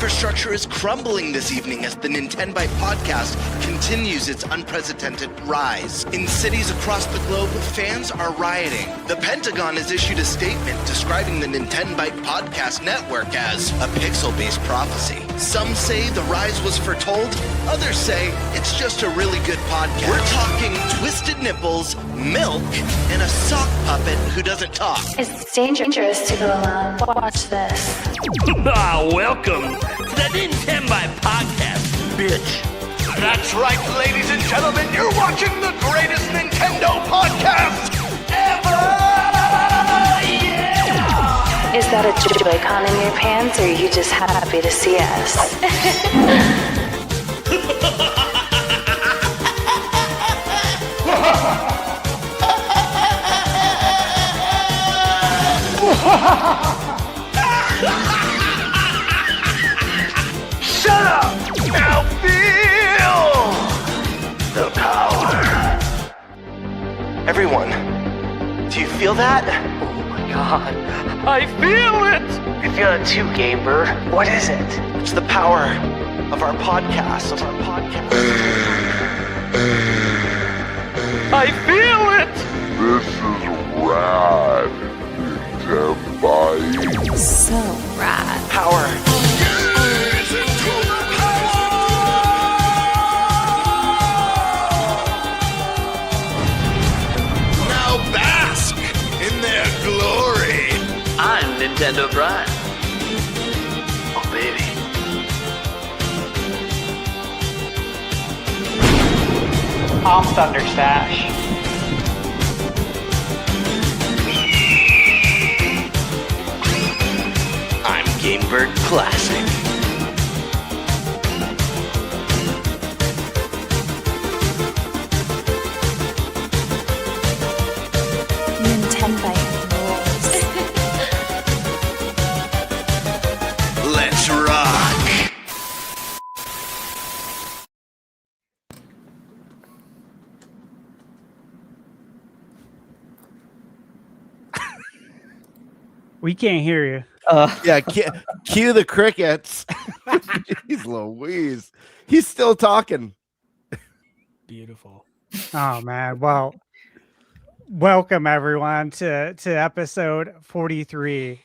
infrastructure is crumbling this evening as the Nintenbyte Podcast continues its unprecedented rise. In cities across the globe, fans are rioting. The Pentagon has issued a statement describing the Nintenbyte Podcast network as a pixel-based prophecy. Some say the rise was foretold, others say it's just a really good podcast. We're talking twisted nipples, milk, and a sock puppet who doesn't talk. It's dangerous to go alone. Watch this. Welcome to the Nintenbyte Podcast, bitch. That's right, ladies and gentlemen, you're watching the greatest Nintendo podcast ever! Yeah! Is that a Joy-Con in your pants, or are you just happy to see us? Shut up! Now feel the power. Everyone, do you feel that? Oh my god, I feel it! I feel it too, Gamer. What is it? It's the power of our podcast. I feel it! This is rad, Nintenbyte. So rad. Power. Now bask in their glory. I'm Nintendo Brian. Oh baby. I'm ThunderStash. I'm Gamebird Classic. Nintenbyte rules. Let's rock. We can't hear you. Yeah, cue the crickets. Jeez Louise. He's still talking. Beautiful. Oh man. Well, welcome everyone to episode 43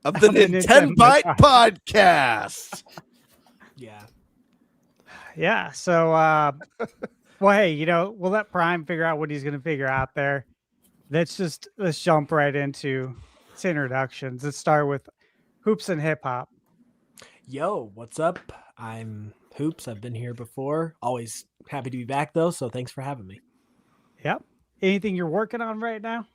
Of the Nintenbyte Podcast. Yeah. So well, hey, we'll let Prime figure out what he's gonna figure out there. Let's jump right into introductions. Let's start with Hoops and Hip Hop. Yo, what's up? I'm Hoops. I've been here before. Always happy to be back, though, so thanks for having me. Yep. Anything you're working on right now?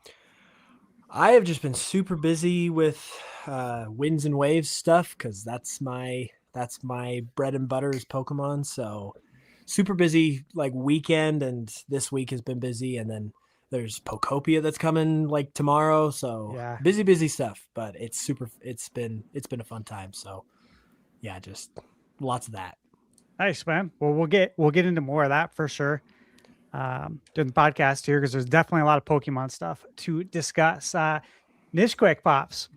I have just been super busy with winds and waves stuff because that's my bread and butter is Pokemon. So super busy like weekend, and this week has been busy, and then there's Pokopia that's coming like tomorrow. So Yeah. busy stuff, but it's been a fun time. So yeah, just lots of that. Nice, man. Well, we'll get into more of that for sure. During the podcast here, because there's definitely a lot of Pokemon stuff to discuss. Nishquik Pops.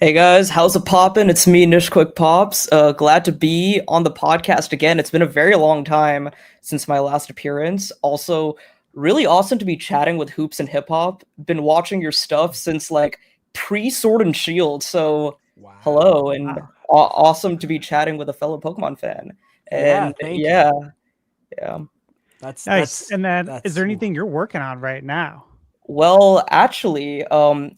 Hey guys, how's it poppin'? It's me, Nishquik Pops. Glad to be on the podcast again. It's been a very long time since my last appearance. Also, really awesome to be chatting with Hoops and Hip Hop. Been watching your stuff since like pre-Sword and Shield. So hello, and awesome to be chatting with a fellow Pokemon fan. And yeah. That's nice. That's, and then, that's is there cool. anything you're working on right now? Well, actually,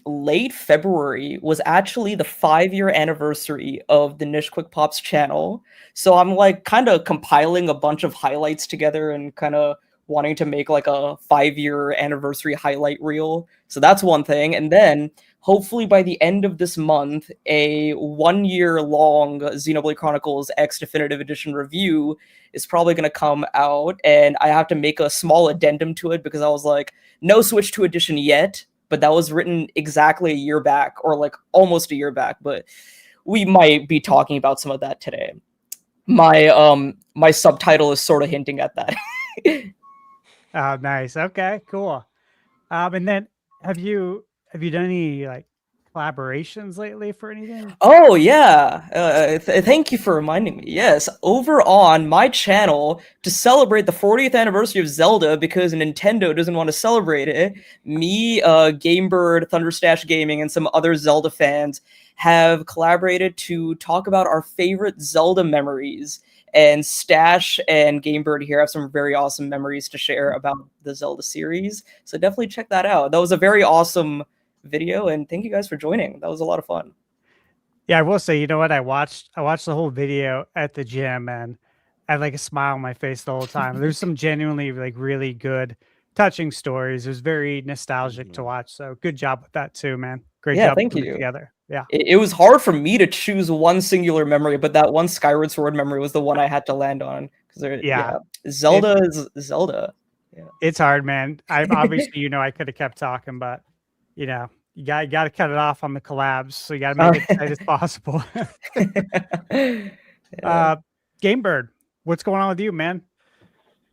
late February was actually the 5-year anniversary of the Nishquik Pops channel. So I'm like kind of compiling a bunch of highlights together and kind of wanting to make like a 5-year anniversary highlight reel. So that's one thing. And then hopefully by the end of this month, a 1-year long Xenoblade Chronicles X Definitive Edition review is probably going to come out. And I have to make a small addendum to it because I was like, no Switch 2 edition yet, but that was written exactly a year back, or like almost a year back. But we might be talking about some of that today. My subtitle is sort of hinting at that. Oh, nice. Okay, cool. And then have you done any like collaborations lately for anything? Oh yeah, thank you for reminding me. Yes, over on my channel to celebrate the 40th anniversary of Zelda, because Nintendo doesn't want to celebrate it. Me, Gamebird, ThunderStash Gaming, and some other Zelda fans have collaborated to talk about our favorite Zelda memories. And Stash and Gamebird here have some very awesome memories to share about the Zelda series. So definitely check that out. That was a very awesome video, and thank you guys for joining. That was a lot of fun. Yeah, I will say, you know what? I watched the whole video at the gym, and I had like a smile on my face the whole time. There's some genuinely like really good, touching stories. It was very nostalgic to watch. So good job with that too, man. Great job Thank putting it you. together. Yeah, it was hard for me to choose one singular memory, but that one Skyward Sword memory was the one I had to land on, because Zelda is Zelda. Yeah. It's hard, man. I obviously, you know, I could have kept talking, but you know, you got to cut it off on the collabs, so you got to make it as tight as possible. Gamebird, what's going on with you, man?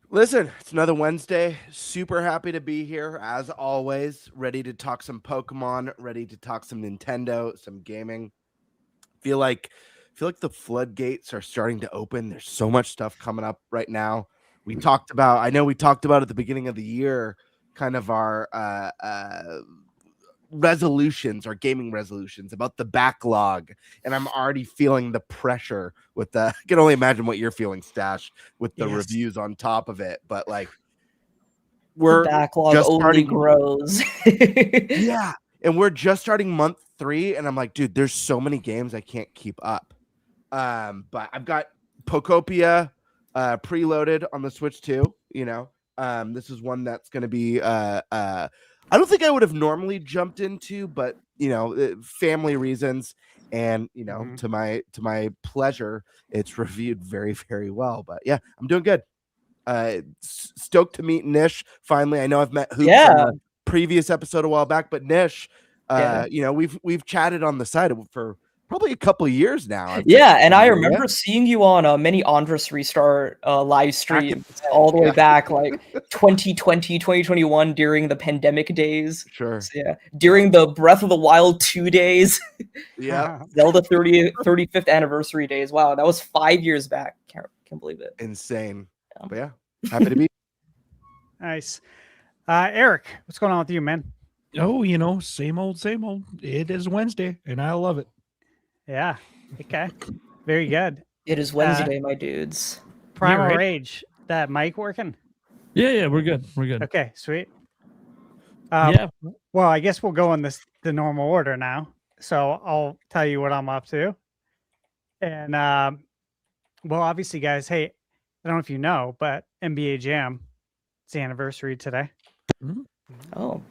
Listen, it's another Wednesday. Super happy to be here, as always. Ready to talk some Pokemon, ready to talk some Nintendo, some gaming. Feel like the floodgates are starting to open. There's so much stuff coming up right now. We talked about at the beginning of the year, kind of our resolutions, our gaming resolutions, about the backlog, and I'm already feeling the pressure with the I can only imagine what you're feeling, Stash, with the reviews on top of it. But like, we're the backlog just only grows. Yeah, and we're just starting month 3, and I'm like, dude, there's so many games I can't keep up. But I've got Pokopia preloaded on the Switch too. You know, this is one that's going to be I don't think I would have normally jumped into, but you know, family reasons, and you know, to my pleasure, it's reviewed very, very well. But yeah, I'm doing good. Stoked to meet Nish finally. I know I've met Hoops on the previous episode a while back, but Nish, you know, we've chatted on the side for probably a couple of years now. And I remember seeing you on many Andres Restart live streams all the way back, like 2020, 2021, during the pandemic days. Sure. So, during the Breath of the Wild 2 days. Zelda 35th anniversary days. Wow, that was 5 years back. Can't believe it. Insane. But yeah, happy to be. Nice. Eric, what's going on with you, man? Oh, you know, same old, same old. It is Wednesday, and I love it. Yeah. Okay. Very good. It is Wednesday, my dudes. Primal Rage. That mic working? Yeah, we're good. We're good. Okay, sweet. Well, I guess we'll go in the normal order now. So I'll tell you what I'm up to. And well, obviously, guys, hey, I don't know if you know, but NBA Jam, it's the anniversary today. Oh.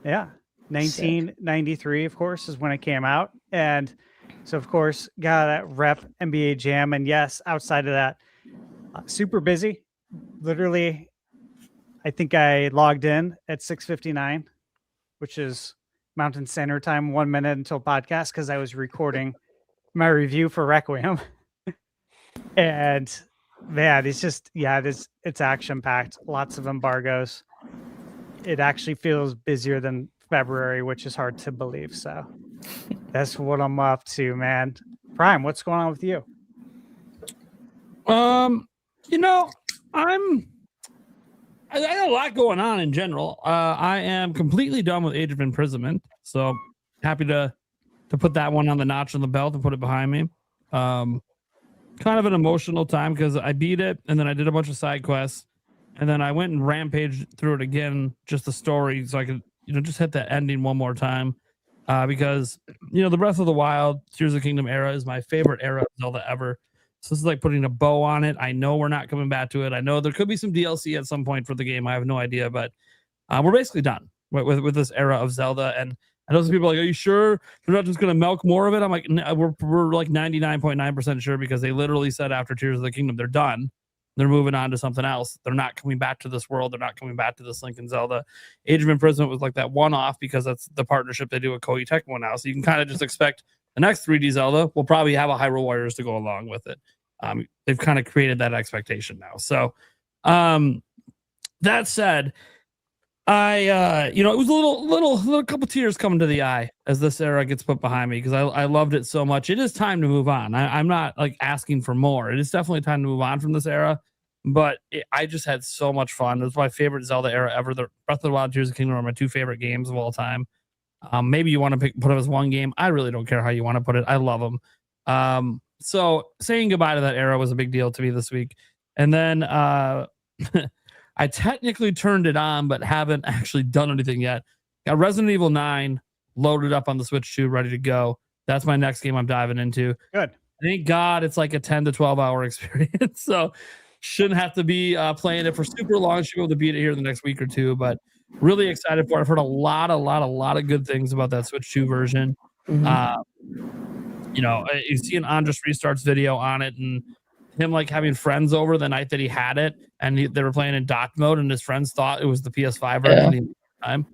Yeah. 1993, of course, is when it came out. And so, of course, gotta rep NBA Jam. And yes, outside of that, super busy. Literally, I think I logged in at 6:59, which is Mountain Standard Time, 1 minute until podcast, because I was recording my review for Requiem. And man, it's just, it's action packed. Lots of embargoes. It actually feels busier than February, which is hard to believe. So that's what I'm up to, man. Prime, what's going on with you? You know, I got a lot going on in general. I am completely done with Age of Imprisonment, so happy to put that one on the notch on the belt and put it behind me. Kind of an emotional time because I beat it, and then I did a bunch of side quests, and then I went and rampaged through it again, just the story, so I could, you know, just hit that ending one more time. Because, you know, the Breath of the Wild, Tears of the Kingdom era is my favorite era of Zelda ever. So this is like putting a bow on it. I know we're not coming back to it. I know there could be some DLC at some point for the game. I have no idea, but we're basically done with this era of Zelda. And I know some people are like, are you sure they're not just going to milk more of it? I'm like, we're like 99.9% sure, because they literally said after Tears of the Kingdom, they're done. They're moving on to something else. They're not coming back to this world. They're not coming back to this Link and Zelda. Age of Imprisonment was like that one-off because that's the partnership they do with Koei Tecmo now. So you can kind of just expect the next 3D Zelda will probably have a Hyrule Warriors to go along with it. They've kind of created that expectation now. So that said, it was a little couple tears coming to the eye as this era gets put behind me because I loved it so much. It is time to move on. I'm not like asking for more. It is definitely time to move on from this era, but I just had so much fun. It was my favorite Zelda era ever. The Breath of the Wild, Tears of the Kingdom are my 2 favorite games of all time. Maybe you want to put it as one game. I really don't care how you want to put it. I love them. So saying goodbye to that era was a big deal to me this week. And then I technically turned it on, but haven't actually done anything yet. Got Resident Evil 9 loaded up on the Switch 2, ready to go. That's my next game I'm diving into. Good. Thank God it's like a 10 to 12 hour experience. So shouldn't have to be playing it for super long. Should be able to beat it here in the next week or two, but really excited for it. I've heard a lot of good things about that Switch 2 version. You see an Andres Restarts video on it and him like having friends over the night that he had it, and they were playing in dock mode, and his friends thought it was the PS5 version. Time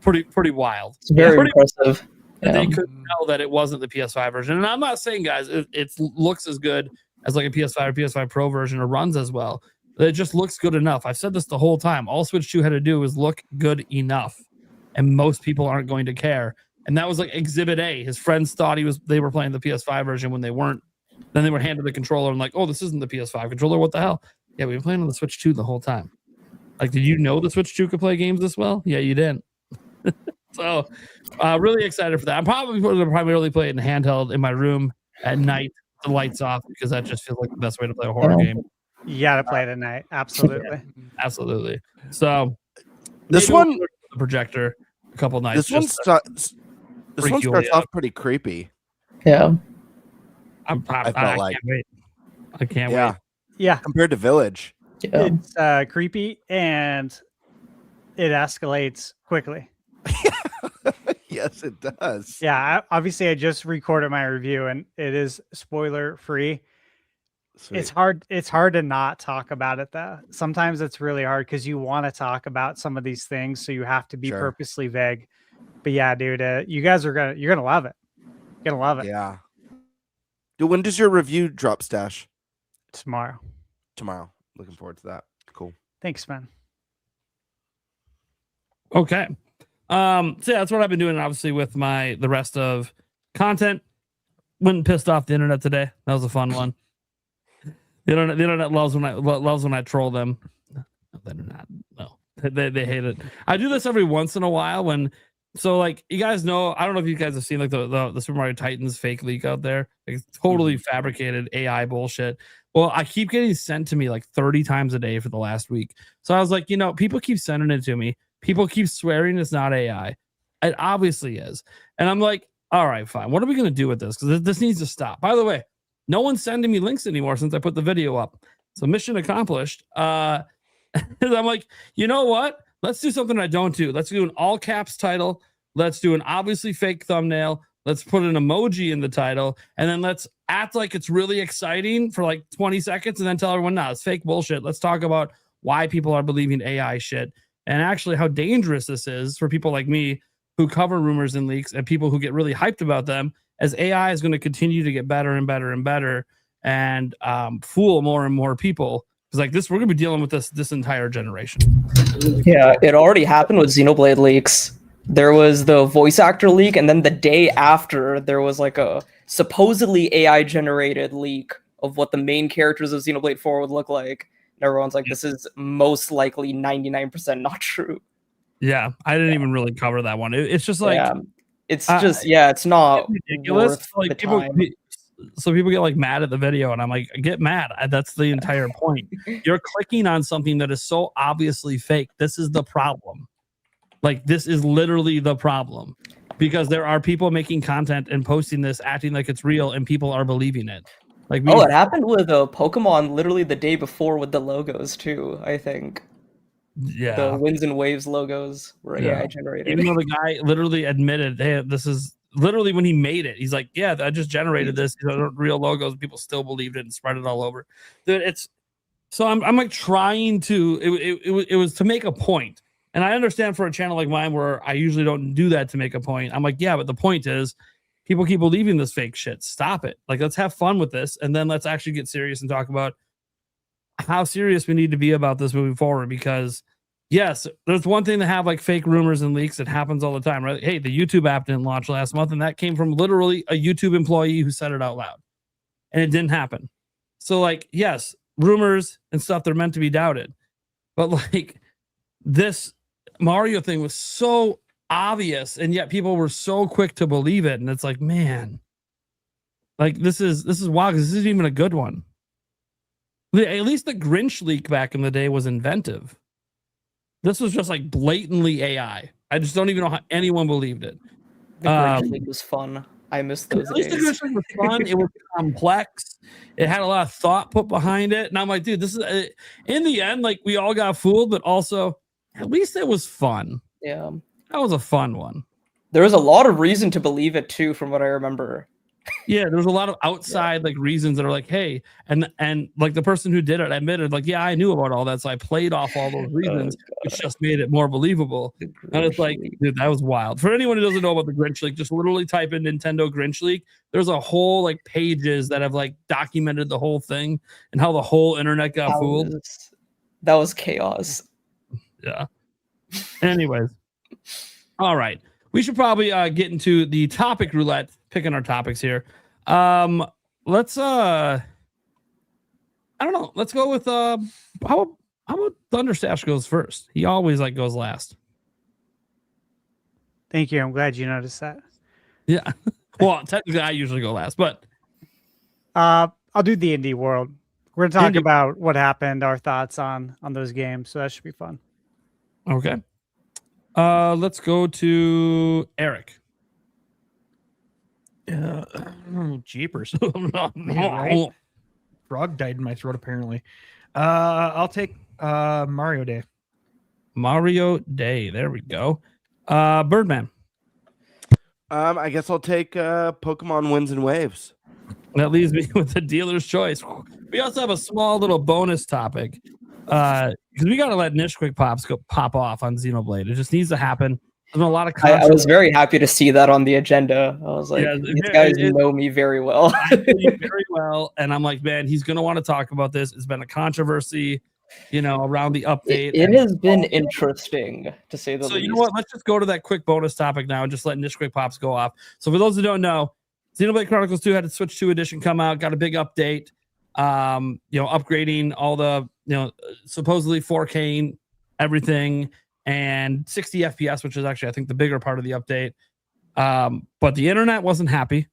pretty wild. It's very impressive. They couldn't tell that it wasn't the PS5 version. And I'm not saying, guys, it looks as good as like a PS5 or PS5 Pro version, or runs as well. It just looks good enough. I've said this the whole time. All Switch 2 had to do was look good enough, and most people aren't going to care. And that was like Exhibit A. His friends thought they were playing the PS5 version when they weren't. Then they were handed the controller and like, oh, this isn't the PS5 controller. What the hell? Yeah, we've been playing on the Switch 2 the whole time. Like, did you know the Switch 2 could play games this well? Yeah, you didn't. So, really excited for that. I'm probably going to primarily play it in handheld in my room at night, the lights off, because that just feels like the best way to play a horror game. You got to play it at night. Absolutely. Absolutely. So, this one, the projector, a couple nights. This one starts off pretty creepy. Yeah. I can't wait. I can't wait. Yeah. Compared to Village. Yeah. It's creepy and it escalates quickly. Yes, it does. Yeah. Obviously, I just recorded my review and it is spoiler free. Sweet. It's hard to not talk about it though. Sometimes it's really hard because you want to talk about some of these things, so you have to be purposely vague. But yeah, dude, you guys you're gonna love it. You're gonna love it. Yeah. Dude, when does your review drop, Stash? Tomorrow. Looking forward to that. Cool. Thanks, man. Okay. So yeah, that's what I've been doing, obviously, with the rest of content. Went and pissed off the internet today. That was a fun one. The internet loves when I troll them. No, they're not. No, they hate it. I do this every once in a while so like you guys know, I don't know if you guys have seen like the Super Mario Titans fake leak out there. Like, it's totally fabricated AI bullshit. Well, I keep getting sent to me like 30 times a day for the last week. So I was like, people keep sending it to me. People keep swearing it's not AI. It obviously is. And I'm like, all right, fine. What are we going to do with this? Because this needs to stop. By the way, no one's sending me links anymore since I put the video up. So mission accomplished. I'm like, you know what? Let's do something I don't do. Let's do an all caps title. Let's do an obviously fake thumbnail. Let's put an emoji in the title. And then let's act like it's really exciting for like 20 seconds and then tell everyone, no, it's fake bullshit. Let's talk about why people are believing AI shit and actually how dangerous this is for people like me who cover rumors and leaks and people who get really hyped about them, as AI is going to continue to get better and better and better and fool more and more people. Because like this, we're going to be dealing with this entire generation. Yeah, it already happened with Xenoblade leaks. There was the voice actor leak, and then the day after, there was like a supposedly AI-generated leak of what the main characters of Xenoblade 4 would look like. And everyone's like, this is most likely 99% not true. Yeah, I didn't even really cover that one. It's just like... It's it's not ridiculous. Like people get like mad at the video, and I'm like, get mad. That's the entire point. You're clicking on something that is so obviously fake. This is the problem. Like, this is literally the problem, because there are people making content and posting this, acting like it's real, and people are believing it. Like, it happened with Pokemon literally the day before with the logos too, I think. Yeah, the Winds and Waves logos were AI generated. Even though the guy literally admitted, hey, this is literally when he made it. He's like, yeah, I just generated this. These are real logos. People still believed it and spread it all over. Dude, so I'm like trying to. It was to make a point, and I understand for a channel like mine where I usually don't do that to make a point. I'm like, yeah, but the point is, people keep believing this fake shit. Stop it. Like, let's have fun with this, and then let's actually get serious and talk about how serious we need to be about this moving forward, because yes, there's one thing to have like fake rumors and leaks. It happens all the time, right? Hey, the YouTube app didn't launch last month, and that came from literally a YouTube employee who said it out loud, and it didn't happen. So, like, yes, rumors and stuff, they're meant to be doubted, but like this Mario thing was so obvious, and yet people were so quick to believe it, and it's like, man, like this is wild because this isn't even a good one. At least the Grinch leak back in the day was inventive. This was just like blatantly AI. I just don't even know how anyone believed it. The Grinch leak was fun. I missed those At least days. the Grinch leak was fun. It was complex. It had a lot of thought put behind it, and I'm like, dude, this is in the end, like we all got fooled, but also at least it was fun. Yeah, that was a fun one. There was a lot of reason to believe it too, from what I remember. Yeah, there's a lot of outside like reasons that are like, hey, and like the person who did it admitted, like, yeah, I knew about all that, so I played off all those reasons, which just made it more believable. And it's like, dude, that was wild. For anyone who doesn't know about the Grinch leak, just literally type in Nintendo Grinch leak. There's a whole like pages that have like documented the whole thing and how the whole internet got fooled. That was chaos. Yeah. Anyways, all right. We should probably get into the topic roulette, picking our topics here. Let's I don't know. Let's go with how about ThunderStash goes first? He always like goes last. Thank you. I'm glad you noticed that. Yeah. Well, technically I usually go last, but I'll do the indie world. We're gonna talk about what happened, our thoughts on those games, so that should be fun. Okay. Let's go to Eric. Jeepers. Right? Frog died in my throat, apparently. I'll take Mario Day. Mario Day. There we go. Birdman. I guess I'll take Pokemon Winds and Waves. That leaves me with the dealer's choice. We also have a small little bonus topic. Because we got to let Nishquik Pops go pop off on Xenoblade. It just needs to happen. There's been a lot of I was very happy to see that on the agenda. I was like, Yeah, these guys know me very well. I know you very well, and I'm like, man, he's going to want to talk about this. It's been a controversy, around the update. It has been interesting, to say the least. So you know what? Let's just go to that quick bonus topic now and just let Nishquik Pops go off. So for those who don't know, Xenoblade Chronicles 2 had a Switch 2 edition come out, got a big update. Upgrading all the supposedly 4K everything and 60 FPS, which is actually I think the bigger part of the update. But the internet wasn't happy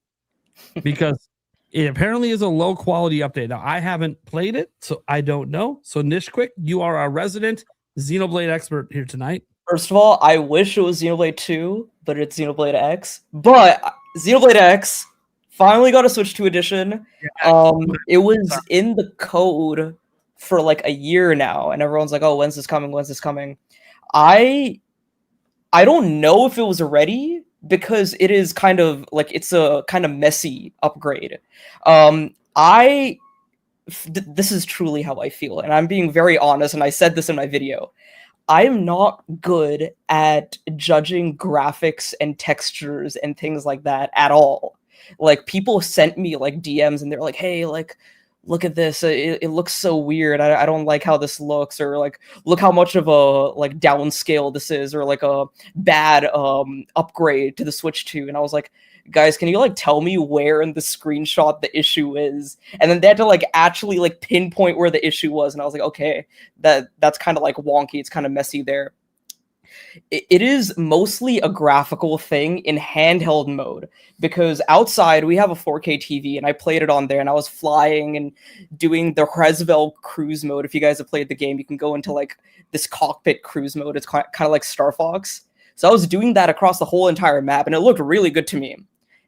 because it apparently is a low quality update. Now I haven't played it, so I don't know. So Nishquik, you are our resident Xenoblade expert here tonight. First of all, I wish it was Xenoblade 2, but it's Xenoblade X. But Xenoblade X finally got a Switch 2 edition. It was in the code for like a year now, and everyone's like, "Oh, when's this coming? When's this coming?" I don't know if it was ready because it is kind of like it's a kind of messy upgrade. This is truly how I feel, and I'm being very honest. And I said this in my video. I am not good at judging graphics and textures and things like that at all. Like people sent me like DMs and they're like, hey, like, look at this. It looks so weird. I don't like how this looks, or like, look how much of a like downscale this is, or like a bad upgrade to the Switch 2. And I was like, guys, can you like tell me where in the screenshot the issue is? And then they had to like actually like pinpoint where the issue was. And I was like, okay, that's kind of like wonky. It's kind of messy there. It is mostly a graphical thing in handheld mode, because outside we have a 4K TV and I played it on there and I was flying and doing the Cresvel cruise mode. If you guys have played the game, you can go into like this cockpit cruise mode. It's kind of like Star Fox. So I was doing that across the whole entire map and it looked really good to me.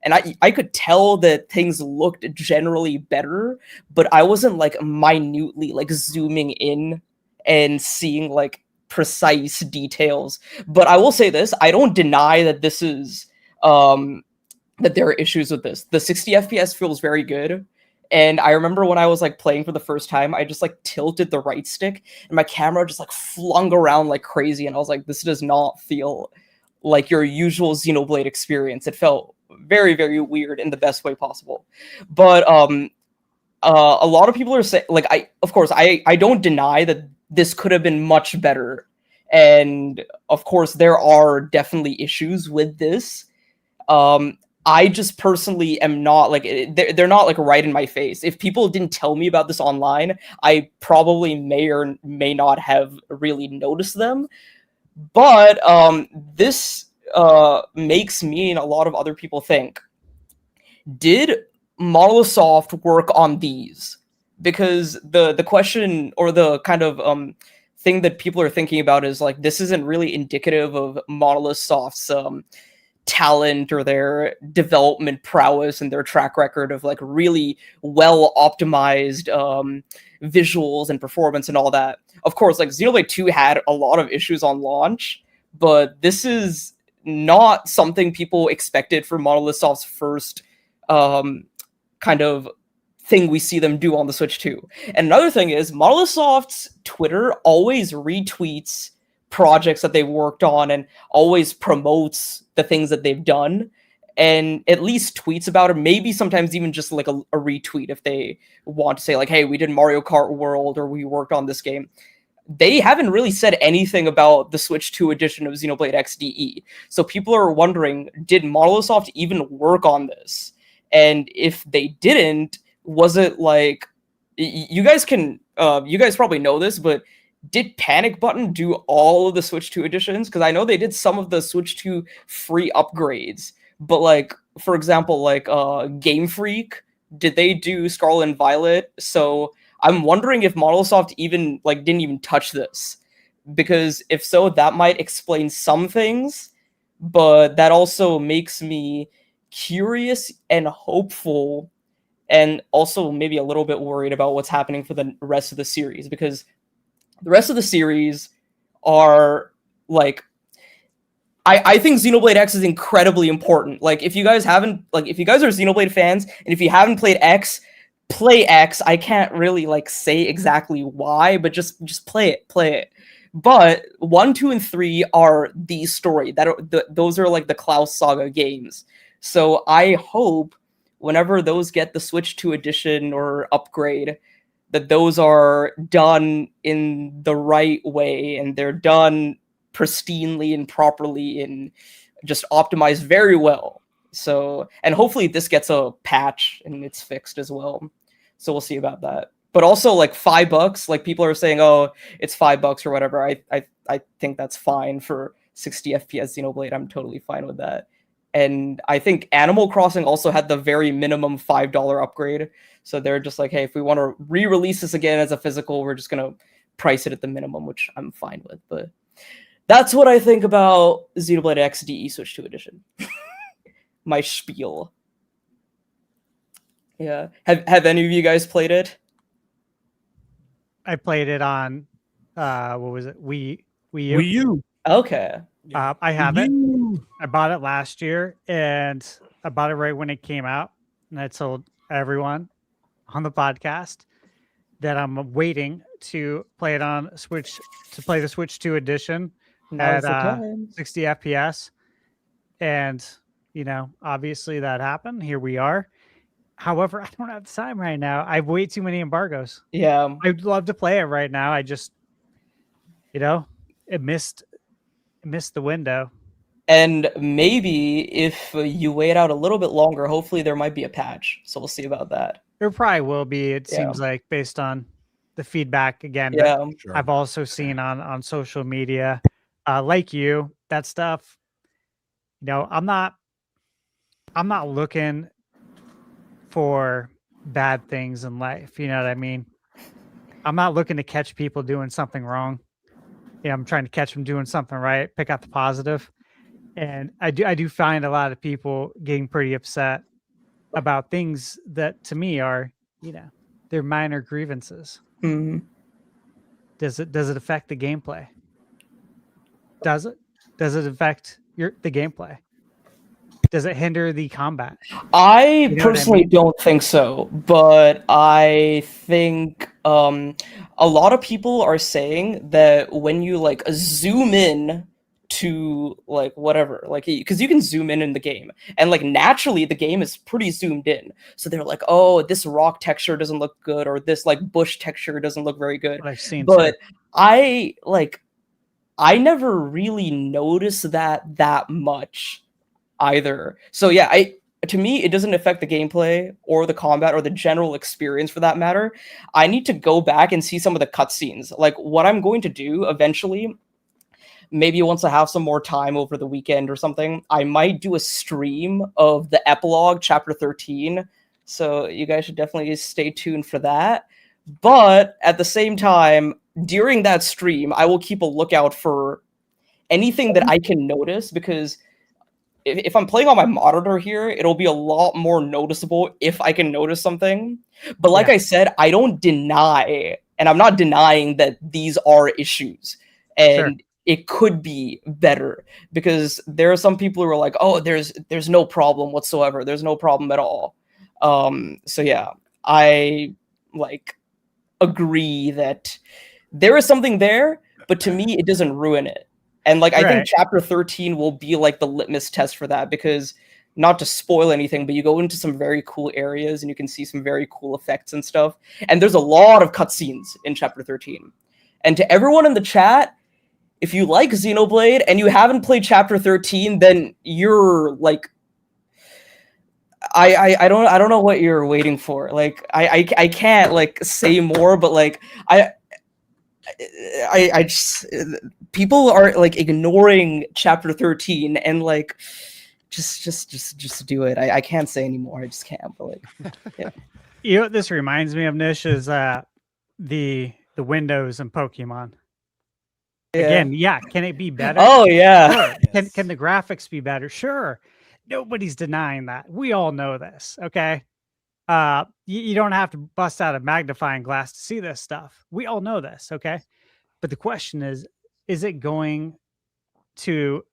And I could tell that things looked generally better, but I wasn't like minutely like zooming in and seeing like precise details. But I will say this, I don't deny that this is that there are issues with this. The 60 FPS feels very good. And I remember when I was like playing for the first time, I just like tilted the right stick and my camera just like flung around like crazy. And I was like, this does not feel like your usual Xenoblade experience. It felt very, very weird in the best way possible. But a lot of people are saying, like, I don't deny that this could have been much better. And of course, there are definitely issues with this. I just personally am not like they're not like right in my face. If people didn't tell me about this online, I probably may or may not have really noticed them. But this makes me and a lot of other people think, did Monolith Soft work on these? Because the question or the kind of thing that people are thinking about is like, this isn't really indicative of Monolith Soft's talent or their development prowess and their track record of like really well optimized visuals and performance and all that. Of course, like Xenoblade 2 had a lot of issues on launch, but this is not something people expected for Monolith Soft's first kind of thing we see them do on the Switch 2. And another thing is Monolith Soft's Twitter always retweets projects that they've worked on and always promotes the things that they've done, and at least tweets about it, maybe sometimes even just like a retweet if they want to say like, hey, we did Mario Kart World or we worked on this game. They haven't really said anything about the Switch 2 edition of Xenoblade XDE. So people are wondering, did Monolith Soft even work on this? And if they didn't, was it like, you guys probably know this, but did Panic Button do all of the Switch 2 editions? Because I know they did some of the Switch 2 free upgrades, but like, for example, like Game Freak, did they do Scarlet and Violet? So I'm wondering if Monolith Soft even like didn't even touch this, because if so, that might explain some things, but that also makes me curious and hopeful, and also maybe a little bit worried about what's happening for the rest of the series, because the rest of the series are like, I think Xenoblade X is incredibly important. Like if you guys are Xenoblade fans and if you haven't played X, play X. I can't really like say exactly why, but just play it. But 1, 2, and 3 are the story. Those are like the Klaus Saga games. So I hope whenever those get the Switch 2 edition or upgrade, that those are done in the right way and they're done pristinely and properly and just optimized very well. So, and hopefully this gets a patch and it's fixed as well. So we'll see about that. But also like $5, like people are saying, oh, it's $5 or whatever. I think that's fine for 60 FPS Xenoblade. I'm totally fine with that. And I think Animal Crossing also had the very minimum $5 upgrade. So they're just like, hey, if we want to re-release this again as a physical, we're just going to price it at the minimum, which I'm fine with. But that's what I think about Xenoblade XDE Switch 2 Edition. My spiel. Yeah. Have any of you guys played it? I played it on, what was it? Wii U. Wii U. Okay. I have it. I bought it last year, and I bought it right when it came out. And I told everyone on the podcast that I'm waiting to play it on Switch, to play the Switch 2 edition at 60 FPS. And, you know, obviously that happened. Here we are. However, I don't have the time right now. I have way too many embargoes. Yeah. I'd love to play it right now. I just, you know, it missed the window. And maybe if you wait out a little bit longer, hopefully there might be a patch. So we'll see about that. There probably will be. It seems like, based on the feedback again. Yeah, sure. I've also seen on social media, like you, that stuff. You know, I'm not looking for bad things in life. You know what I mean? I'm not looking to catch people doing something wrong. Yeah, I'm trying to catch them doing something right, pick out the positive. And I do find a lot of people getting pretty upset about things that to me are, you know, they're minor grievances. Mm-hmm. Does it affect the gameplay? Does it affect the gameplay? Does it hinder the combat? I personally don't think so, but I think a lot of people are saying that when you like zoom in to like whatever, like, because you can zoom in the game, and like naturally the game is pretty zoomed in, so they're like, oh, this rock texture doesn't look good, or this like bush texture doesn't look very good. What I've seen, but I like, I never really noticed that much either. So yeah, to me, it doesn't affect the gameplay or the combat or the general experience for that matter. I need to go back and see some of the cutscenes. Like what I'm going to do eventually, maybe once I have some more time over the weekend or something, I might do a stream of the epilogue, chapter 13. So you guys should definitely stay tuned for that. But at the same time, during that stream, I will keep a lookout for anything that I can notice, because if I'm playing on my monitor here, it'll be a lot more noticeable if I can notice something. But like I said, I don't deny, and I'm not denying that these are issues. And it could be better, because there are some people who are like, oh, there's no problem whatsoever. There's no problem at all. So yeah, I like agree that there is something there, but to me, it doesn't ruin it. And like, I think chapter 13 will be like the litmus test for that, because not to spoil anything, but you go into some very cool areas and you can see some very cool effects and stuff. And there's a lot of cutscenes in chapter 13. And to everyone in the chat, if you like Xenoblade and you haven't played chapter 13, then you're like, I don't know what you're waiting for. Like, I can't like say more, but like, I just, people are like ignoring chapter 13 and like just do it. I can't say anymore. I just can't. But like, yeah. You know what this reminds me of, Nish, is the windows in Pokemon. Again, can it be better? Oh yeah. Sure. Can the graphics be better? Sure. Nobody's denying that. We all know this. Okay. You don't have to bust out a magnifying glass to see this stuff. We all know this, okay? But the question is it going to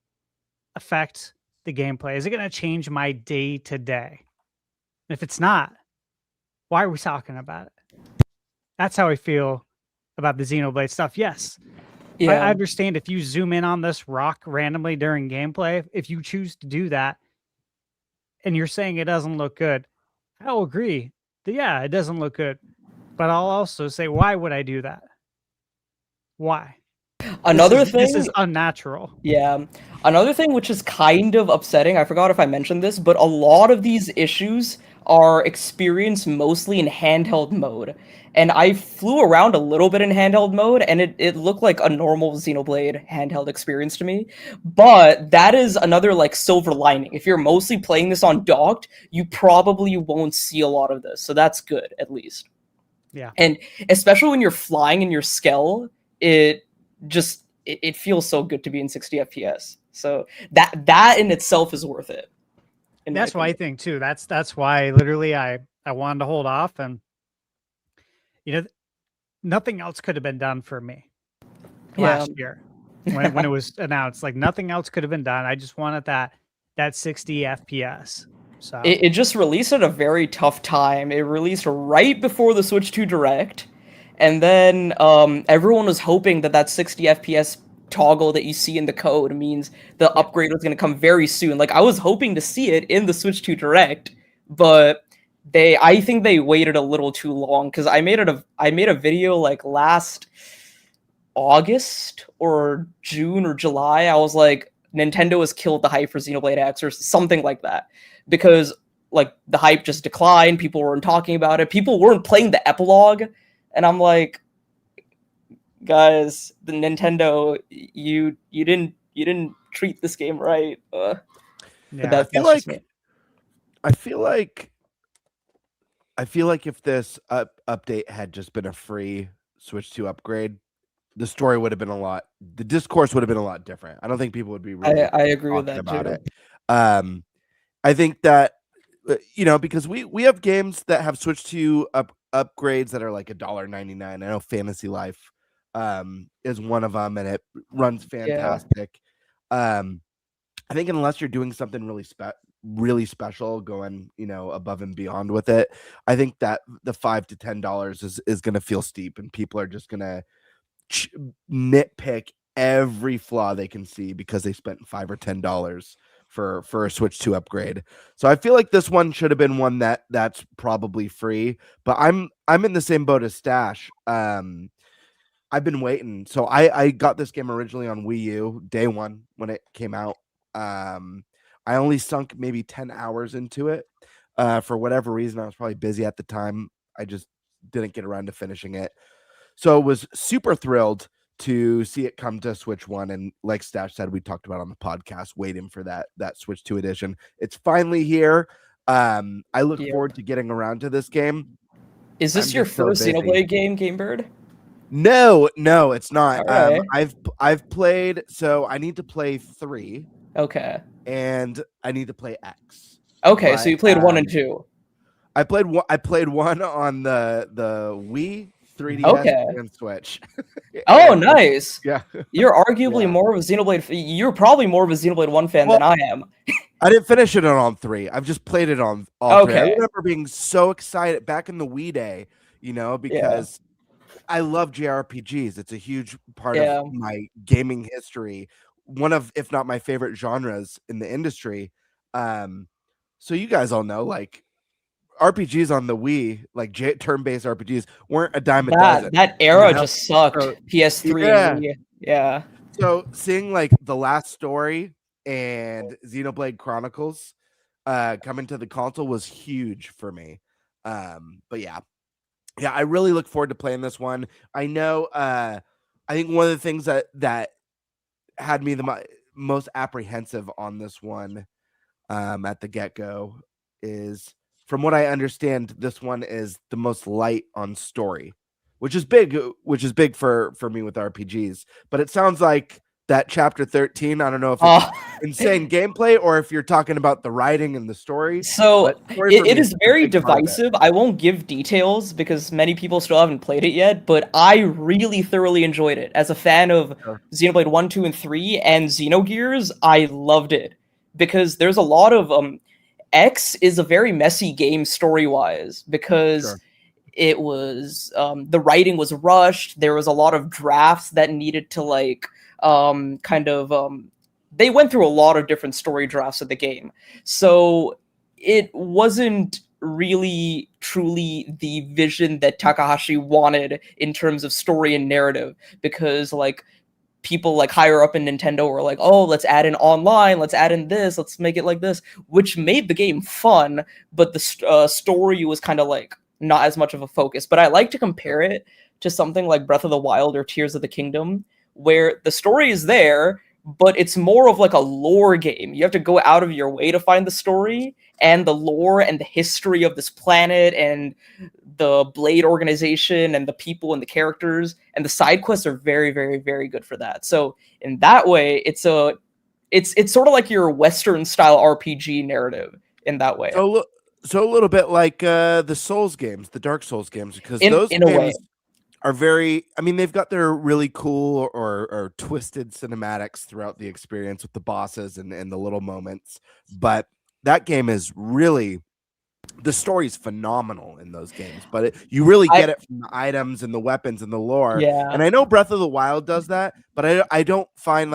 affect the gameplay? Is it going to change my day to day? If it's not, why are we talking about it? That's how I feel about the Xenoblade stuff. Yes. Yeah. I understand if you zoom in on this rock randomly during gameplay, if you choose to do that, and you're saying it doesn't look good, I'll agree that, yeah, it doesn't look good. But I'll also say, why would I do that? Why? This is unnatural. Yeah. Another thing which is kind of upsetting, I forgot if I mentioned this, but a lot of these issues are experienced mostly in handheld mode. And I flew around a little bit in handheld mode, and it looked like a normal Xenoblade handheld experience to me. But that is another like silver lining. If you're mostly playing this on docked, you probably won't see a lot of this. So that's good, at least. Yeah. And especially when you're flying in your Skell, it feels so good to be in 60 FPS. So that in itself is worth it. That's what I think too. That's why literally I wanted to hold off, and you know, nothing else could have been done for me last year when it was announced. Like nothing else could have been done. I just wanted that 60 FPS. So it just released at a very tough time. It released right before the Switch 2 Direct, and then everyone was hoping that 60 FPS toggle that you see in the code means the upgrade was going to come very soon. Like I was hoping to see it in the Switch 2 Direct, but I think they waited a little too long, because I made a video like last August or June or July. I was like, Nintendo has killed the hype for Xenoblade X or something like that, because like the hype just declined. People weren't talking about it. People weren't playing the epilogue, and I'm like, guys, the Nintendo, you didn't treat this game right. I feel like if this update had just been a free Switch 2 upgrade, the story would have been the discourse would have been a lot different. I don't think people would be really I agree with that about too. it. I think that, because we have games that have Switch 2 upgrades that are like $1.99. I know Fantasy Life is one of them, and it runs fantastic. I think unless you're doing something really special, going above and beyond with it, I think that the $5 to $10 is going to feel steep, and people are just going to nitpick every flaw they can see because they spent $5 or $10 for a Switch 2 upgrade. So I feel like this one should have been one that's probably free, but I'm in the same boat as Stash. I've been waiting. So I got this game originally on Wii U day one when it came out. I only sunk maybe 10 hours into it. For whatever reason, I was probably busy at the time. I just didn't get around to finishing it. So I was super thrilled to see it come to Switch 1. And like Stash said, we talked about on the podcast, waiting for that Switch 2 edition. It's finally here. I look forward to getting around to this game. Is this your first Xenoblade game, Gamebird? No, it's not. Right. I've played, so I need to play 3. Okay. And I need to play X. Okay, so you played 1 and 2. I played 1 on the Wii, 3DS, and Switch. Oh, nice. Yeah. You're arguably more of a Xenoblade. You're probably more of a Xenoblade 1 fan than I am. I didn't finish it on 3. I've just played it on all 3. I Okay. remember being so excited back in the Wii day, because I love JRPGs. It's a huge part of my gaming history. One of, if not my favorite genres in the industry. So you guys all know, like, RPGs on the Wii, like turn-based RPGs, weren't a dime a dozen. That era just sucked. PS3 and Wii. Yeah. So seeing like The Last Story and Xenoblade Chronicles coming to the console was huge for me. But yeah, I really look forward to playing this one. I know. I think one of the things that had me the most apprehensive on this one at the get-go is, from what I understand, this one is the most light on story, which is big for me with RPGs. But it sounds like that chapter 13, I don't know if it's insane gameplay or if you're talking about the writing and the story. So it is very divisive. I won't give details because many people still haven't played it yet, but I really thoroughly enjoyed it. As a fan of Xenoblade 1, 2, and 3 and Xenogears, I loved it because there's a lot of X is a very messy game story-wise because it was the writing was rushed. There was a lot of drafts that needed to they went through a lot of different story drafts of the game. So it wasn't really truly the vision that Takahashi wanted in terms of story and narrative, because people higher up in Nintendo were like, oh, let's add in online, let's add in this, let's make it like this, which made the game fun, but the story was kind of not as much of a focus. But I like to compare it to something like Breath of the Wild or Tears of the Kingdom, where the story is there, but it's more of a lore game. You have to go out of your way to find the story and the lore and the history of this planet and the Blade organization and the people and the characters, and the side quests are very, very, very good for that. So in that way, it's sort of like your Western style RPG narrative in that way. So a little bit like the Souls games, the Dark Souls games, because those games are very, they've got their really cool or twisted cinematics throughout the experience with the bosses and the little moments. But that game is really, the story's phenomenal in those games, but you really get it from the items and the weapons and the lore. Yeah. And I know Breath of the Wild does that, but I don't find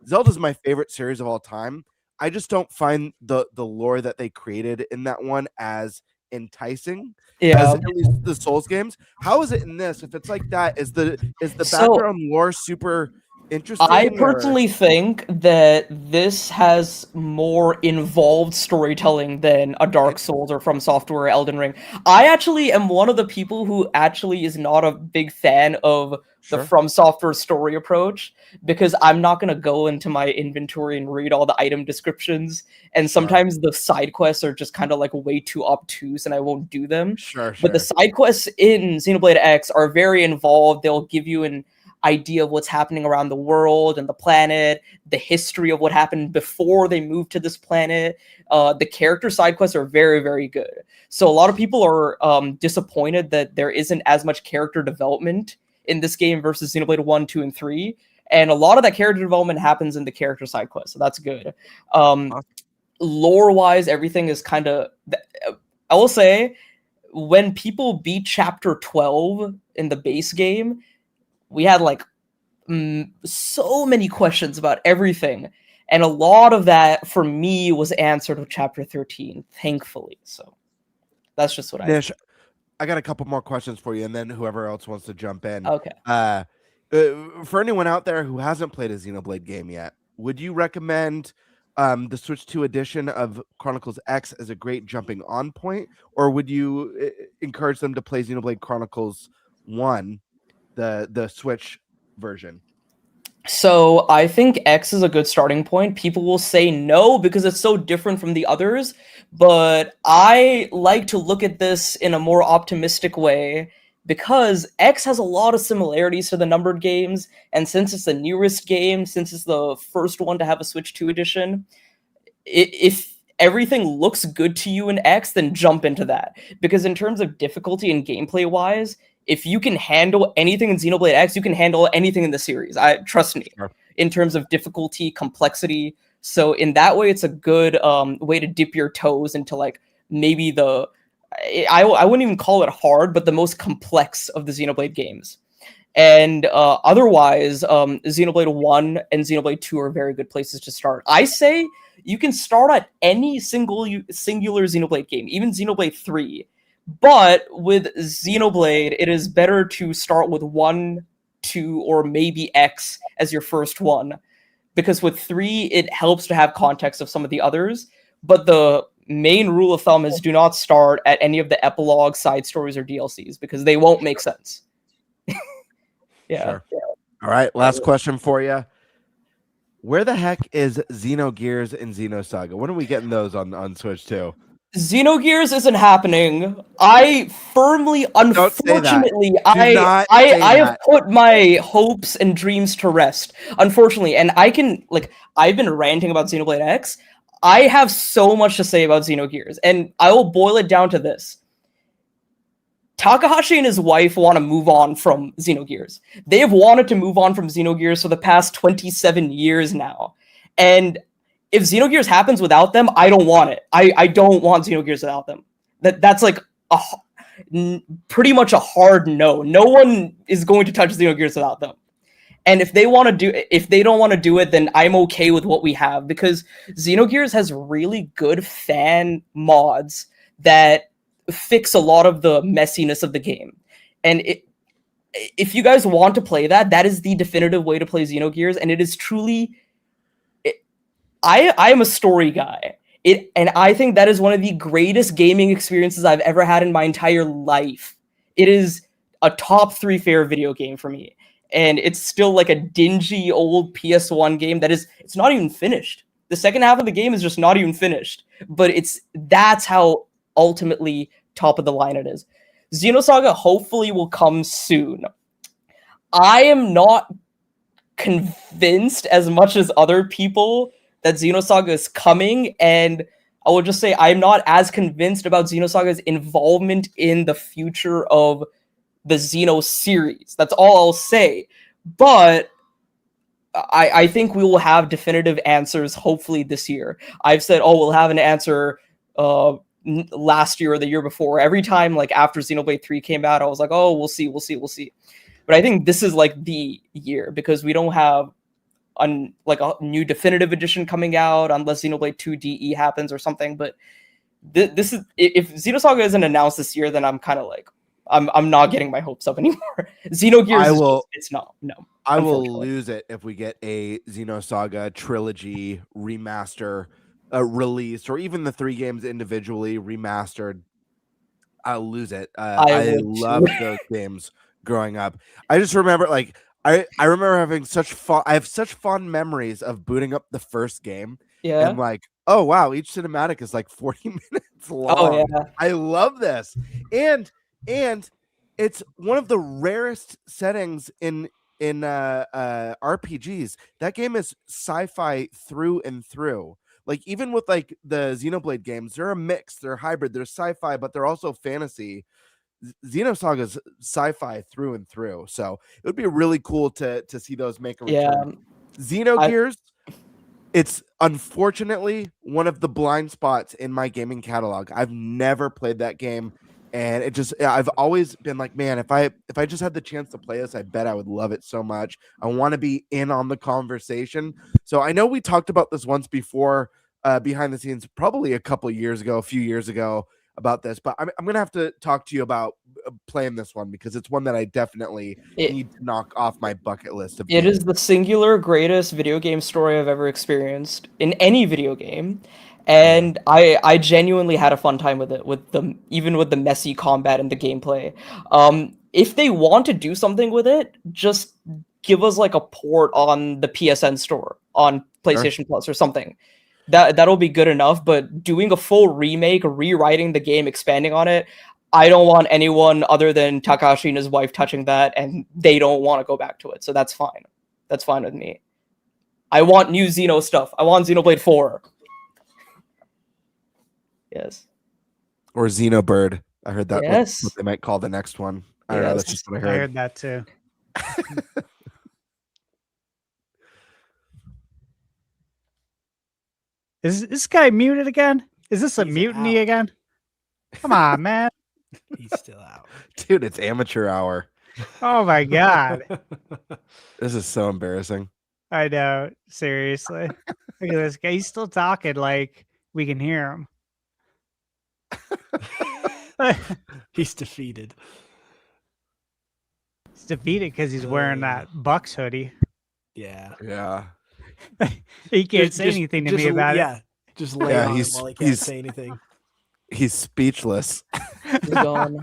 Zelda's my favorite series of all time. I just don't find the lore that they created in that one as enticing as at least the Souls games. How is it in this? If it's like that, is the background lore super interesting? I personally think that this has more involved storytelling than a Dark Souls or From Software or Elden Ring. I actually am one of the people who actually is not a big fan of the From Software story approach, because I'm not going to go into my inventory and read all the item descriptions, and sometimes the side quests are just kind of way too obtuse and I won't do them. But the side quests in Xenoblade X are very involved. They'll give you an idea of what's happening around the world and the planet, the history of what happened before they moved to this planet. The character side quests are very, very good. So a lot of people are disappointed that there isn't as much character development in this game versus Xenoblade 1, 2, and 3. And a lot of that character development happens in the character side quest, so that's good. Lore-wise, everything is kind of... I will say, when people beat Chapter 12 in the base game, we had so many questions about everything, and a lot of that for me was answered with Chapter 13, thankfully. So that's just what Nish, I got a couple more questions for you, and then whoever else wants to jump in. Okay. for anyone out there who hasn't played a Xenoblade game yet, would you recommend the Switch 2 edition of Chronicles X as a great jumping on point, or would you encourage them to play Xenoblade Chronicles 1, the Switch version? So I think X is a good starting point. People will say no because it's so different from the others, but I like to look at this in a more optimistic way because X has a lot of similarities to the numbered games, and since it's the newest game, since it's the first one to have a Switch 2 edition, if everything looks good to you in X, then jump into that. Because in terms of difficulty and gameplay-wise, if you can handle anything in Xenoblade X, you can handle anything in the series. Trust me. Sure. In terms of difficulty, complexity. So in that way, it's a good way to dip your toes into like maybe I wouldn't even call it hard, but the most complex of the Xenoblade games. And otherwise, Xenoblade 1 and Xenoblade 2 are very good places to start. I say you can start at any singular Xenoblade game, even Xenoblade 3. But with Xenoblade, it is better to start with 1, 2, or maybe X as your first one. Because with 3, it helps to have context of some of the others. But the main rule of thumb is do not start at any of the epilogue, side stories, or DLCs, because they won't make sense. Yeah. Sure. All right, last question for you. Where the heck is Xenogears and Xenosaga? When are we getting those on Switch 2? Xenogears isn't happening. I firmly, unfortunately, I have put my hopes and dreams to rest. Unfortunately, and I've been ranting about Xenoblade X. I have so much to say about Xenogears, and I will boil it down to this. Takahashi and his wife want to move on from Xenogears. They have wanted to move on from Xenogears for the past 27 years now. And if Xenogears happens without them, I don't want it. I don't want Xenogears without them. That's like pretty much a hard no. No one is going to touch Xenogears without them. And if they don't want to do it, then I'm okay with what we have, because Xenogears has really good fan mods that fix a lot of the messiness of the game. And if you guys want to play that is the definitive way to play Xenogears, and it is truly... I am a story guy. And I think that is one of the greatest gaming experiences I've ever had in my entire life. It is a top 3 favorite video game for me. And it's still like a dingy old PS1 game it's not even finished. The second half of the game is just not even finished. But that's how ultimately top of the line it is. Xenosaga hopefully will come soon. I am not convinced as much as other people that Xenosaga is coming, and I will just say I'm not as convinced about Xenosaga's involvement in the future of the Xeno series. That's all I'll say. But I think we will have definitive answers hopefully this year. I've said, we'll have an answer last year or the year before. Every time, like after Xenoblade 3 came out, I was like, we'll see. But I think this is like the year, because we don't have a new definitive edition coming out unless Xenoblade 2 DE happens or something. But this is, if Xenosaga isn't announced this year, then I'm kind of like, I'm not getting my hopes up anymore. Xenogears, it's not. No, I will lose it if we get a Xenosaga trilogy remaster released, or even the 3 games individually remastered. I'll lose it. I loved those games growing up. I just remember I remember having I have such fond memories of booting up the first game. Yeah. And like, oh wow, each cinematic is like 40 minutes long. Oh yeah. I love this. And it's one of the rarest settings in RPGs. That game is sci-fi through and through. Like even with like the Xenoblade games, they're a mix, they're hybrid, they're sci-fi, but they're also fantasy. Xenosaga's sci-fi through and through, so it would be really cool to see those make a return. Xenogears, it's unfortunately one of the blind spots in my gaming catalog. I've never played that game, and I've always been like, man, if I just had the chance to play this, I bet I would love it so much. I want to be in on the conversation. So I know we talked about this once before behind the scenes, probably a few years ago. about this, but I'm gonna have to talk to you about playing this one because it's one that I definitely need to knock off my bucket list of It games. is the singular greatest video game story I've ever experienced in any video game. And I genuinely had a fun time with it, even with the messy combat and the gameplay. If they want to do something with it, just give us like a port on the PSN store on PlayStation Plus or something. That'll be good enough. But doing a full remake, rewriting the game, expanding on it, I don't want anyone other than Takashi and his wife touching that, and they don't want to go back to it. So that's fine. That's fine with me. I want new Xeno stuff. I want Xenoblade 4. Yes. Or Xenobird. I heard that. Yes. What they might call the next one. I don't know. That's just what I heard. I heard that too. Is this guy muted again? Is this a mutiny again? Come on, man. He's still out. Dude, it's amateur hour. Oh my god. This is so embarrassing. I know. Seriously. Look at this guy. He's still talking like we can hear him. He's defeated. He's defeated because he's wearing that Bucks hoodie. Yeah. Yeah. He can't say anything to me about it. Yeah. Just lay on him while he can't say anything. He's speechless. He's gone.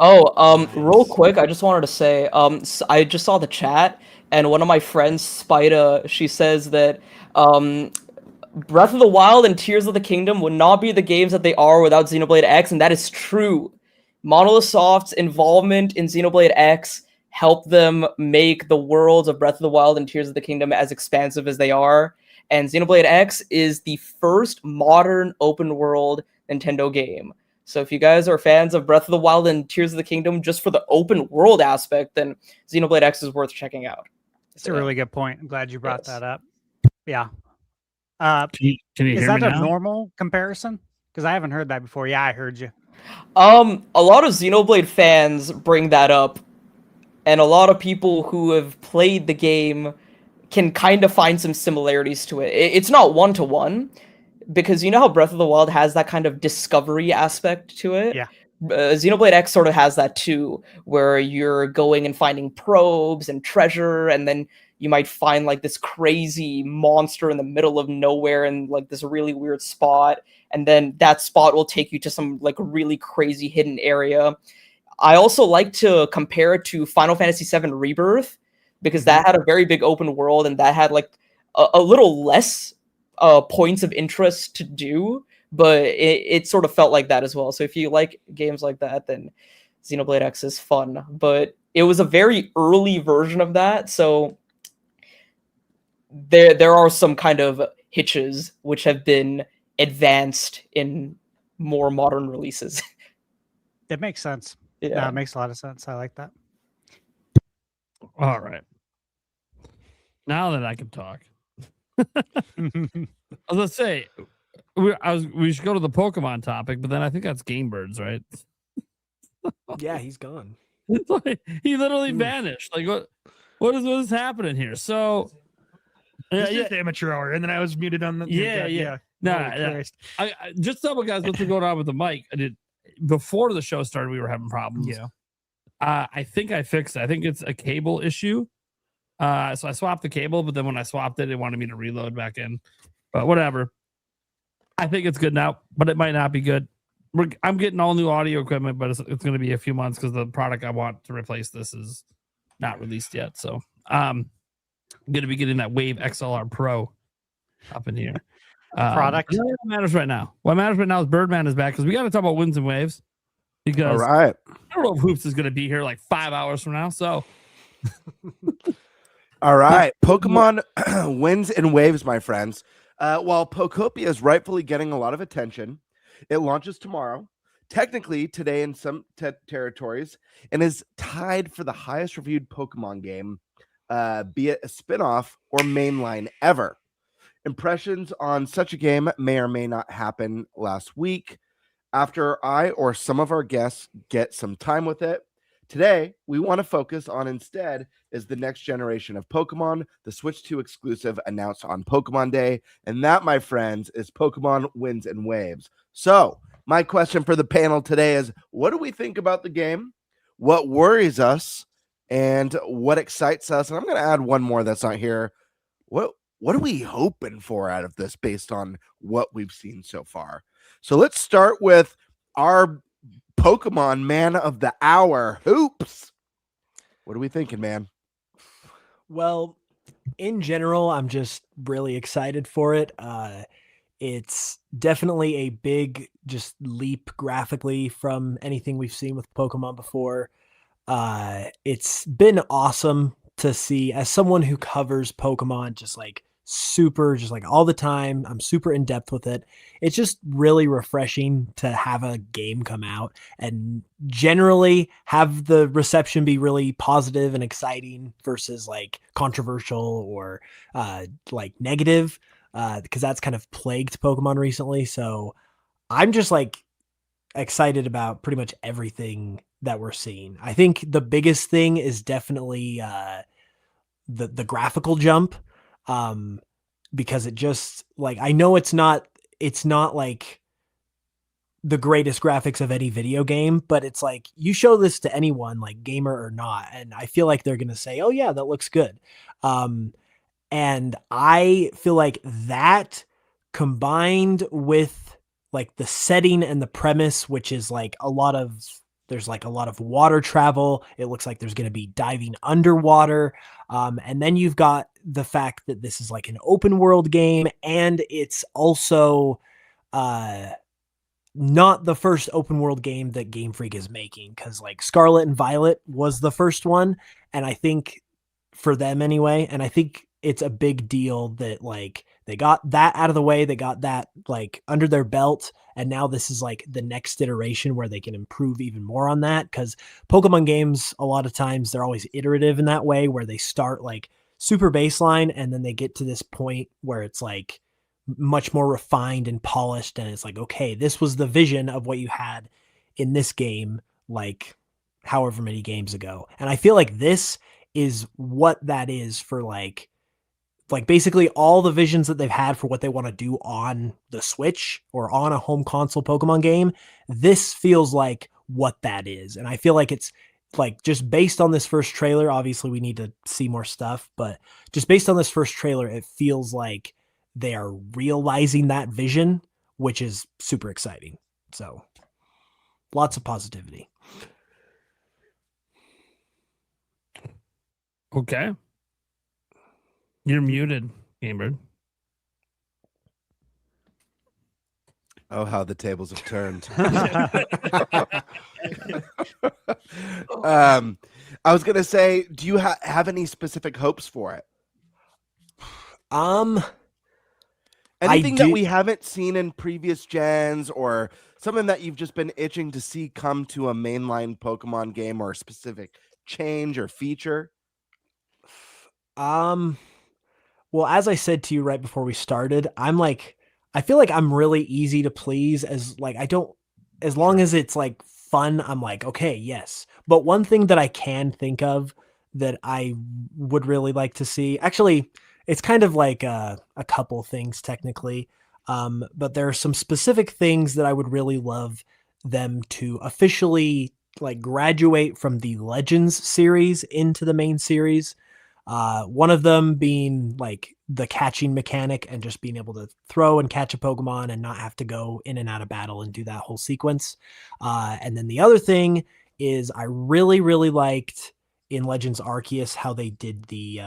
Real quick, I just wanted to say, I just saw the chat, and one of my friends, Spida, she says that Breath of the Wild and Tears of the Kingdom would not be the games that they are without Xenoblade X, and that is true. Monolith Soft's involvement in Xenoblade X helped them make the worlds of Breath of the Wild and Tears of the Kingdom as expansive as they are, and Xenoblade X is the first modern open world Nintendo game. So if you guys are fans of Breath of the Wild and Tears of the Kingdom just for the open world aspect, then Xenoblade X is worth checking out. It's a really good point. I'm glad you brought that up. Yeah. Can you is hear that me a now? normal comparison? Because I haven't heard that before. Yeah, I heard you. A lot of Xenoblade fans bring that up, and a lot of people who have played the game can kind of find some similarities to it. It's not one-to-one, because you know how Breath of the Wild has that kind of discovery aspect to it? Yeah. Xenoblade X sort of has that too, where you're going and finding probes and treasure, and then you might find like this crazy monster in the middle of nowhere in like this really weird spot, and then that spot will take you to some like really crazy hidden area. I also like to compare it to Final Fantasy VII Rebirth, because that had a very big open world, and that had like a little less points of interest to do, but it sort of felt like that as well. So if you like games like that, then Xenoblade X is fun, but it was a very early version of that, so there are some kind of hitches which have been advanced in more modern releases. That makes sense. Yeah, it makes a lot of sense. I like that. All right. Now that I can talk. I was gonna say we should go to the Pokemon topic, but then I think that's Game Birds, right? Yeah, he's gone. He literally vanished. Like what is happening here? So This is amateur hour, and then I was muted on the No, I just tell guys what's going on with the mic. I did before the show started. We were having problems. Yeah. I think I fixed it. I think it's a cable issue. So I swapped the cable, but then when I swapped it, it wanted me to reload back in. But whatever. I think it's good now, but it might not be good. I'm getting all new audio equipment, but it's going to be a few months because the product I want to replace this is not released yet. So I'm going to be getting that Wave XLR Pro up in here. Product. What matters right now? What matters right now is Birdman is back, because we got to talk about Winds and Waves. Because all right. I don't know if Hoops is going to be here like 5 hours from now. So, all right. Pokemon Winds and Waves, my friends. While Pokopia is rightfully getting a lot of attention, it launches tomorrow, technically today in some territories, and is tied for the highest reviewed Pokemon game, be it a spinoff or mainline ever. Impressions on such a game may or may not happen last week after I or some of our guests get some time with it. Today, we want to focus on instead is the next generation of Pokemon, the Switch 2 exclusive announced on Pokemon Day. And that, my friends, is Pokemon Winds and Waves. So, My question for the panel today is, what do we think about the game? What worries us? And what excites us? And I'm going to add one more that's not here. What are we hoping for out of this based on what we've seen so far? So let's start with our Pokemon man of the hour, Hoops. What are we thinking, man? Well, in general, I'm just really excited for it. It's definitely a big just leap graphically from anything we've seen with Pokemon before. It's been awesome to see, as someone who covers Pokemon just like super, just like all the time. I'm super in depth with it. It's just really refreshing to have a game come out and generally have the reception be really positive and exciting versus like controversial or like negative, because that's kind of plagued Pokemon recently. So I'm just like excited about pretty much everything that we're seeing. I think the biggest thing is definitely the graphical jump, because it just like, I know it's not like the greatest graphics of any video game, but it's like you show this to anyone, like gamer or not, and I feel like they're gonna say, oh yeah, that looks good. And I feel like that combined with like the setting and the premise, which is like there's like a lot of water travel. It looks like there's going to be diving underwater. And then you've got the fact that this is like an open world game, and it's also not the first open world game that Game Freak is making, because like Scarlet and Violet was the first one. And I think for them anyway, and I think it's a big deal that like they got that out of the way. They got that like under their belt. And now this is like the next iteration where they can improve even more on that. Because Pokemon games, a lot of times they're always iterative in that way, where they start like super baseline and then they get to this point where it's like much more refined and polished. And it's like, okay, this was the vision of what you had in this game, like however many games ago. And I feel like this is what that is for like basically all the visions that they've had for what they want to do on the Switch or on a home console Pokemon game. This feels like what that is. And I feel like it's like, just based on this first trailer, obviously we need to see more stuff, but just based on this first trailer, it feels like they are realizing that vision, which is super exciting. So lots of positivity. Okay. You're muted, Gamebird. Oh, how the tables have turned. I was gonna say, do you have any specific hopes for it? Anything that we haven't seen in previous gens, or something that you've just been itching to see come to a mainline Pokemon game, or a specific change or feature? Well, as I said to you right before we started, I feel like I'm really easy to please, as long as it's like fun, I'm like, okay, yes. But one thing that I can think of that I would really like to see, actually, it's kind of like a couple things technically, but there are some specific things that I would really love them to officially like graduate from the Legends series into the main series. One of them being like the catching mechanic and just being able to throw and catch a Pokemon and not have to go in and out of battle and do that whole sequence. And then the other thing is I really, really liked in Legends Arceus how they did the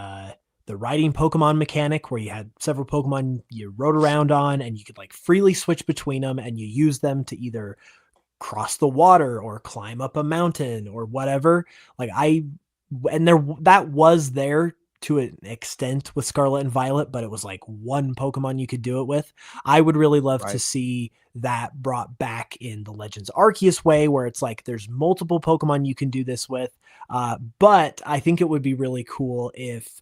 riding Pokemon mechanic, where you had several Pokemon you rode around on and you could like freely switch between them, and you use them to either cross the water or climb up a mountain or whatever. That was there to an extent with Scarlet and Violet, but it was like one Pokemon you could do it with. I would really love to see that brought back in the Legends Arceus way, where it's like there's multiple Pokemon you can do this with. But I think it would be really cool if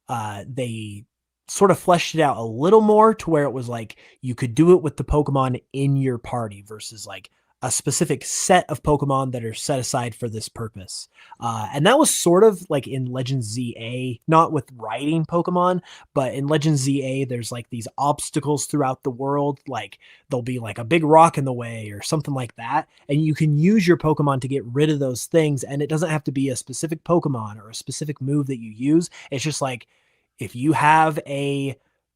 they sort of fleshed it out a little more to where it was like you could do it with the Pokemon in your party versus like a specific set of Pokemon that are set aside for this purpose. And that was sort of like in Legends ZA, not with riding Pokemon, but in Legends ZA, there's like these obstacles throughout the world. Like there'll be like a big rock in the way or something like that. And you can use your Pokemon to get rid of those things. And it doesn't have to be a specific Pokemon or a specific move that you use. It's just like, if you have a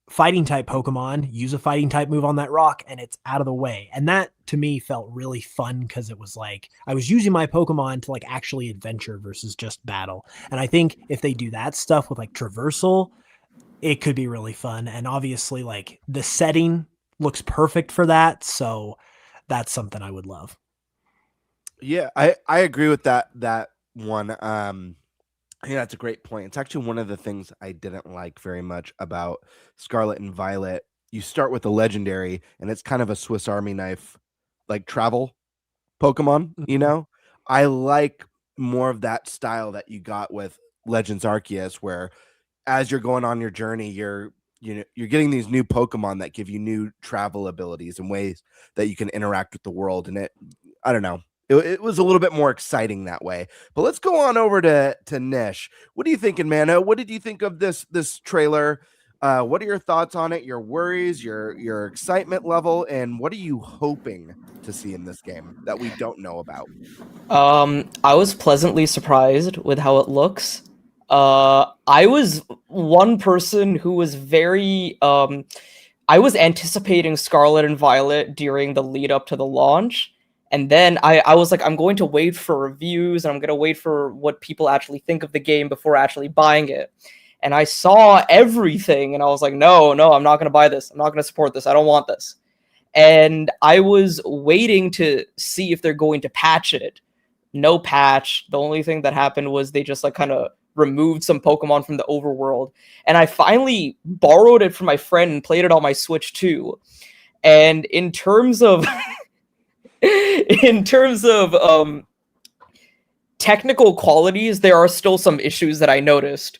fighting type Pokemon, use a fighting type move on that rock and it's out of the way. And that to me felt really fun because it was like I was using my Pokemon to like actually adventure versus just battle. And I think if they do that stuff with like traversal, it could be really fun. And obviously like the setting looks perfect for that. So that's something I would love. Yeah, I agree with that one. I think that's a great point. It's actually one of the things I didn't like very much about Scarlet and Violet. You start with a legendary, and it's kind of a Swiss Army knife, like travel Pokemon, you know? I like more of that style that you got with Legends Arceus, where as you're going on your journey, you're getting these new Pokemon that give you new travel abilities and ways that you can interact with the world. And I don't know. It was a little bit more exciting that way. But let's go on over to Nish. What are you thinking, Mano? What did you think of this trailer? What are your thoughts on it? Your worries, your excitement level, and what are you hoping to see in this game that we don't know about? I was pleasantly surprised with how it looks. I was one person who was very I was anticipating Scarlet and Violet during the lead up to the launch. And then I was like, I'm going to wait for reviews and I'm going to wait for what people actually think of the game before actually buying it. And I saw everything and I was like, no, I'm not going to buy this. I'm not going to support this. I don't want this. And I was waiting to see if they're going to patch it. No patch. The only thing that happened was they just like kind of removed some Pokemon from the overworld. And I finally borrowed it from my friend and played it on my Switch too. And in terms of... technical qualities, there are still some issues that I noticed.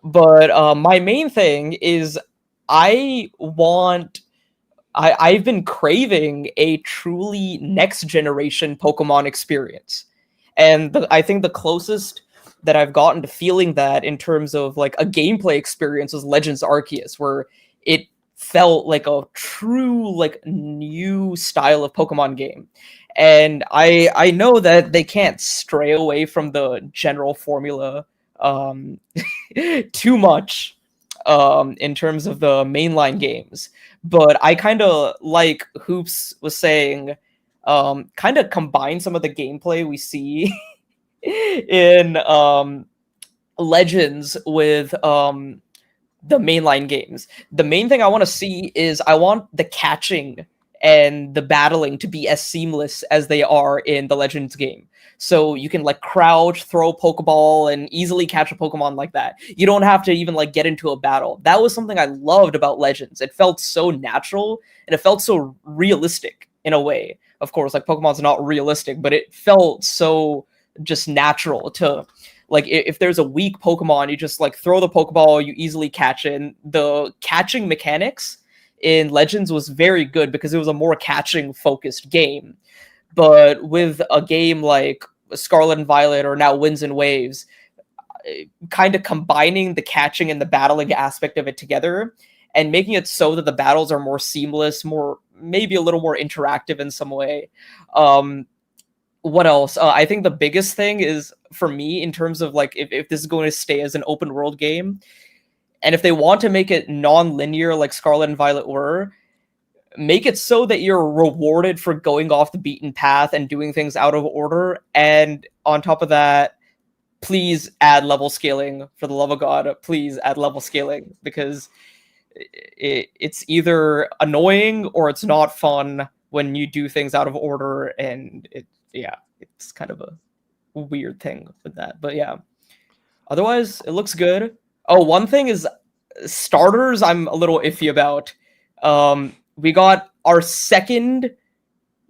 But my main thing is I've been craving a truly next generation Pokemon experience. And I think the closest that I've gotten to feeling that in terms of like a gameplay experience was Legends Arceus, where it felt like a true like new style of Pokemon game. And I know that they can't stray away from the general formula too much in terms of the mainline games, but I kind of like Hoops was saying, kind of combine some of the gameplay we see in Legends with the mainline games. The main thing I want to see is I want the catching and the battling to be as seamless as they are in the Legends game. So you can like crouch, throw a Pokeball, and easily catch a Pokemon like that. You don't have to even like get into a battle. That was something I loved about Legends. It felt so natural and it felt so realistic in a way. Of course, like Pokemon's not realistic, but it felt so just natural to... Like, if there's a weak Pokemon, you just, like, throw the Pokeball, you easily catch it. And the catching mechanics in Legends was very good because it was a more catching-focused game. But with a game like Scarlet and Violet or now Winds and Waves, kind of combining the catching and the battling aspect of it together and making it so that the battles are more seamless, maybe a little more interactive in some way. What else? I think the biggest thing is, for me, in terms of like if this is going to stay as an open world game, and if they want to make it non-linear like Scarlet and Violet were, make it so that you're rewarded for going off the beaten path and doing things out of order. And on top of that, please add level scaling. For the love of God, please add level scaling, because it's either annoying or it's not fun when you do things out of order, and it's kind of a weird thing with that. But yeah, otherwise it looks good. Oh, one thing is starters I'm a little iffy about. We got our second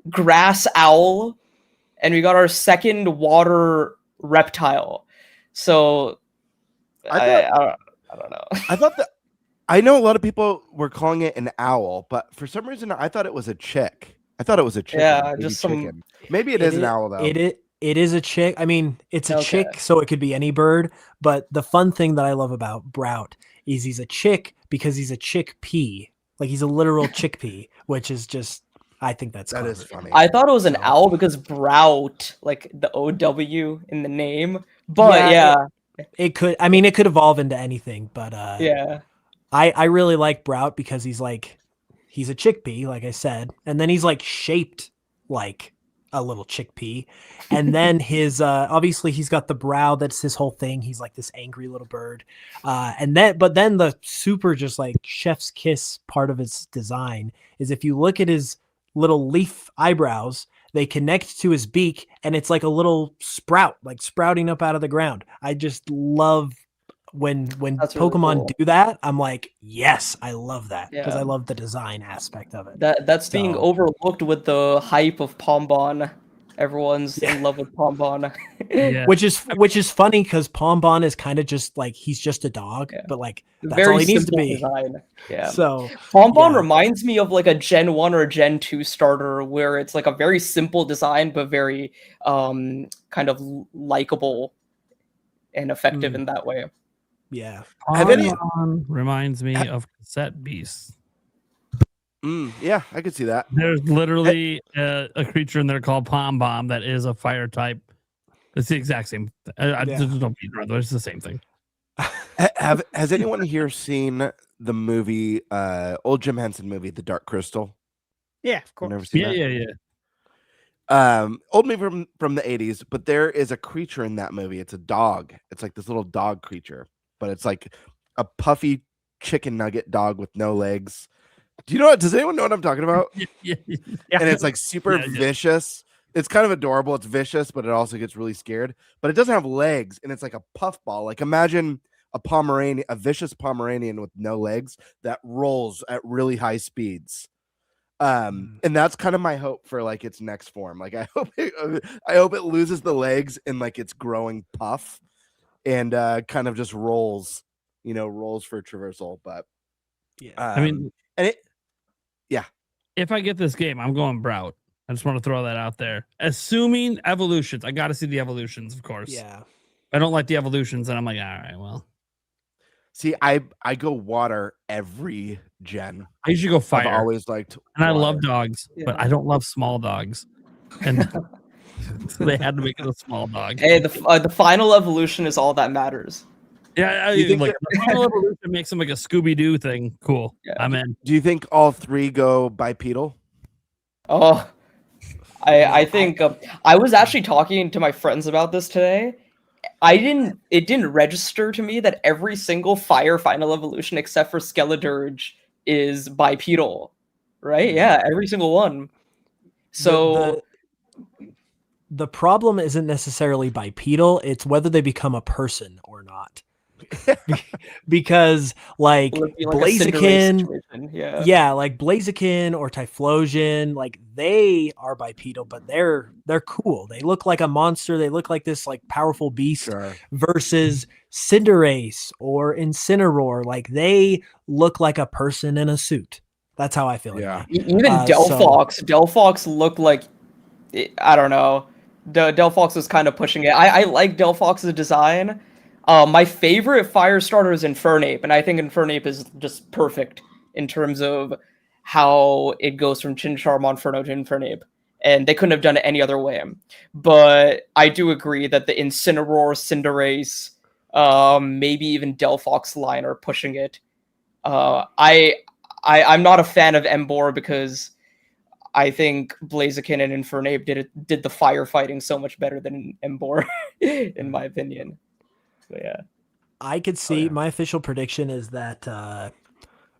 grass owl and we got our second water reptile. So I don't know. I thought I know a lot of people were calling it an owl, but for some reason I thought it was a chick. I thought it was a chicken. Yeah, baby just some- chicken. Maybe it is an owl though. It is a chick. I mean, it's a Okay. chick, so it could be any bird. But the fun thing that I love about Brout is he's a chick because he's a chickpea. Like he's a literal chickpea, which is just, I think that's That clever. is funny. I thought it was an owl because Brout, like the OW in the name. But yeah, It could, I mean, it could evolve into anything, but yeah. I really like Brout because he's a chickpea, like I said, and then he's like shaped like a little chickpea, and then his obviously he's got the brow, that's his whole thing. He's like this angry little bird, but then the super just like chef's kiss part of his design is if you look at his little leaf eyebrows, they connect to his beak, and it's like a little sprout, like sprouting up out of the ground. I just love when That's really Pokemon cool. do that. I'm like, yes, I love that because Yeah. I love the design aspect of it. That's being So- overlooked with the hype of Pombon. Everyone's in love with Pombon. Yeah. Which is funny because Pombon is kind of just like he's just a dog, but like that's Very all he needs to simple be. design. Yeah. So Pombon yeah. reminds me of like a Gen 1 or Gen 2 starter where it's like a very simple design but very kind of likable and effective in that way. Yeah. Have any- Pokémon reminds me of cassette beasts. Yeah, I could see that. There's literally a creature in there called Pom Bomb that is a fire type. It's the exact same. There's no beat around there. It's the same thing. Has anyone here seen the movie, old Jim Henson movie, The Dark Crystal? Yeah, of course. Never seen Yeah, that? yeah, yeah. Old movie from the 80s, but there is a creature in that movie. It's a dog. It's like this little dog creature, but it's like a puffy chicken nugget dog with no legs. Does anyone know what I'm talking about? Yeah. And it's like super vicious. It's kind of adorable. It's vicious, but it also gets really scared. But it doesn't have legs, and it's like a puffball. Like imagine a vicious Pomeranian with no legs that rolls at really high speeds. And that's kind of my hope for like its next form. Like I hope it loses the legs and like its growing puff, and kind of just rolls for traversal. But yeah, I mean, and if I get this game, I'm going Brout. I just want to throw that out there. Assuming evolutions, I got to see the evolutions, of course. Yeah. I don't like the evolutions, and I'm like, all right, well. See, I go water every gen. I usually go fire. I've always liked, and I water. love dogs, but I don't love small dogs. And so they had to make it a small dog. Hey, the final evolution is all that matters. Yeah, You think like the final evolution makes them like a Scooby Doo thing. Cool, I'm in. Do you think all three go bipedal? Oh, I think I was actually talking to my friends about this today. It didn't register to me that every single fire final evolution except for Skeledirge is bipedal, right? Yeah, every single one. So the problem isn't necessarily bipedal, it's whether they become a person or not. Because like Blaziken, like Blaziken or Typhlosion, like they are bipedal, but they're cool. They look like a monster. They look like this like powerful beast. Versus Cinderace or Incineroar, like they look like a person in a suit. That's how I feel. Yeah. Even Delphox. Delphox looked like, I don't know. Delphox was kind of pushing it. I like Delphox's design. My favorite fire starter is Infernape, and I think Infernape is just perfect in terms of how it goes from Chimchar, Monferno to Infernape. And they couldn't have done it any other way. But I do agree that the Incineroar, Cinderace, maybe even Delphox line are pushing it. I'm not a fan of Emboar because I think Blaziken and Infernape did the firefighting so much better than Emboar, in my opinion. But yeah. I could see my official prediction is that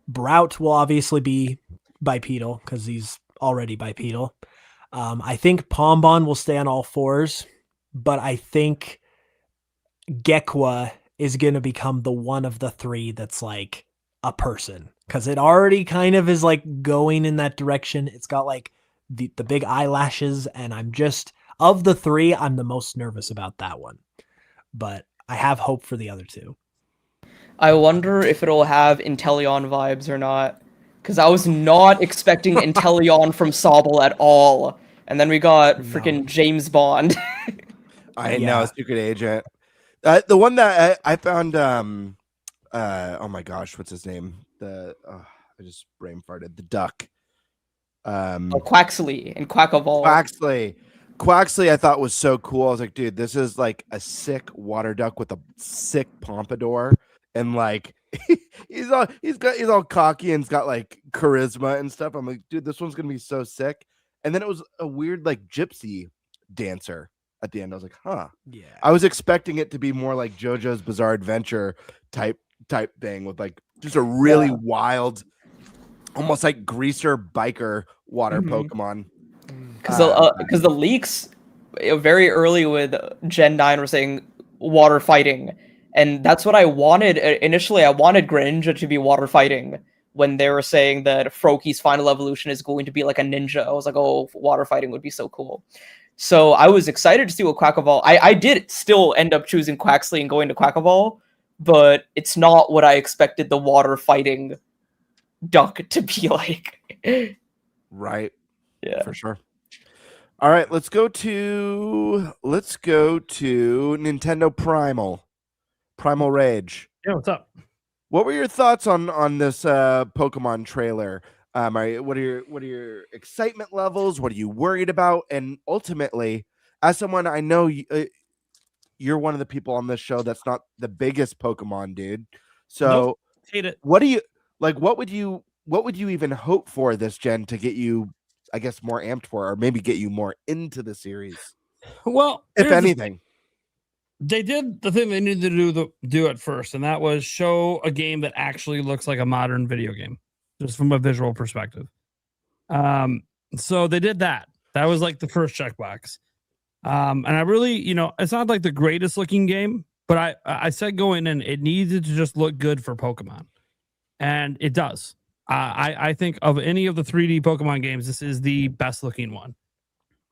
Brout will obviously be bipedal because he's already bipedal. I think Pombon will stay on all fours, but I think Gekwa is going to become the one of the three that's like a person because it already kind of is like going in that direction. It's got like the big eyelashes, and I'm just, of the three, I'm the most nervous about that one. But I have hope for the other two. I wonder if it'll have Inteleon vibes or not. because I was not expecting Inteleon from Sobble at all. And then we got freaking James Bond. I know, Secret Agent. The one that I found, oh my gosh, what's his name? I just brain farted. The duck. Quaxley and Quackleval. Quaxley, I thought was so cool. I was like, dude, this is like a sick water duck with a sick pompadour, and like he's all cocky and he's got like charisma and stuff. I'm like, dude, this one's gonna be so sick. And then it was a weird like gypsy dancer at the end. I was like, huh. Yeah. I was expecting it to be more like JoJo's Bizarre Adventure type thing with like just a really wild, almost like greaser biker water Pokemon. Because the leaks very early with Gen 9 were saying water fighting, and that's what I wanted. Initially, I wanted Greninja to be water fighting when they were saying that Froakie's final evolution is going to be like a ninja. I was like, oh, water fighting would be so cool. So I was excited to see what Quackleval. I did still end up choosing Quaxley and going to Quackleval, but it's not what I expected the water fighting duck to be like. Right. Yeah. For sure. All right, let's go to Nintendo Primal Rage. Yeah, what's up? What were your thoughts on this Pokemon trailer? What are your excitement levels? What are you worried about? And ultimately, as someone I know, you're one of the people on this show that's not the biggest Pokemon dude. So nope, hate it. What do you like? What would you even hope for this gen to get you, I guess, more amped for, or maybe get you more into the series? Well, if anything, they did the thing they needed to do at first, and that was show a game that actually looks like a modern video game, just from a visual perspective. So they did that. That was like the first checkbox. And I really, it's not like the greatest looking game, but I said going in, it needed to just look good for Pokemon, and it does. I think of any of the 3D Pokemon games, this is the best looking one,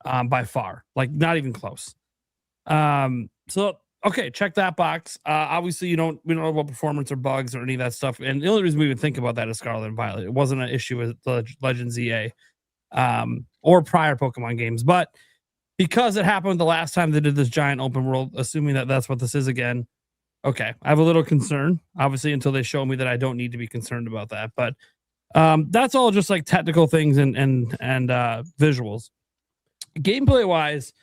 by far. Like, not even close. So okay, check that box. Obviously, we don't know about performance or bugs or any of that stuff. And the only reason we even think about that is Scarlet and Violet. It wasn't an issue with the Legends EA, or prior Pokemon games. But because it happened the last time they did this giant open world, assuming that that's what this is again, okay, I have a little concern. Obviously, until they show me that I don't need to be concerned about that. But that's all just like technical things and visuals. Gameplay wise,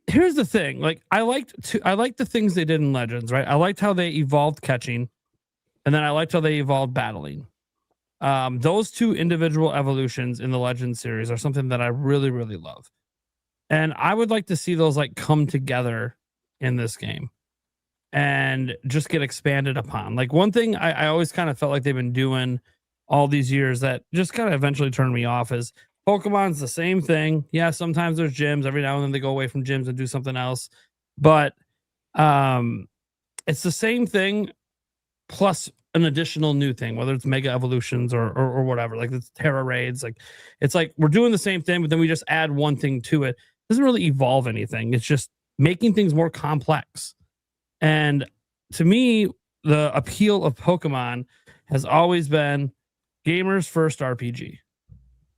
here's the thing. Like, I liked the things they did in Legends, right? I liked how they evolved catching, and then I liked how they evolved battling. Those two individual evolutions in the Legends series are something that I really, really love. And I would like to see those like come together in this game and just get expanded upon. Like, one thing I always kind of felt like they've been doing all these years that just kind of eventually turned me off is Pokemon's the same thing. Yeah, sometimes there's gyms. Every now and then they go away from gyms and do something else. But it's the same thing plus an additional new thing, whether it's mega evolutions or whatever. Like, it's Terra raids. Like, it's like we're doing the same thing, but then we just add one thing to it. It doesn't really evolve anything. It's just making things more complex. And to me, the appeal of Pokemon has always been gamers first RPG.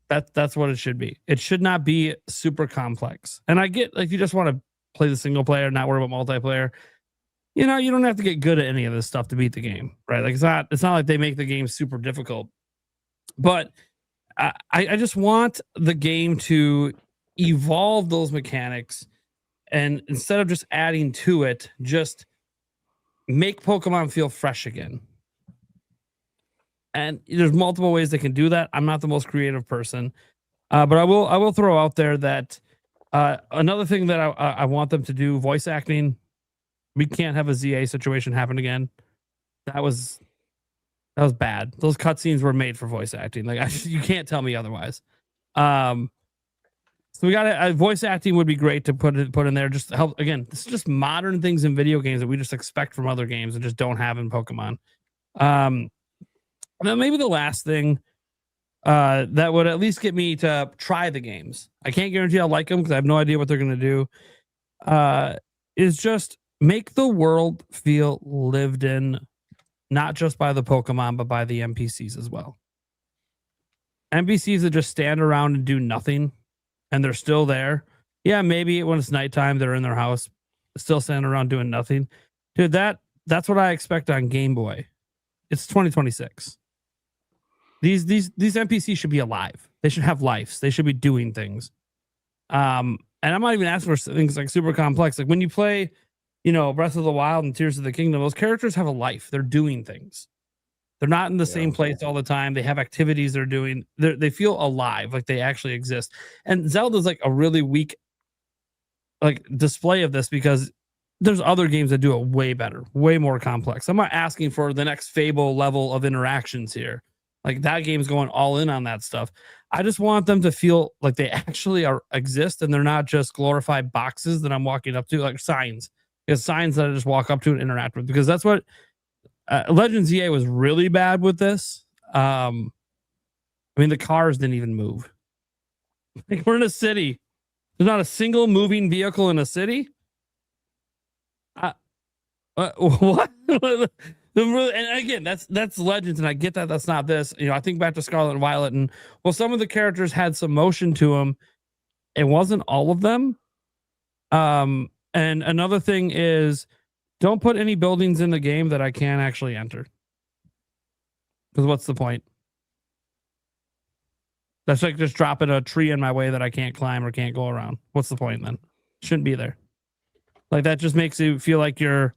That's what it should be. It should not be super complex. And I get, like, you just want to play the single player, not worry about multiplayer. You don't have to get good at any of this stuff to beat the game, right? Like, it's not like they make the game super difficult. But I just want the game to evolve those mechanics, and instead of just adding to it, just make Pokemon feel fresh again. And there's multiple ways they can do that. I'm not the most creative person, but I will throw out there that another thing that I want them to do, voice acting. We can't have a ZA situation happen again. That was bad. Those cutscenes were made for voice acting. Like, you can't tell me otherwise. So we got voice acting would be great to put in there. Just to help. Again, this is just modern things in video games that we just expect from other games and just don't have in Pokemon. Now, maybe the last thing that would at least get me to try the games. I can't guarantee I'll like them because I have no idea what they're going to do. Is just make the world feel lived in, not just by the Pokemon, but by the NPCs as well. NPCs that just stand around and do nothing, and they're still there. Yeah, maybe when it's nighttime, they're in their house, still standing around doing nothing. Dude, that's what I expect on Game Boy. It's 2026. These NPCs should be alive. They should have lives. They should be doing things. And I'm not even asking for things like super complex. Like when you play, Breath of the Wild and Tears of the Kingdom, those characters have a life. They're doing things. They're not in the same place all the time. They have activities they're doing. They feel alive, like they actually exist. And Zelda's like a really weak display of this because there's other games that do it way better, way more complex. I'm not asking for the next Fable level of interactions here. Like that game's going all in on that stuff. I just want them to feel like they actually exist and they're not just glorified boxes that I'm walking up to, like signs. It's signs that I just walk up to and interact with, because that's what Legends EA was really bad with this. The cars didn't even move. Like we're in a city. There's not a single moving vehicle in a city. What? And again, that's Legends, and I get that that's not this. I think back to Scarlet and Violet, and some of the characters had some motion to them. It wasn't all of them. And another thing is, don't put any buildings in the game that I can't actually enter. Because what's the point? That's like just dropping a tree in my way that I can't climb or can't go around. What's the point then? Shouldn't be there. Like that just makes you feel like you're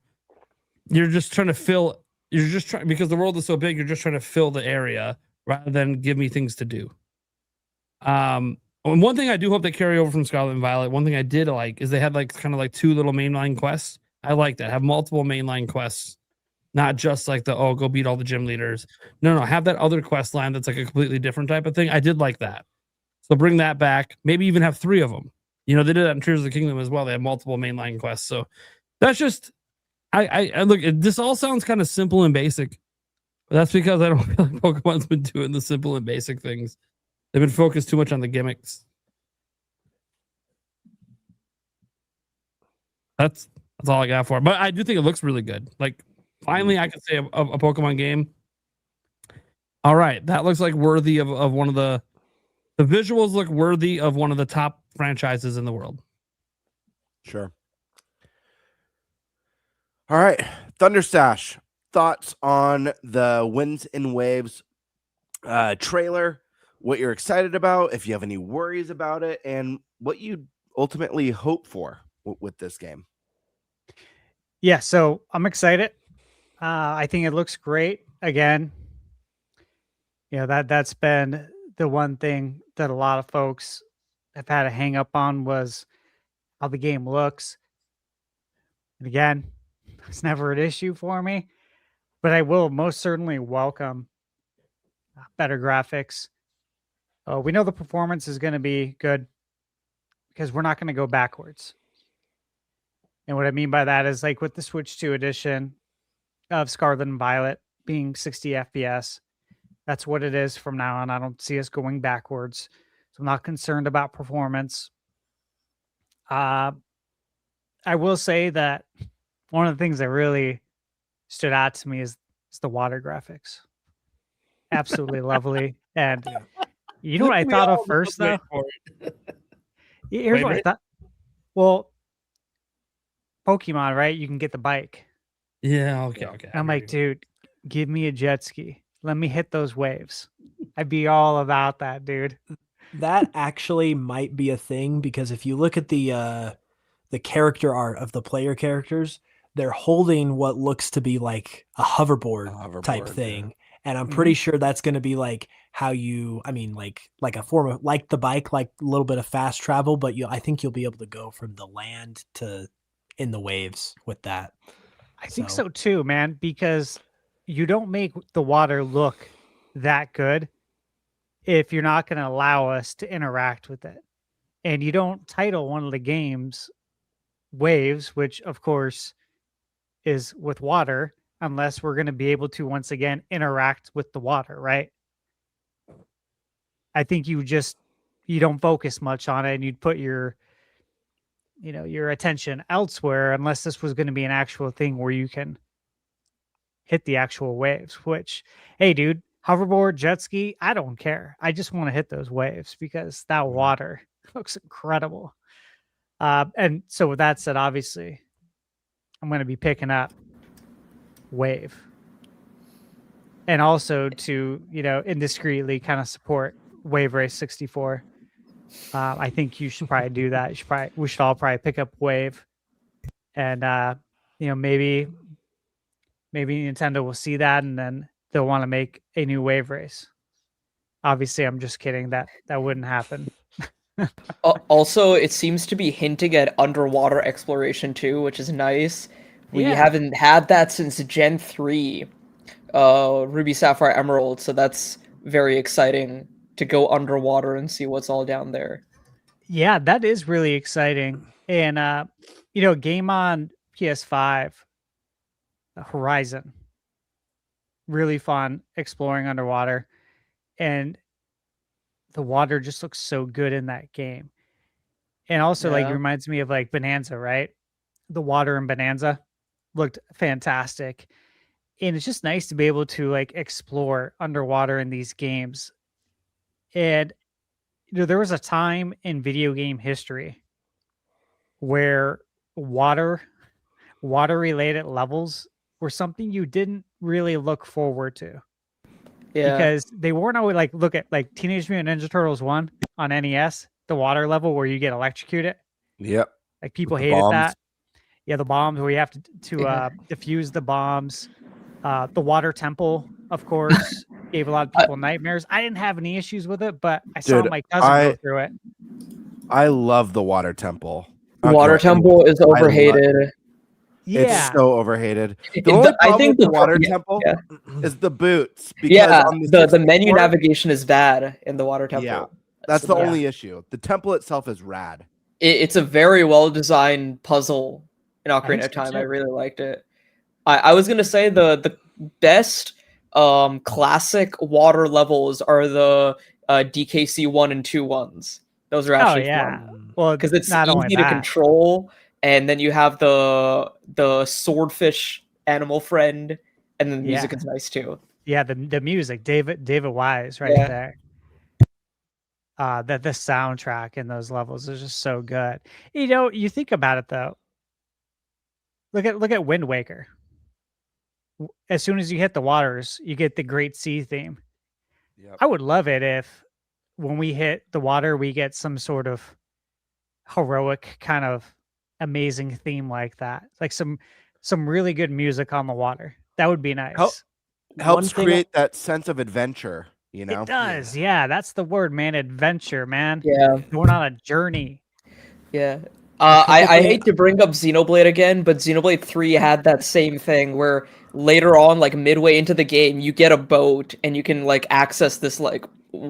just trying to fill. You're just trying, because the world is so big. You're just trying to fill the area rather than give me things to do. And one thing I do hope they carry over from Scarlet and Violet. One thing I did like is they had kind of two little mainline quests. I like that. Have multiple mainline quests, not just go beat all the gym leaders. No, have that other quest line that's like a completely different type of thing. I did like that. So bring that back. Maybe even have 3 of them. They did that in Tears of the Kingdom as well. They have multiple mainline quests. So that's just, I look, this all sounds kind of simple and basic, but that's because I don't feel like Pokemon's been doing the simple and basic things. They've been focused too much on the gimmicks. That's all I got for it. But I do think it looks really good. Like, finally, I can say a Pokemon game. All right, that looks like worthy of one of the visuals look worthy of one of the top franchises in the world. Sure. All right, ThunderStash, thoughts on the Winds and Waves trailer, what you're excited about, if you have any worries about it, and what you ultimately hope for with this game. Yeah, so I'm excited. I think it looks great. Again, that's been the one thing that a lot of folks have had a hang up on, was how the game looks. And again, it's never an issue for me, but I will most certainly welcome better graphics. We know the performance is going to be good because we're not going to go backwards. And what I mean by that is, like with the Switch 2 edition of Scarlet and Violet being 60 FPS, that's what it is from now on. I don't see us going backwards. So I'm not concerned about performance. I will say that one of the things that really stood out to me is the water graphics. Absolutely lovely. And you know what I thought of first, though? Here's what I thought. Well, Pokemon, right? You can get the bike. Yeah, okay. I'm like, dude, give me a jet ski. Let me hit those waves. I'd be all about that, dude. That actually might be a thing, because if you look at the character art of the player characters, they're holding what looks to be like a hoverboard type thing. Yeah. And I'm pretty sure that's going to be like how like a form of like the bike, like a little bit of fast travel, but I think you'll be able to go from the land to in the waves with that. I think so too, man, because you don't make the water look that good if you're not going to allow us to interact with it. And you don't title one of the games Waves, which of course is with water, unless we're going to be able to once again interact with the water, right? I think you don't focus much on it, and you'd put your attention elsewhere, unless this was going to be an actual thing where you can hit the actual waves, which, hey, dude, hoverboard, jet ski, I don't care. I just want to hit those waves because that water looks incredible. And so with that said, obviously, I'm going to be picking up Wave. And also to, indiscreetly kind of support Wave Race 64. I think you should probably do that. We should all probably pick up Wave. And, maybe Nintendo will see that and then they'll want to make a new Wave Race. Obviously, I'm just kidding. That wouldn't happen. Also, it seems to be hinting at underwater exploration too, which is nice. We haven't had that since Gen 3, Ruby, Sapphire, Emerald, so that's very exciting to go underwater and see what's all down there. Yeah, that is really exciting. And, game on PS5, Horizon, really fun exploring underwater. And the water just looks so good in that game. And also, it reminds me of, Bonanza, right? The water in Bonanza looked fantastic. And it's just nice to be able to, explore underwater in these games. And, there was a time in video game history where water-related levels were something you didn't really look forward to. Yeah. Because they weren't always look at Teenage Mutant Ninja Turtles 1 on NES, the water level where you get electrocuted. Yep. People hated that. Yeah, the bombs where you have to defuse the bombs. The water temple, of course, gave a lot of people nightmares. I didn't have any issues with it, but I saw my cousin go through it. I love the water temple. Water temple is overhated. Yeah. It's so overhated. The only problem with the water temple is the boots. Because the menu navigation is bad in the water temple. Yeah, that's the only issue. The temple itself is rad. It's a very well-designed puzzle in Ocarina of Time. I really liked it. I was going to say the best classic water levels are the DKC 1 and 2 ones. Those are actually fun. Well, because it's easy to control. And then you have the swordfish animal friend, and the music is nice too. Yeah, the music, David Wise, right there. That the soundtrack in those levels is just so good. You think about it though. Look at Wind Waker. As soon as you hit the waters, you get the Great Sea theme. Yep. I would love it if when we hit the water, we get some sort of heroic kind of amazing theme like that, some really good music on the water. That would be nice. Helps create that sense of adventure. It does. Yeah, that's the word, man. Adventure, man. Yeah, going on a journey. Yeah. I hate to bring up Xenoblade again, but Xenoblade 3 had that same thing where later on, midway into the game, you get a boat and you can access this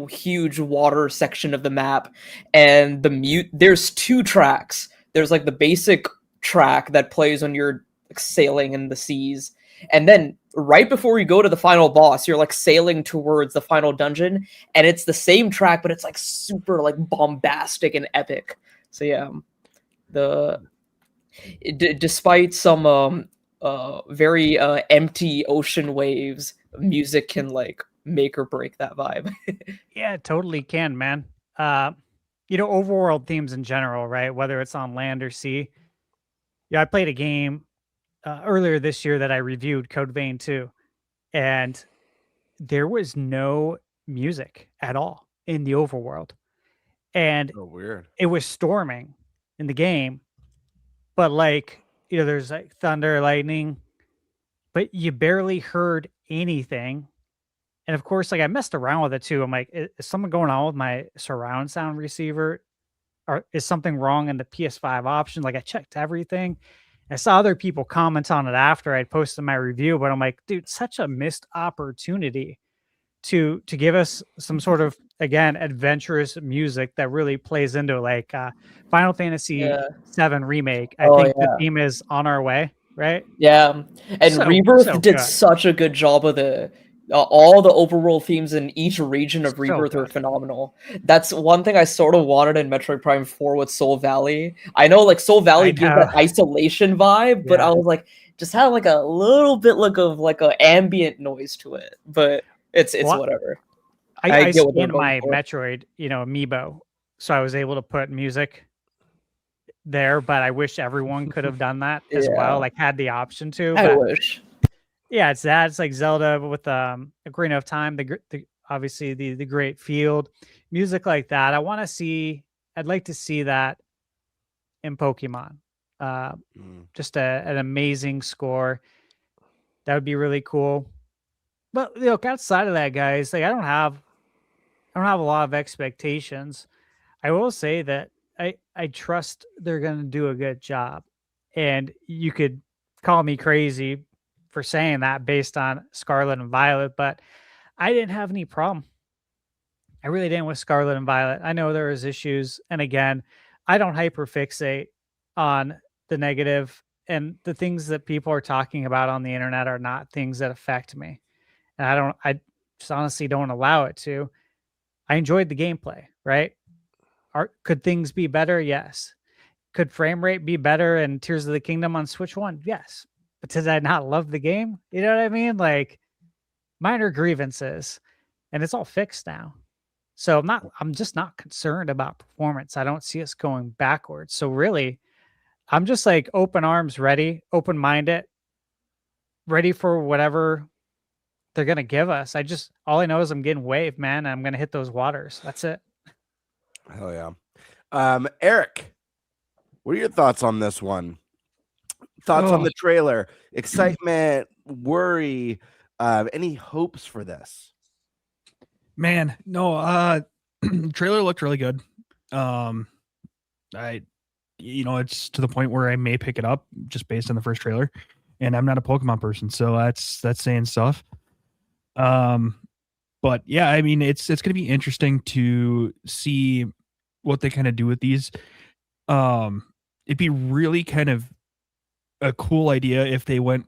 huge water section of the map, and there's 2 tracks. There's the basic track that plays when you're sailing in the seas. And then right before you go to the final boss, you're sailing towards the final dungeon, and it's the same track, but it's super bombastic and epic. So yeah, despite some very empty ocean waves, music can make or break that vibe. Yeah, it totally can, man. Overworld themes in general, right? Whether it's on land or sea. Yeah, I played a game earlier this year that I reviewed, Code Vein 2, and there was no music at all in the overworld. And weird. It was storming in the game, but there's thunder, lightning, but you barely heard anything. And of course, I messed around with it too. I'm like, is something going on with my surround sound receiver? Or is something wrong in the PS5 option? I checked everything. I saw other people comment on it after I'd posted my review, but I'm like, dude, such a missed opportunity to give us some sort of, again, adventurous music that really plays into Final Fantasy VII Remake. I think the theme is On Our Way, right? Yeah. And Rebirth did such a good job of all the overworld themes in each region of Rebirth are phenomenal. That's one thing I sort of wanted in Metroid Prime 4 with Soul Valley. I know Soul Valley gives that isolation vibe, but I was like, just had like a little bit of like a ambient noise to it, but it's whatever. I get what they're scanned going my for. Metroid, amiibo, so I was able to put music there, but I wish everyone could have done that as Yeah. well, like had the option to. I But wish. yeah, it's that. It's like Zelda with Ocarina of Time, obviously the great field, music like that. I'd like to see that in Pokemon. Just an amazing score. That would be really cool. But outside of that, guys, like I don't have a lot of expectations. I will say that I trust they're going to do a good job. And you could call me crazy for saying that based on Scarlet and Violet, but I didn't have any problem. I really didn't with Scarlet and Violet. I know there was issues. And again, I don't hyperfixate on the negative, and the things that people are talking about on the internet are not things that affect me. And I just honestly don't allow it to. I enjoyed the gameplay, right? Could things be better? Yes. Could frame rate be better in Tears of the Kingdom on Switch 1? Yes. But did I not love the game? You know what I mean? Like minor grievances, and it's all fixed now. So I'm just not concerned about performance. I don't see us going backwards. So really, I'm just like open arms, ready, open-minded, ready for whatever they're going to give us. All I know is I'm getting wave, man. And I'm going to hit those waters. That's it. Hell yeah. Eric, what are your thoughts on this one? Thoughts on the trailer, excitement, worry, any hopes for this? Man, no, trailer looked really good. It's to the point where I may pick it up just based on the first trailer, and I'm not a Pokemon person, so that's saying stuff. But yeah, I mean, it's going to be interesting to see what they kind of do with these. It'd be really kind of a cool idea if they went,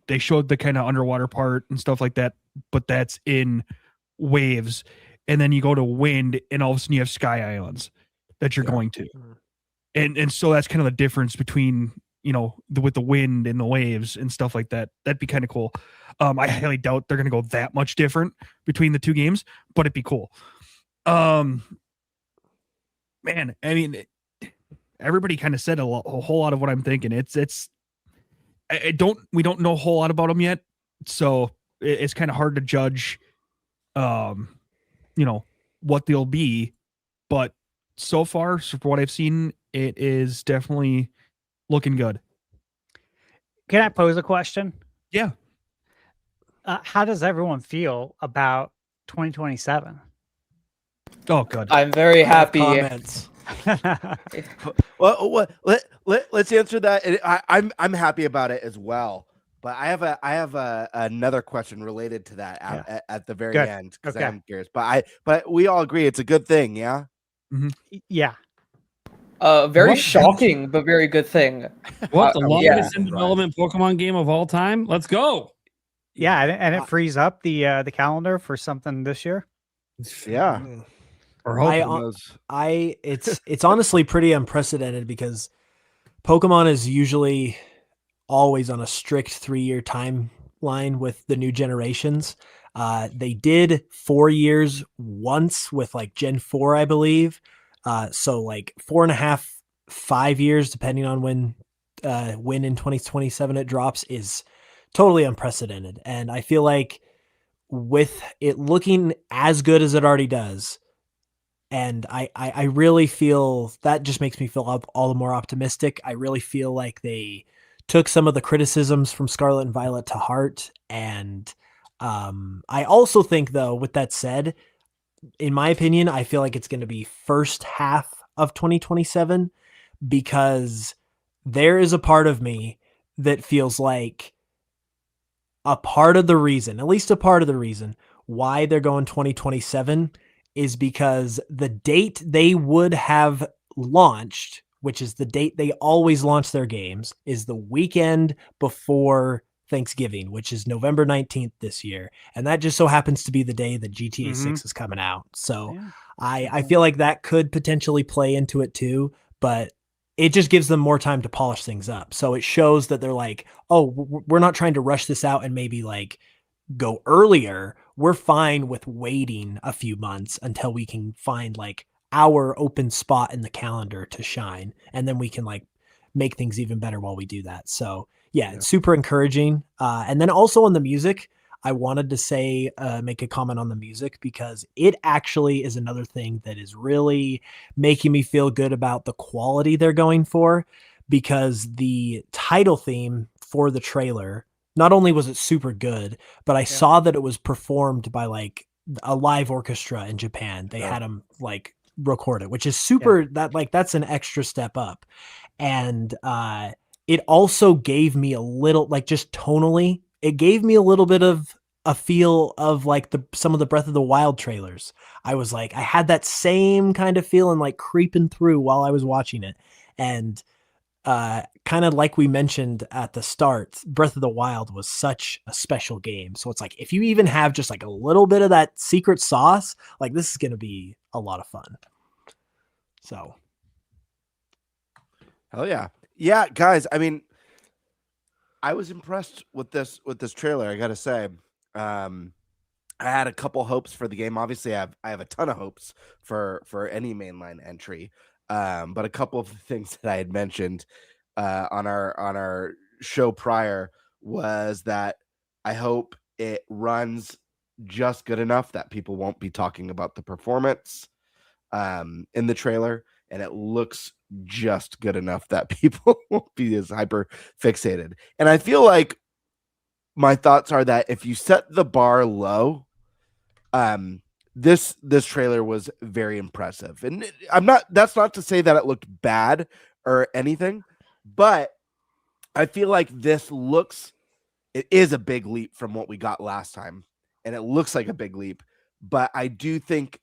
they showed the kind of underwater part and stuff like that, but that's in waves, and then you go to wind, and all of a sudden you have sky islands that you're going to, and so that's kind of the difference between with the wind and the waves and stuff like that. That'd be kind of cool. I highly doubt they're going to go that much different between the two games, but it'd be cool. Man, I mean, everybody kind of said a whole lot of what I'm thinking. We don't know a whole lot about them yet, so it's kind of hard to judge what they'll be, but so far, for what I've seen, it is definitely looking good. Can I pose a question? Yeah. How does everyone feel about 2027? Oh, good. I'm very happy. Comments. Well, let's answer that. I'm happy about it as well. But I have another question related to that at the very end, because I'm curious. But we all agree it's a good thing, yeah. Mm-hmm. Yeah. Very shocking, but very good thing. What, the longest in development Pokemon game of all time? Let's go. Yeah, and it frees up the calendar for something this year. Yeah. Or it's honestly pretty unprecedented, because Pokemon is usually always on a strict 3-year timeline with the new generations. They did 4 years once with like Gen 4, I believe. So like 4.5, 5 years, depending on when in 2027 it drops, is totally unprecedented. And I feel like with it looking as good as it already does, and I really feel that just makes me feel all the more optimistic. I really feel like they took some of the criticisms from Scarlet and Violet to heart. And I also think, though, with that said, in my opinion, I feel like it's going to be first half of 2027, because there is a part of me that feels like at least a part of the reason why they're going 2027 is because the date they would have launched, which is the date they always launch their games, is the weekend before Thanksgiving, which is November 19th this year. And that just so happens to be the day that GTA 6 is coming out. So I feel like that could potentially play into it too. But it just gives them more time to polish things up. So it shows that they're like, oh, we're not trying to rush this out and maybe like go earlier. We're fine with waiting a few months until we can find like our open spot in the calendar to shine. And then we can like make things even better while we do that. So yeah, it's super encouraging. And then also on the music, I wanted to say, make a comment on the music because it actually is another thing that is really making me feel good about the quality they're going for, because the title theme for the trailer, not only was it super good, but I saw that it was performed by like a live orchestra in Japan. They had them like record it, which is super, that like, that's an extra step up. And it also gave me a little, like just tonally, it gave me a little bit of a feel of like some of the Breath of the Wild trailers. I was like, I had that same kind of feeling like creeping through while I was watching it. And kind of like we mentioned at the start, Breath of the Wild was such a special game. So it's like, if you even have just like a little bit of that secret sauce, like this is going to be a lot of fun. So. Hell yeah. Yeah, guys, I mean, I was impressed with this trailer, I gotta say. I had a couple hopes for the game. Obviously, I have a ton of hopes for any mainline entry. But a couple of the things that I had mentioned on our show prior was that I hope it runs just good enough that people won't be talking about the performance in the trailer, and it looks just good enough that people won't be as hyper fixated. And I feel like my thoughts are that if you set the bar low, this trailer was very impressive. And that's not to say that it looked bad or anything, but I feel like it is a big leap from what we got last time, and it looks like a big leap, but I do think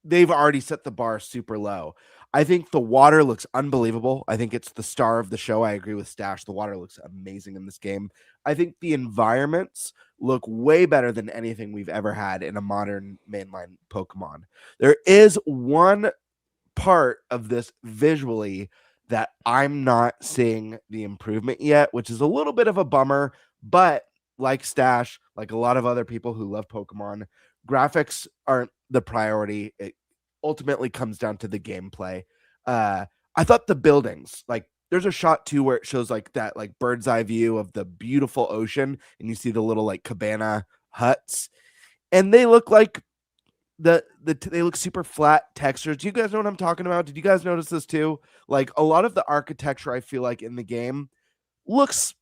they've already set the bar super low. I think the water looks unbelievable. I think it's the star of the show. I agree with Stash. The water looks amazing in this game. I think the environments look way better than anything we've ever had in a modern mainline Pokemon. There is one part of this visually that I'm not seeing the improvement yet, which is a little bit of a bummer, but like Stash, like a lot of other people who love Pokemon, graphics aren't the priority. It ultimately comes down to the gameplay. I thought the buildings, like there's a shot too where it shows like that like bird's eye view of the beautiful ocean, and you see the little like cabana huts, and they look like they look super flat textures. Do you guys know what I'm talking about? Did you guys notice this too? Like a lot of the architecture I feel like in the game looks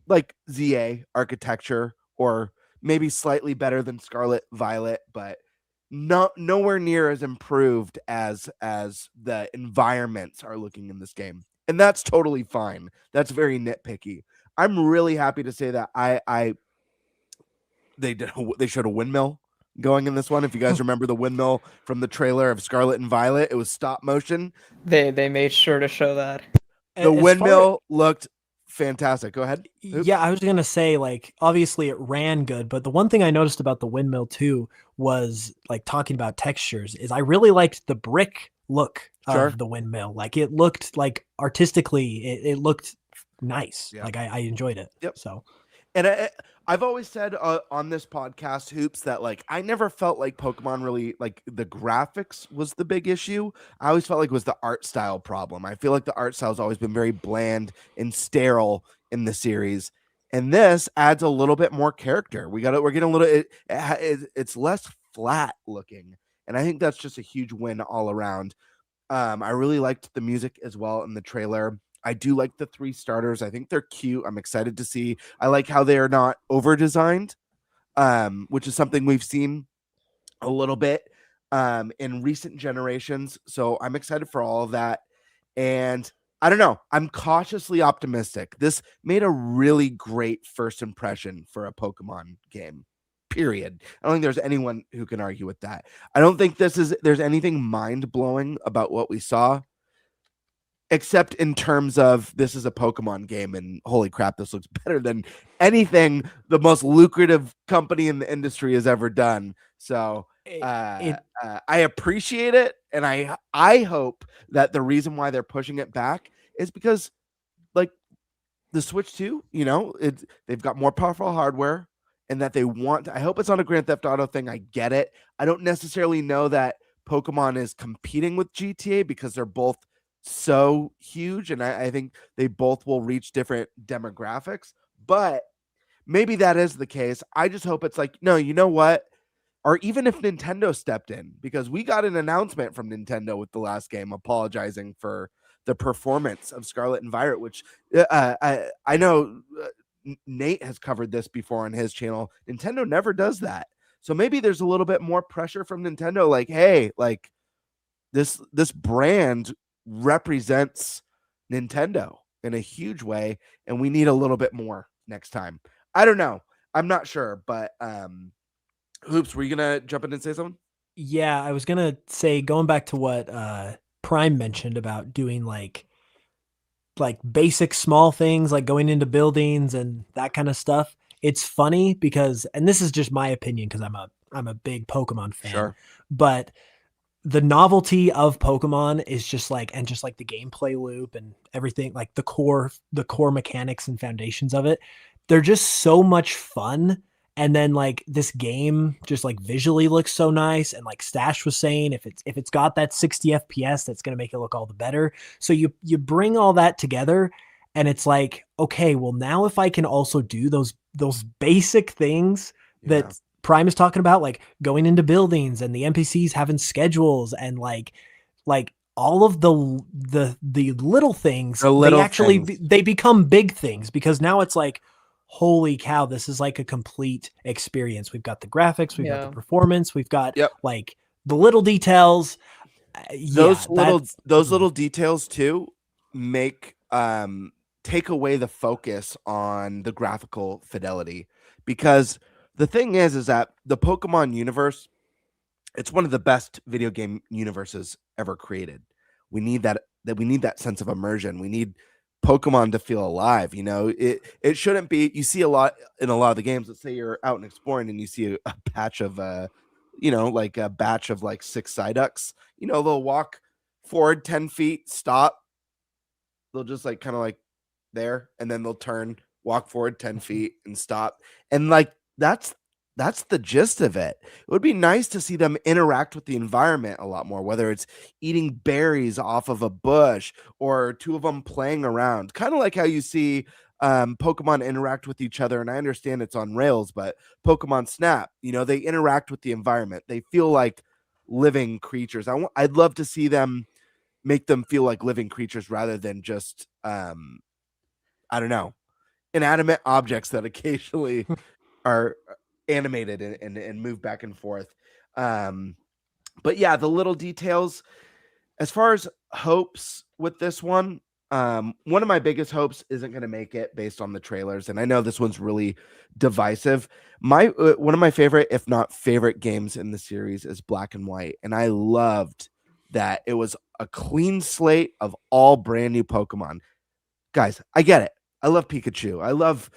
like ZA architecture, or maybe slightly better than Scarlet Violet, but nowhere near as improved as the environments are looking in this game. And that's totally fine. That's very nitpicky. I'm really happy to say that they showed a windmill going in this one. If you guys remember the windmill from the trailer of Scarlet and Violet, it was stop motion. They made sure to show that. The windmill looked fantastic. Go ahead. Oops. Yeah, I was going to say, like, obviously it ran good, but the one thing I noticed about the windmill too was, like, talking about textures, is I really liked the brick look of the windmill. Like, it looked like artistically, it looked nice. Yeah. Like, I enjoyed it. Yep. So, and I've always said on this podcast, Hoops, that like I never felt like Pokemon really, like the graphics was the big issue. I always felt like it was the art style problem. I feel like the art style has always been very bland and sterile in the series, and this adds a little bit more character. We're getting a little. It's less flat looking, and I think that's just a huge win all around. I really liked the music as well in the trailer. I do like the 3 starters. I think they're cute. I'm excited to see. I like how they are not over designed, which is something we've seen a little bit in recent generations. So I'm excited for all of that. And I don't know. I'm cautiously optimistic. This made a really great first impression for a Pokemon game. Period. I don't think there's anyone who can argue with that. I don't think there's anything mind-blowing about what we saw, except in terms of this is a Pokemon game, and holy crap, this looks better than anything the most lucrative company in the industry has ever done. So I appreciate it, and I hope that the reason why they're pushing it back is because like the Switch 2, they've got more powerful hardware, and that they want. I hope it's not a Grand Theft Auto thing. I get it. I don't necessarily know that Pokemon is competing with GTA because they're both so huge, and I think they both will reach different demographics. But maybe that is the case. I just hope it's like, no, you know what? Or even if Nintendo stepped in, because we got an announcement from Nintendo with the last game apologizing for the performance of Scarlet and Violet, which I know Nate has covered this before on his channel. Nintendo never does that. So maybe there's a little bit more pressure from Nintendo. Like, hey, like this brand represents Nintendo in a huge way, and we need a little bit more next time. I don't know. I'm not sure, but Hoops, were you gonna jump in and say something? Yeah, I was gonna say, going back to what Prime mentioned about doing like basic small things like going into buildings and that kind of stuff. It's funny because, and this is just my opinion because I'm a big Pokemon fan, Sure. But the novelty of Pokemon is just like the gameplay loop and everything, like the core mechanics and foundations of it. They're just so much fun. And then like this game just like visually looks so nice. And like Stash was saying, if it's got that 60 FPS, that's going to make it look all the better. So you bring all that together and it's like, okay, well now if I can also do those basic things that Prime is talking about, like going into buildings and the NPCs having schedules and like all of the little things, they become big things, because now it's like, holy cow, this is like a complete experience. We've got the graphics, we've got the performance, we've got like the little details. Those little details too make take away the focus on the graphical fidelity, because the thing is that the Pokemon universe, it's one of the best video game universes ever created. We need that sense of immersion. We need Pokemon to feel alive. It shouldn't be, you see a lot in a lot of the games. Let's say you're out and exploring and you see a patch of like a batch of like 6 Psyducks. They'll walk forward 10 feet, stop, they'll just like kind of like there, and then they'll turn, walk forward 10 feet and stop. And like that's the gist of it. It would be nice to see them interact with the environment a lot more, whether it's eating berries off of a bush or two of them playing around, kind of like how you see Pokemon interact with each other. And I understand it's on rails, but Pokemon Snap, they interact with the environment. They feel like living creatures. I'd love to see them make them feel like living creatures rather than just, I don't know, inanimate objects that occasionally are animated and move back and forth. But yeah, the little details. As far as hopes with this one of my biggest hopes isn't going to make it based on the trailers, and I know this one's really divisive. One of my favorite, if not favorite, games in the series is Black and White, and I loved that it was a clean slate of all brand new Pokemon. Guys, I get it. I love Pikachu. I love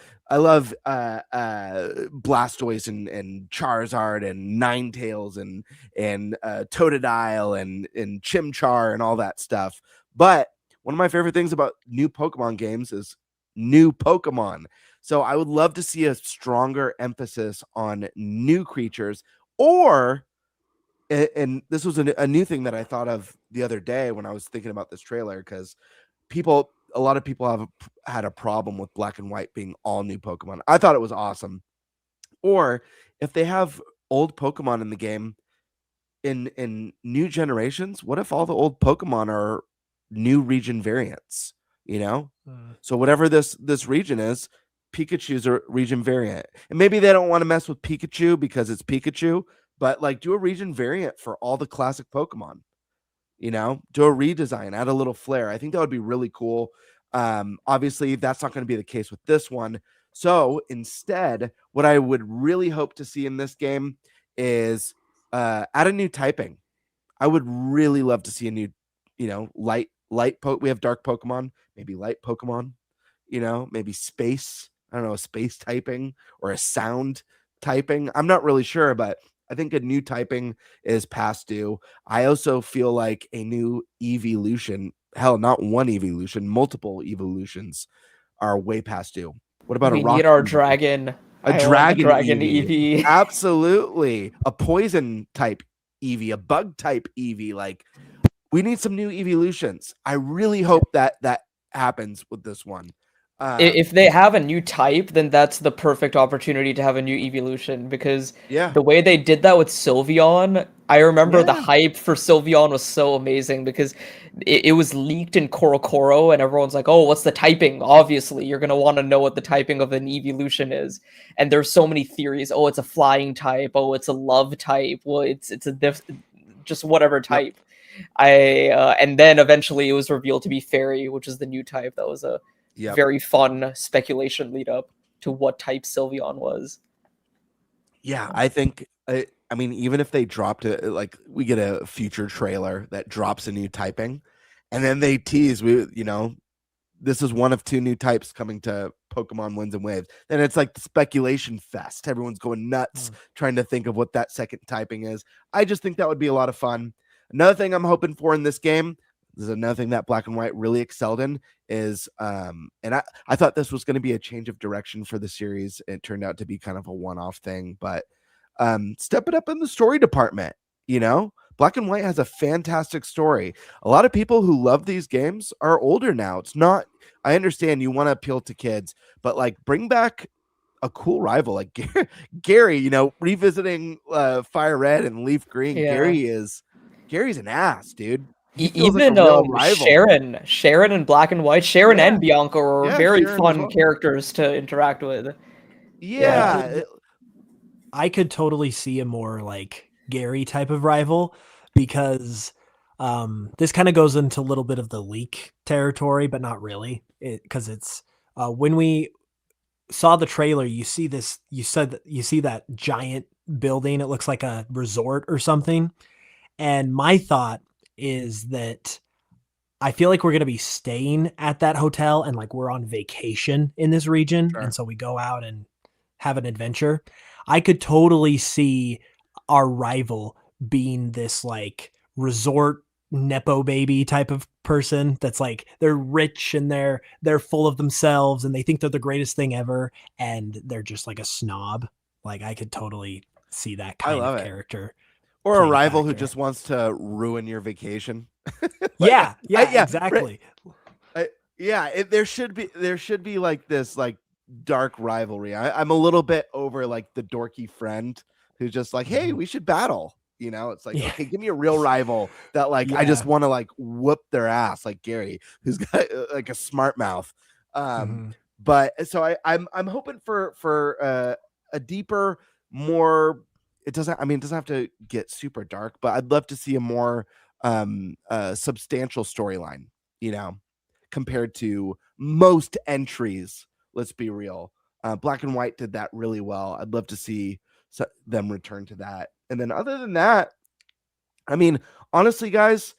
Blastoise and Charizard and Ninetales and Totodile and Chimchar and all that stuff. But one of my favorite things about new Pokemon games is new Pokemon. So I would love to see a stronger emphasis on new creatures, and this was a new thing that I thought of the other day when I was thinking about this trailer, because a lot of people have had a problem with Black and White being all new Pokemon. I thought it was awesome. Or if they have old Pokemon in the game in new generations, what if all the old Pokemon are new region variants? So whatever this region is, Pikachu's a region variant. And maybe they don't want to mess with Pikachu because it's Pikachu, but like do a region variant for all the classic Pokemon. Do a redesign, add a little flair. I think that would be really cool. Obviously, that's not going to be the case with this one. So instead, what I would really hope to see in this game is add a new typing. I would really love to see a new, light. We have dark Pokemon, maybe light Pokemon. Maybe space. I don't know, a space typing or a sound typing. I'm not really sure, but I think a new typing is past due. I also feel like a new evolution hell, not one evolution, multiple evolutions are way past due. What about we a rock? need our dragon. A dragon Eevee. Absolutely. A poison type Eevee, a bug type Eevee. Like, we need some new evolutions. I really hope that happens with this one. If they have a new type, then that's the perfect opportunity to have a new evolution, because the way they did that with Sylveon, I remember the hype for Sylveon was so amazing because it was leaked in Korokoro and everyone's like, oh, what's the typing? Obviously, you're going to want to know what the typing of an evolution is. And there's so many theories. Oh, it's a flying type. Oh, it's a love type. Well, it's just whatever type. And then eventually it was revealed to be fairy, which is the new type. That was a very fun speculation lead up to what type Sylveon was. Yeah, I think, I mean, even if they dropped it, like we get a future trailer that drops a new typing and then they tease, this is one of 2 new types coming to Pokemon Winds and Waves. Then it's like the speculation fest. Everyone's going nuts trying to think of what that second typing is. I just think that would be a lot of fun. Another thing I'm hoping for in this game, this is another thing that Black and White really excelled in, is and I thought this was going to be a change of direction for the series. It turned out to be kind of a one-off thing, but step it up in the story department. Black and White has a fantastic story. A lot of people who love these games are older now. It's not, I understand you want to appeal to kids, but like bring back a cool rival like Gary, revisiting Fire Red and Leaf Green. Gary's an ass, dude. Even Sharon and Black and White, Sharon and Bianca were very fun characters to interact with. I could totally see a more like Gary type of rival, because this kind of goes into a little bit of the leak territory, but not really, because it's when we saw the trailer, you see that giant building. It looks like a resort or something, and my thought is that I feel like we're going to be staying at that hotel and like we're on vacation in this region. And so we go out and have an adventure. I could totally see our rival being this like resort Nepo baby type of person that's like, they're rich and they're full of themselves and they think they're the greatest thing ever. And they're just like a snob. Like I could totally see that kind of character. Or a rival who just wants to ruin your vacation. Exactly. There should be like this like dark rivalry. I'm a little bit over like the dorky friend who's just like, hey, we should battle. It's like, okay, give me a real rival that like I just want to like whoop their ass, like Gary, who's got like a smart mouth. But so I'm hoping for a deeper, more. It doesn't have to get super dark, but I'd love to see a more substantial storyline, compared to most entries. Let's be real. Black and White did that really well. I'd love to see them return to that. And then other than that, I mean, honestly, guys,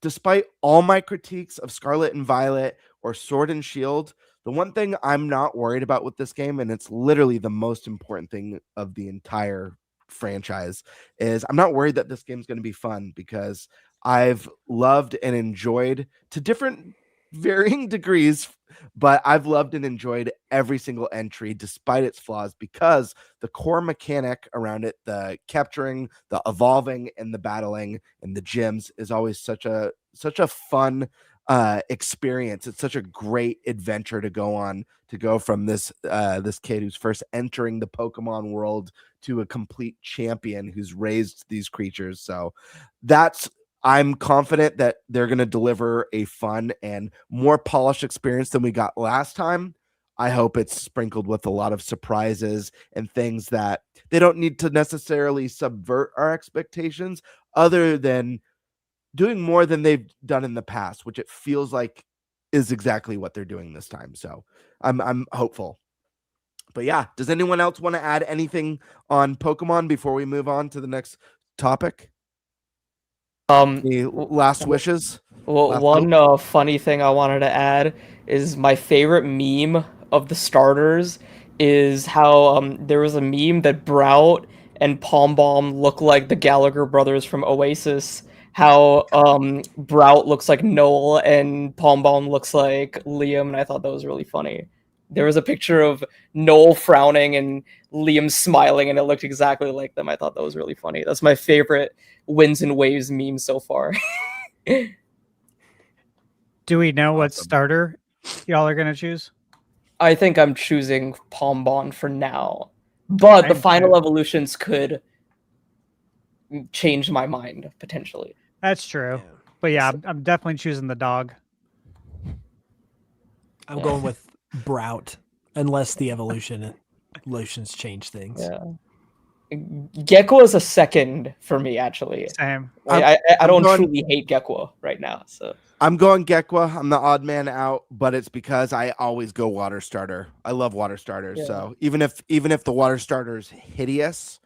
despite all my critiques of Scarlet and Violet or Sword and Shield, the one thing I'm not worried about with this game, and it's literally the most important thing of the entire franchise, is I'm not worried that this game's going to be fun, because I've loved and enjoyed, to different varying degrees, but I've loved and enjoyed every single entry despite its flaws, because the core mechanic around it, the capturing, the evolving, and the battling and the gyms, is always such a fun experience. It's such a great adventure to go on, to go from this kid who's first entering the Pokemon world to a complete champion who's raised these creatures. So I'm confident that they're going to deliver a fun and more polished experience than we got last time. I hope it's sprinkled with a lot of surprises and things that they don't need to necessarily subvert our expectations, other than doing more than they've done in the past, which it feels like is exactly what they're doing this time. So I'm hopeful. But yeah, does anyone else want to add anything on Pokemon before we move on to the next topic? The last wishes? Well, one funny thing I wanted to add is my favorite meme of the starters is how there was a meme that Brout and Palm Bomb look like the Gallagher brothers from Oasis, how Brout looks like Noel and Palm Bomb looks like Liam, and I thought that was really funny. There was a picture of Noel frowning and Liam smiling, and it looked exactly like them. I thought that was really funny. That's my favorite Winds and Waves meme so far. Do we know what starter y'all are gonna choose? I think I'm choosing Palm Bomb for now, but the final evolutions could change my mind potentially. That's true. But yeah, I'm definitely choosing the dog. I'm going with Brout, unless the evolutions change things. Yeah. Gecko is a second for me, actually. Same. I don't truly hate Gecko right now. So I'm going Gecko. I'm the odd man out, but it's because I always go water starter. I love water starters. Yeah. So even if the water starter is hideous,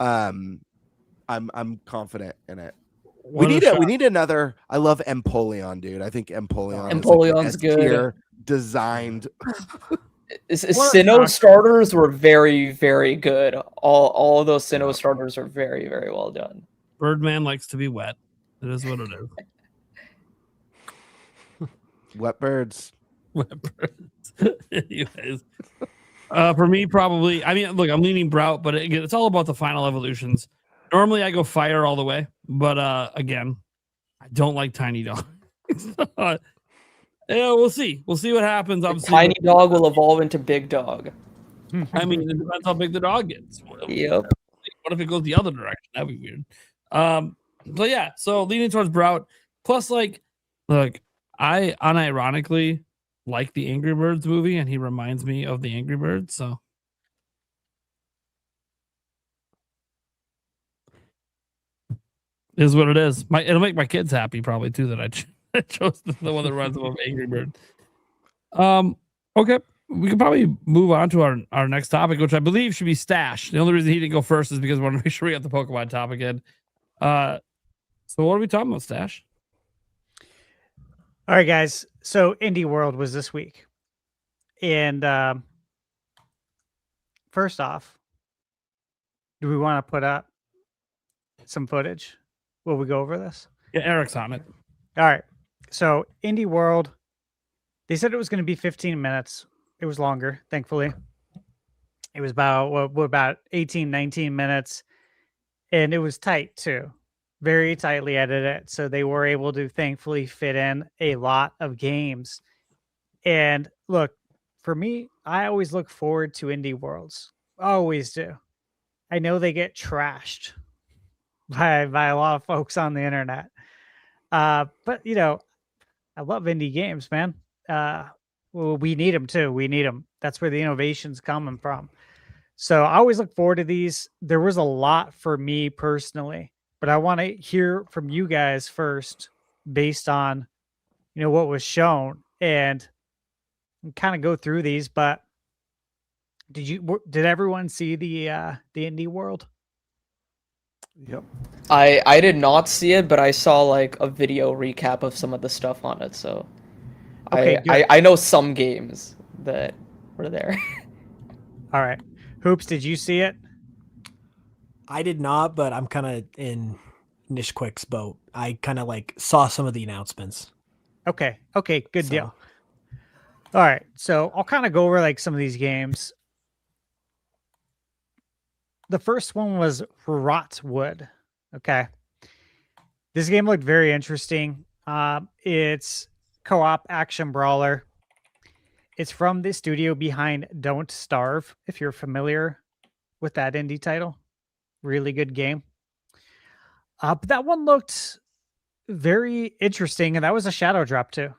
I'm confident in it. We need another. I love Empoleon, dude. I think Empoleon's good. Designed. Sinnoh starters were very, very good. All of those Sinnoh starters are very, very well done. Birdman likes to be wet. It is what it is. Wet birds. Wet birds. Anyways, for me, probably. I mean, look, I'm leaning Brout, but again, it's all about the final evolutions. Normally, I go fire all the way, but again, I don't like tiny dogs. Yeah, we'll see. We'll see what happens. Obviously, Tiny dog will evolve into big dog. I mean, it depends how big the dog gets. Yep. What if it goes the other direction? That'd be weird. So yeah, so leaning towards Brout. Plus, like, look, I unironically like the Angry Birds movie, and he reminds me of the Angry Birds. So is what it is. It'll make my kids happy probably too that I chose the one that reminds them of Angry Bird. Okay, we can probably move on to our next topic, which I believe should be Stash. The only reason he didn't go first is because we want to make sure we got the Pokemon topic in. So what are we talking about, Stash? All right, guys. So Indie World was this week. And first off, do we want to put up some footage? Will we go over this? Yeah, Eric's on it. All right. So Indie World, they said it was going to be 15 minutes. It was longer, thankfully. It was about 18, 19 minutes. And it was tight too. Very tightly edited. So they were able to thankfully fit in a lot of games. And look, for me, I always look forward to Indie Worlds. Always do. I know they get trashed by a lot of folks on the internet. But you know, I love indie games, man. Well, we need them too. We need them. That's where the innovation's coming from. So I always look forward to these. There was a lot for me personally, but I want to hear from you guys first, based on, you know, what was shown, and kind of go through these. But did everyone see the Indie World? Yep. I did not see it, but I saw like a video recap of some of the stuff on it. So Okay, I know some games that were there. All right. Hoops, did you see it? I did not, but I'm kind of in Nishquik's boat. I kind of like saw some of the announcements. Okay. Good deal. All right. So I'll kind of go over like some of these games. The first one was Rotwood. Okay. This game looked very interesting. It's co-op action brawler. It's from the studio behind Don't Starve, if you're familiar with that indie title. Really good game. But that one looked very interesting, and that was a shadow drop too.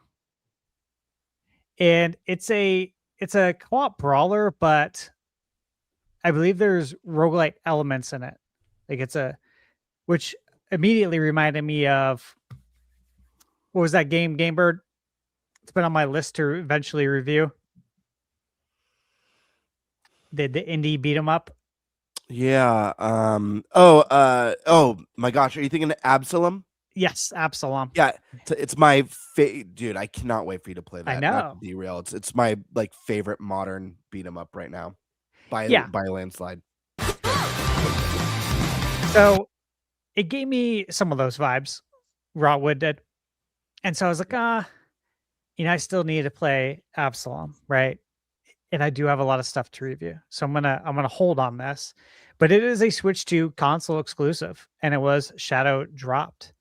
And it's a co-op brawler, but I believe there's roguelite elements in it. Like which immediately reminded me of, what was that game, Gamebird? It's been on my list to eventually review. The indie beat 'em up. Yeah. Oh my gosh. Are you thinking of Absalom? Yes, Absalom. Yeah. It's my dude. I cannot wait for you to play that. I know. Not to derail. It's my like favorite modern beat 'em up right now. By a landslide. So it gave me some of those vibes. Rotwood did. And so I was like, I still need to play Absalom, right? And I do have a lot of stuff to review. So I'm gonna hold on this. But it is a Switch 2 console exclusive, and it was shadow dropped.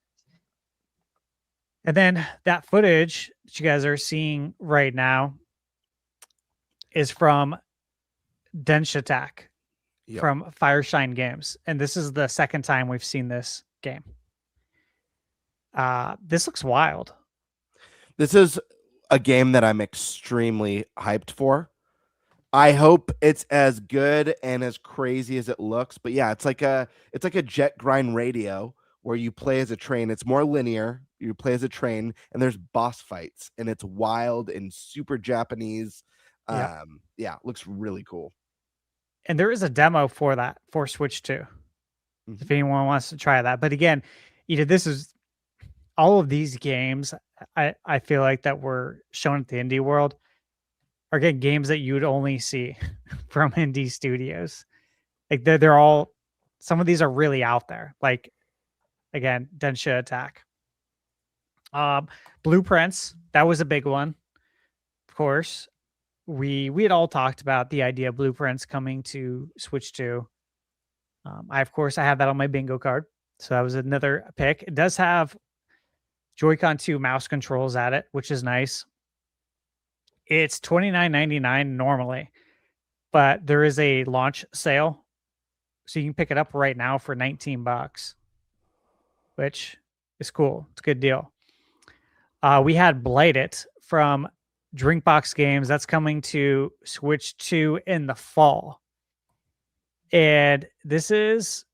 And then that footage that you guys are seeing right now is from Densh Attack from Fireshine Games. And this is the second time we've seen this game. This looks wild. This is a game that I'm extremely hyped for. I hope it's as good and as crazy as it looks. But yeah, it's like a jet grind radio where you play as a train. It's more linear. You play as a train, and there's boss fights, and it's wild and super Japanese. Yeah, looks really cool. And there is a demo for that for Switch 2. If anyone wants to try that. But again, this is all of these games. I feel like that were shown at the indie world are again games that you would only see from indie studios. Like they're all, some of these are really out there. Like again, Densha Attack. Blueprints, that was a big one. Of course, we had all talked about the idea of Blueprints coming to Switch 2. I have that on my bingo card. So that was another pick. It does have Joy-Con 2 mouse controls at it, which is nice. It's $29.99 normally, but there is a launch sale. So you can pick it up right now for $19, which is cool. It's a good deal. We had Blight It from Drinkbox Games. That's coming to Switch 2 in the fall. And this is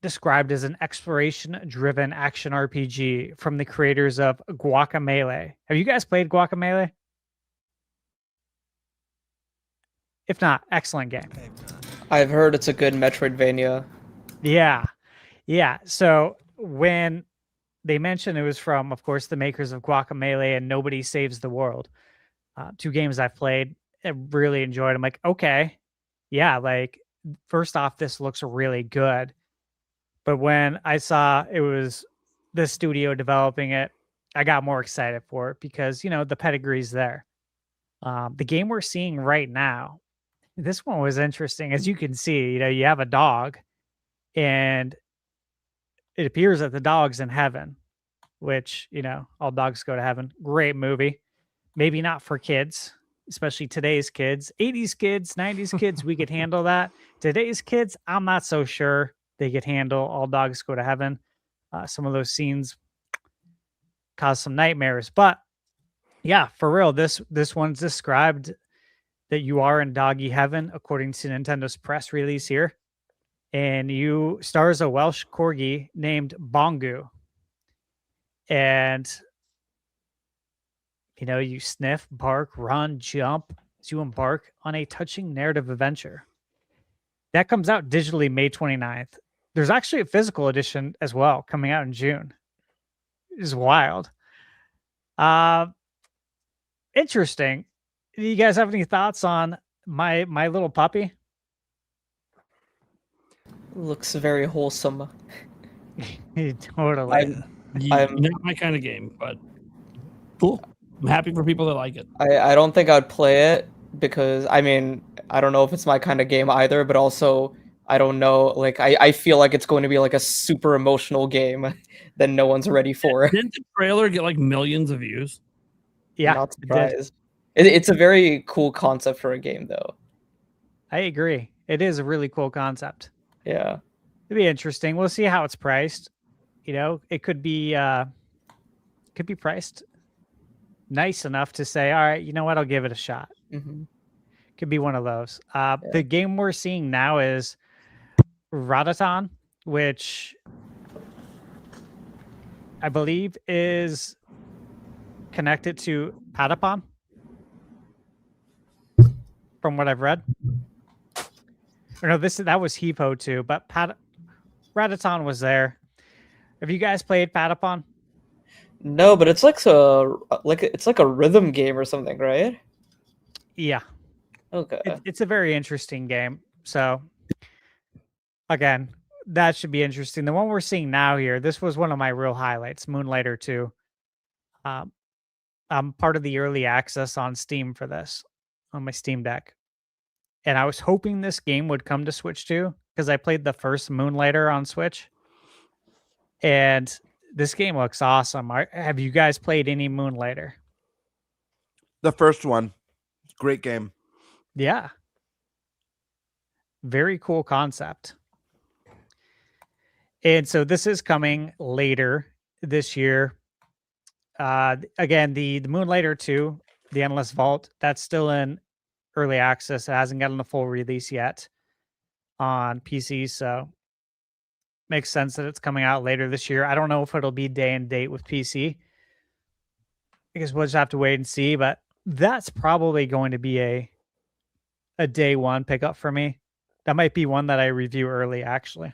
described as an exploration-driven action RPG from the creators of Guacamelee. Have you guys played Guacamelee? If not, excellent game. I've heard it's a good Metroidvania. Yeah. So when they mentioned it was from, of course, the makers of Guacamelee and Nobody Saves the World, two games I've played, I really enjoyed. I'm like, okay, yeah, like first off, this looks really good. But when I saw it was the studio developing it, I got more excited for it because, the pedigree's there. The game we're seeing right now, this one was interesting. As you can see, you have a dog and it appears that the dog's in heaven, which, all dogs go to heaven. Great movie. Maybe not for kids, especially today's kids. 80s kids, 90s kids, we could handle that. Today's kids, I'm not so sure they could handle All Dogs Go to Heaven. Some of those scenes cause some nightmares. But yeah, for real, this one's described that you are in doggy heaven, according to Nintendo's press release here. And you stars a Welsh corgi named Bongu. And, you sniff, bark, run, jump as you embark on a touching narrative adventure. That comes out digitally May 29th. There's actually a physical edition as well coming out in June. It's wild. Interesting. Do you guys have any thoughts on my little puppy? Looks very wholesome. Totally. Not my kind of game, but cool. I'm happy for people that like it. I don't think I'd play it because, I don't know if it's my kind of game either, but also I don't know. Like, I feel like it's going to be like a super emotional game that no one's ready for. Didn't the trailer get like millions of views? Yeah. Not surprised. It's a very cool concept for a game, though. I agree. It is a really cool concept. Yeah. It'd be interesting. We'll see how it's priced. It could be priced nice enough to say, all right, you know what? I'll give it a shot. Mm-hmm. Could be one of those. The game we're seeing now is Radaton, which I believe is connected to Patapon, from what I've read. Or no, that was Hepo too, but Radaton was there. Have you guys played Patapon? No, but it's like a rhythm game or something, right? Yeah. Okay. It's a very interesting game. So again, that should be interesting. The one we're seeing now here, this was one of my real highlights, Moonlighter 2. I'm part of the early access on Steam for this on my Steam Deck. And I was hoping this game would come to Switch too, because I played the first Moonlighter on Switch. And this game looks awesome. Have you guys played any Moonlighter? The first one. Great game. Yeah. Very cool concept. And so this is coming later this year. Again, the Moonlighter 2, the Endless Vault, that's still in early access. It hasn't gotten a full release yet on PC, so makes sense that it's coming out later this year. I don't know if it'll be day and date with PC. I guess we'll just have to wait and see, but that's probably going to be a day one pickup for me. That might be one that I review early, actually.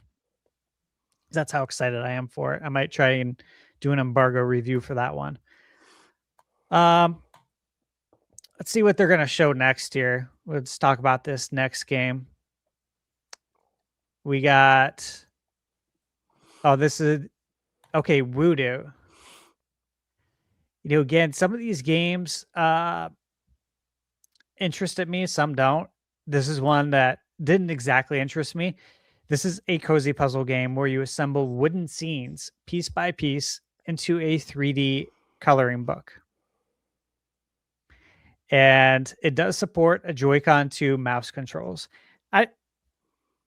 That's how excited I am for it. I might try and do an embargo review for that one. Let's see what they're going to show next here. Let's talk about this next game. We got... Oh, this is... Okay, Voodoo. You know, again, some of these games interested me, some don't. This is one that didn't exactly interest me. This is a cozy puzzle game where you assemble wooden scenes piece by piece into a 3D coloring book. And it does support a Joy-Con 2 mouse controls.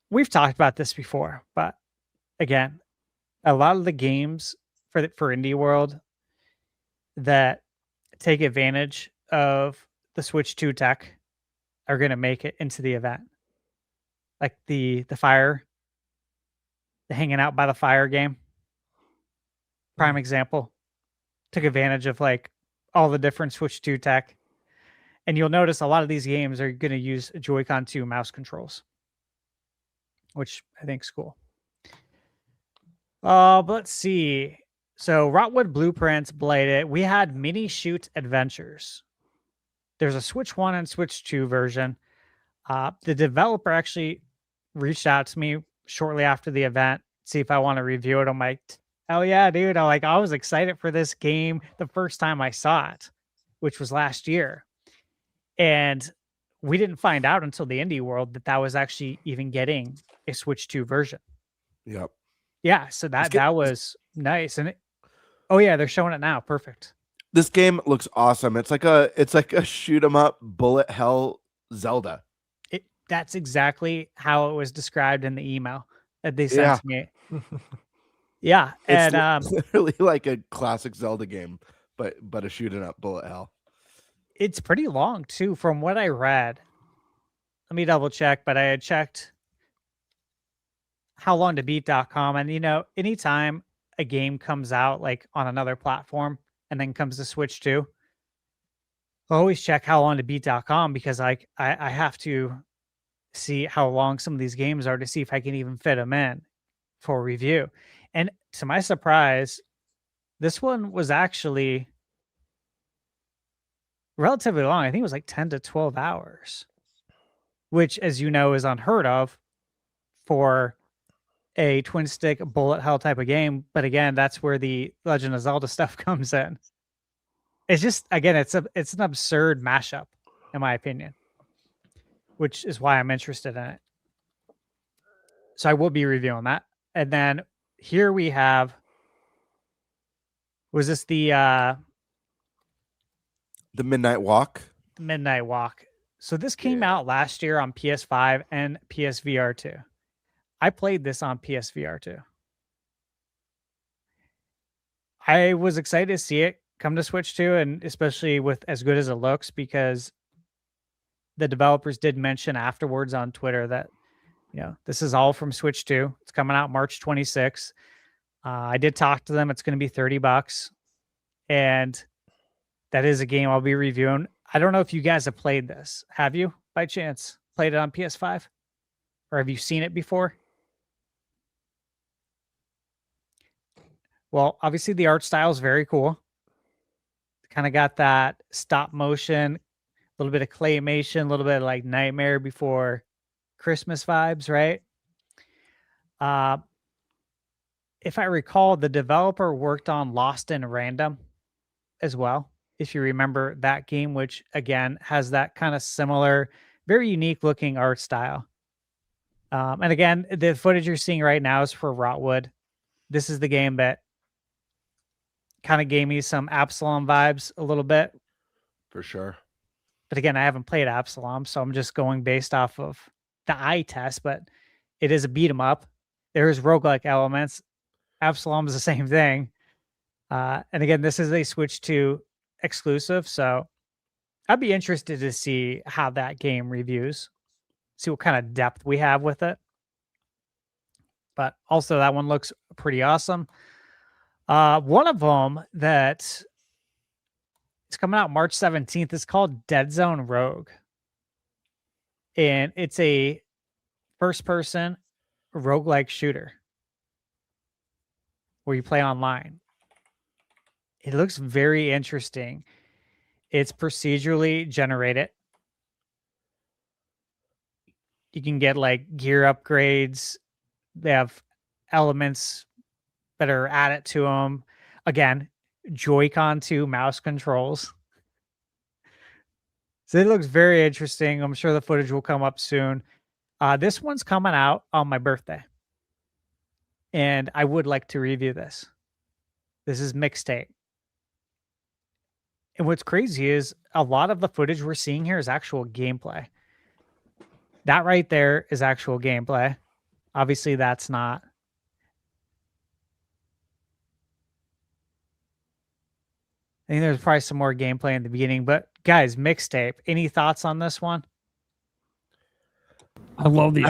We've talked about this before, but again, a lot of the games for Indie World that take advantage of the Switch 2 tech are going to make it into the event. Like the hanging out by the fire game. Prime example. Took advantage of like all the different Switch 2 tech. And you'll notice a lot of these games are going to use Joy-Con 2 mouse controls, which I think is cool. But let's see. So Rotwood Blueprints, Bladed. We had Mini Shoot Adventures. There's a Switch 1 and Switch 2 version. The developer actually reached out to me shortly after the event, see if I want to review it. I'm like, oh yeah, dude. I was excited for this game the first time I saw it, which was last year. And we didn't find out until the Indie World that was actually even getting a Switch 2 version. Yep. Yeah, so that was nice. And oh yeah, they're showing it now. Perfect. This game looks awesome. It's like a shoot 'em up bullet hell Zelda. That's exactly how it was described in the email that they sent to me. Yeah, It's and literally like a classic Zelda game, but a shoot 'em up bullet hell. it's pretty long too, from what I read. Let me double check, but I had checked howlongtobeat.com, and you know, anytime a game comes out like on another platform and then comes to Switch 2, I always check howlongtobeat.com because I have to see how long some of these games are to see if I can even fit them in for review. And to my surprise, this one was actually relatively long. I think it was like 10 to 12 hours, which, as you know, is unheard of for a twin stick bullet hell type of game. But again, that's where the Legend of Zelda stuff comes in. It's just, again, it's an absurd mashup, in my opinion, which is why I'm interested in it. So I will be reviewing that. And then here we have, was this the Midnight Walk? Midnight Walk. So this came out last year on PS5 and PSVR 2. I played this on PSVR 2. I was excited to see it come to Switch 2, and especially with as good as it looks, because the developers did mention afterwards on Twitter that, you know, this is all from Switch 2. It's coming out March 26th. I did talk to them. It's going to be $30, and that is a game I'll be reviewing. I don't know if you guys have played this. Have you, by chance, played it on PS5? Or have you seen it before? Well, obviously the art style is very cool. Kind of got that stop motion, a little bit of claymation, a little bit of like Nightmare Before Christmas vibes, right? if I recall, the developer worked on Lost in Random as well. If you remember that game, which again has that kind of similar, very unique looking art style. And again, the footage you're seeing right now is for Rotwood. This is the game that kind of gave me some Absalom vibes a little bit. For sure. But again, I haven't played Absalom, so I'm just going based off of the eye test, but it is a beat 'em up. There's roguelike elements. Absalom is the same thing. And again, this is a Switch 2 exclusive, so I'd be interested to see how that game reviews, see what kind of depth we have with it. But also that one looks pretty awesome. One of them that it's coming out March 17th is called Dead Zone Rogue. And it's a first-person roguelike shooter where you play online. It looks very interesting. It's procedurally generated. You can get like gear upgrades. They have elements that are added to them. Again, Joy-Con 2 mouse controls. So it looks very interesting. I'm sure the footage will come up soon. This one's coming out on my birthday. And I would like to review this. This is Mixtape. And what's crazy is a lot of the footage we're seeing here is actual gameplay. That right there is actual gameplay. Obviously, that's not. I think there's probably some more gameplay in the beginning. But guys, Mixtape, any thoughts on this one? I love the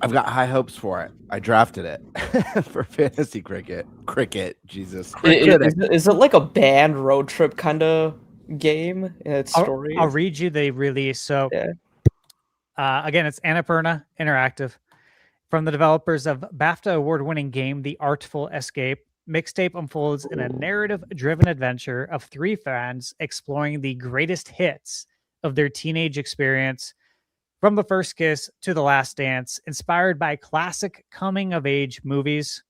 I've got high hopes for it. I drafted it for fantasy cricket. Jesus. Is it like a band road trip kind of game in its story? I'll read you the release. So, again, it's Annapurna Interactive. From the developers of BAFTA award-winning game The Artful Escape, Mixtape unfolds in a narrative-driven adventure of three fans exploring the greatest hits of their teenage experience, from the first kiss to the last dance, inspired by classic coming-of-age movies,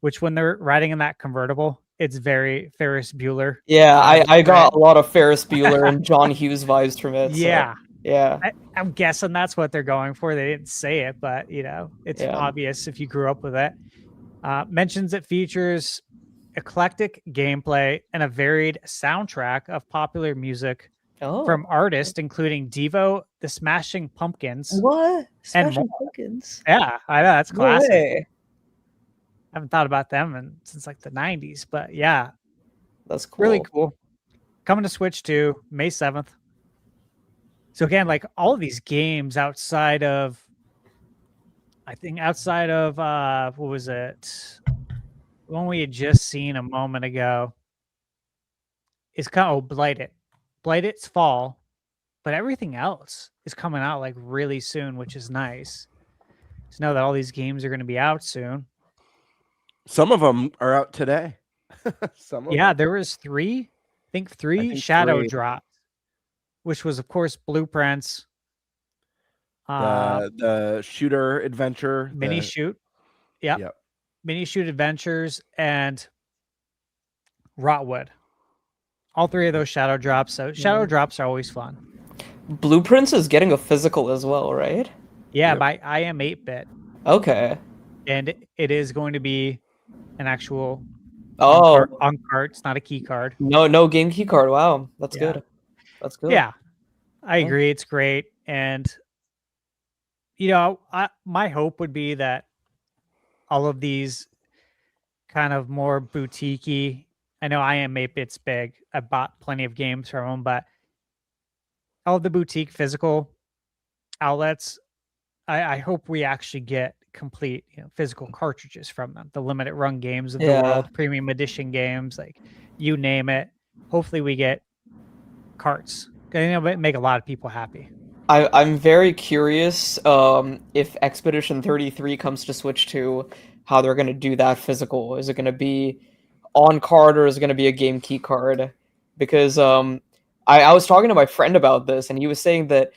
which when they're riding in that convertible, it's very Ferris Bueller. Yeah, I got a lot of Ferris Bueller and John Hughes vibes from it. So, yeah. Yeah. I'm guessing that's what they're going for. They didn't say it, but, you know, it's obvious if you grew up with it. Mentions it features eclectic gameplay and a varied soundtrack of popular music from artists including Devo, the Smashing Pumpkins. What? And Smashing Pumpkins? Yeah, I know, that's classic. No way. I haven't thought about them since like the 90s, but yeah. That's cool. Really cool. Coming to Switch 2, May 7th. So again, like all of these games outside of what was it? One we had just seen a moment ago is kind of Blighted. Blighted's fall, but everything else is coming out like really soon, which is nice. To know that all these games are going to be out soon. Some of them are out today. There was three. I think three Shadow dropped, which was of course Blueprints. The shooter adventure, mini shoot. Yep. Mini shoot adventures and Rotwood. All three of those shadow drops. So shadow drops are always fun. Blueprints is getting a physical as well, right? Yeah, by I Am 8-Bit. Okay. And it is going to be an actual on card. It's not a key card. No game key card. Wow, that's good. That's good. Yeah, I agree. It's great. And you know, my hope would be that all of these kind of more boutique-y, I know I Am 8-Bit's big. I bought plenty of games from them, but all of the boutique physical outlets, I hope we actually get complete, physical cartridges from them. The limited run games of the world, premium edition games, like you name it. Hopefully we get carts. It make a lot of people happy. I'm very curious if Expedition 33 comes to Switch 2, how they're going to do that physical. Is it going to be on card or is it going to be a game key card? Because I was talking to my friend about this and he was saying that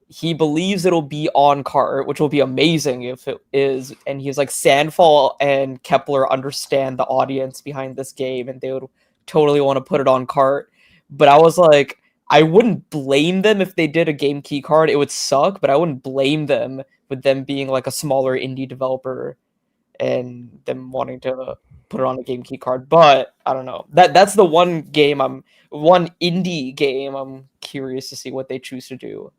he believes it'll be on cart, which will be amazing if it is. And he's like, Sandfall and Kepler understand the audience behind this game, and they would totally want to put it on cart. But I was like, I wouldn't blame them if they did a game key card. It would suck, but I wouldn't blame them with them being like a smaller indie developer and them wanting to put it on a game key card. But I don't know. That's the one indie game I'm curious to see what they choose to do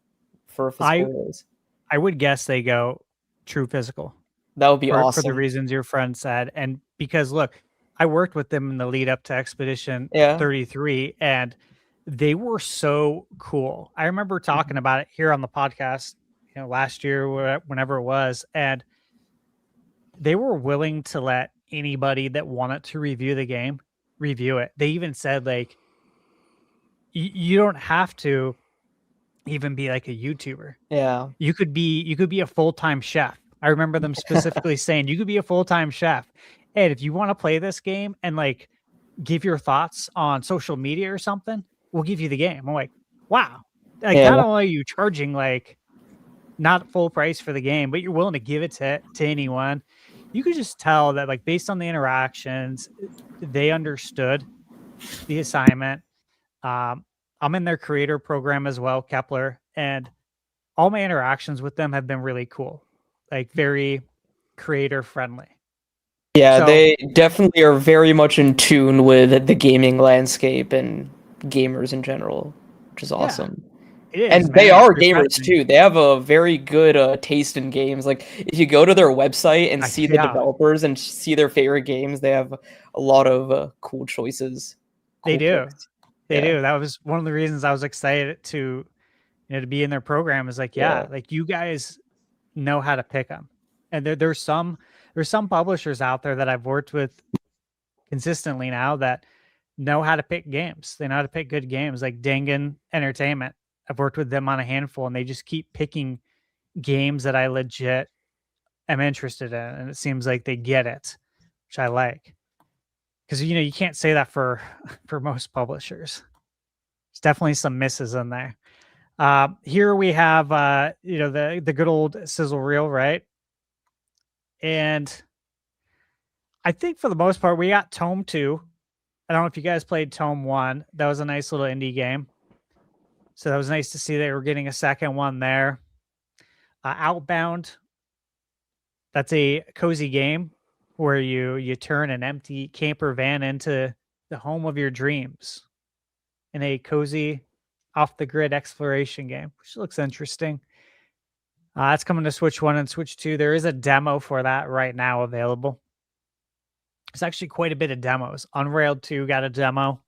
for physical release. I would guess they go true physical. That would be awesome. For the reasons your friend said. And because look, I worked with them in the lead up to Expedition 33, and they were so cool. I remember talking about it here on the podcast, last year, whenever it was, and they were willing to let anybody that wanted to review the game review it. They even said, like, you don't have to even be like a YouTuber. Yeah. You could be a full-time chef. I remember them specifically saying you could be a full-time chef. And if you want to play this game and like give your thoughts on social media or something, we'll give you the game. I'm like, wow. Like, not only are you charging like not full price for the game, but you're willing to give it to anyone. You could just tell that, like, based on the interactions, they understood the assignment. I'm in their creator program as well, Kepler, and all my interactions with them have been really cool, like very creator friendly. Yeah, So- they definitely are very much in tune with the gaming landscape and gamers in general, which is awesome. It is, And man. they are It's gamers refreshing. too. They have a very good taste in games. Like, if you go to their website and see the Yeah. developers and see their favorite games, they have a lot of cool choices. They Cool do. picks. They Yeah. do. That was one of the reasons I was excited to, to be in their program. Is like, Yeah. like, you guys know how to pick them, and there's some publishers out there that I've worked with consistently now that know how to pick games. They know how to pick good games, like Dangan Entertainment. I've worked with them on a handful, and they just keep picking games that I legit am interested in, and it seems like they get it, which I like. Because you can't say that for most publishers. There's definitely some misses in there. Here we have the good old sizzle reel, right? And I think for the most part we got Tome 2. I don't know if you guys played Tome 1. That was a nice little indie game. So that was nice to see they were getting a second one there. Outbound. That's a cozy game where you turn an empty camper van into the home of your dreams in a cozy off-the-grid exploration game, which looks interesting. That's coming to Switch 1 and Switch 2. There is a demo for that right now available. There's actually quite a bit of demos. Unrailed 2 got a demo.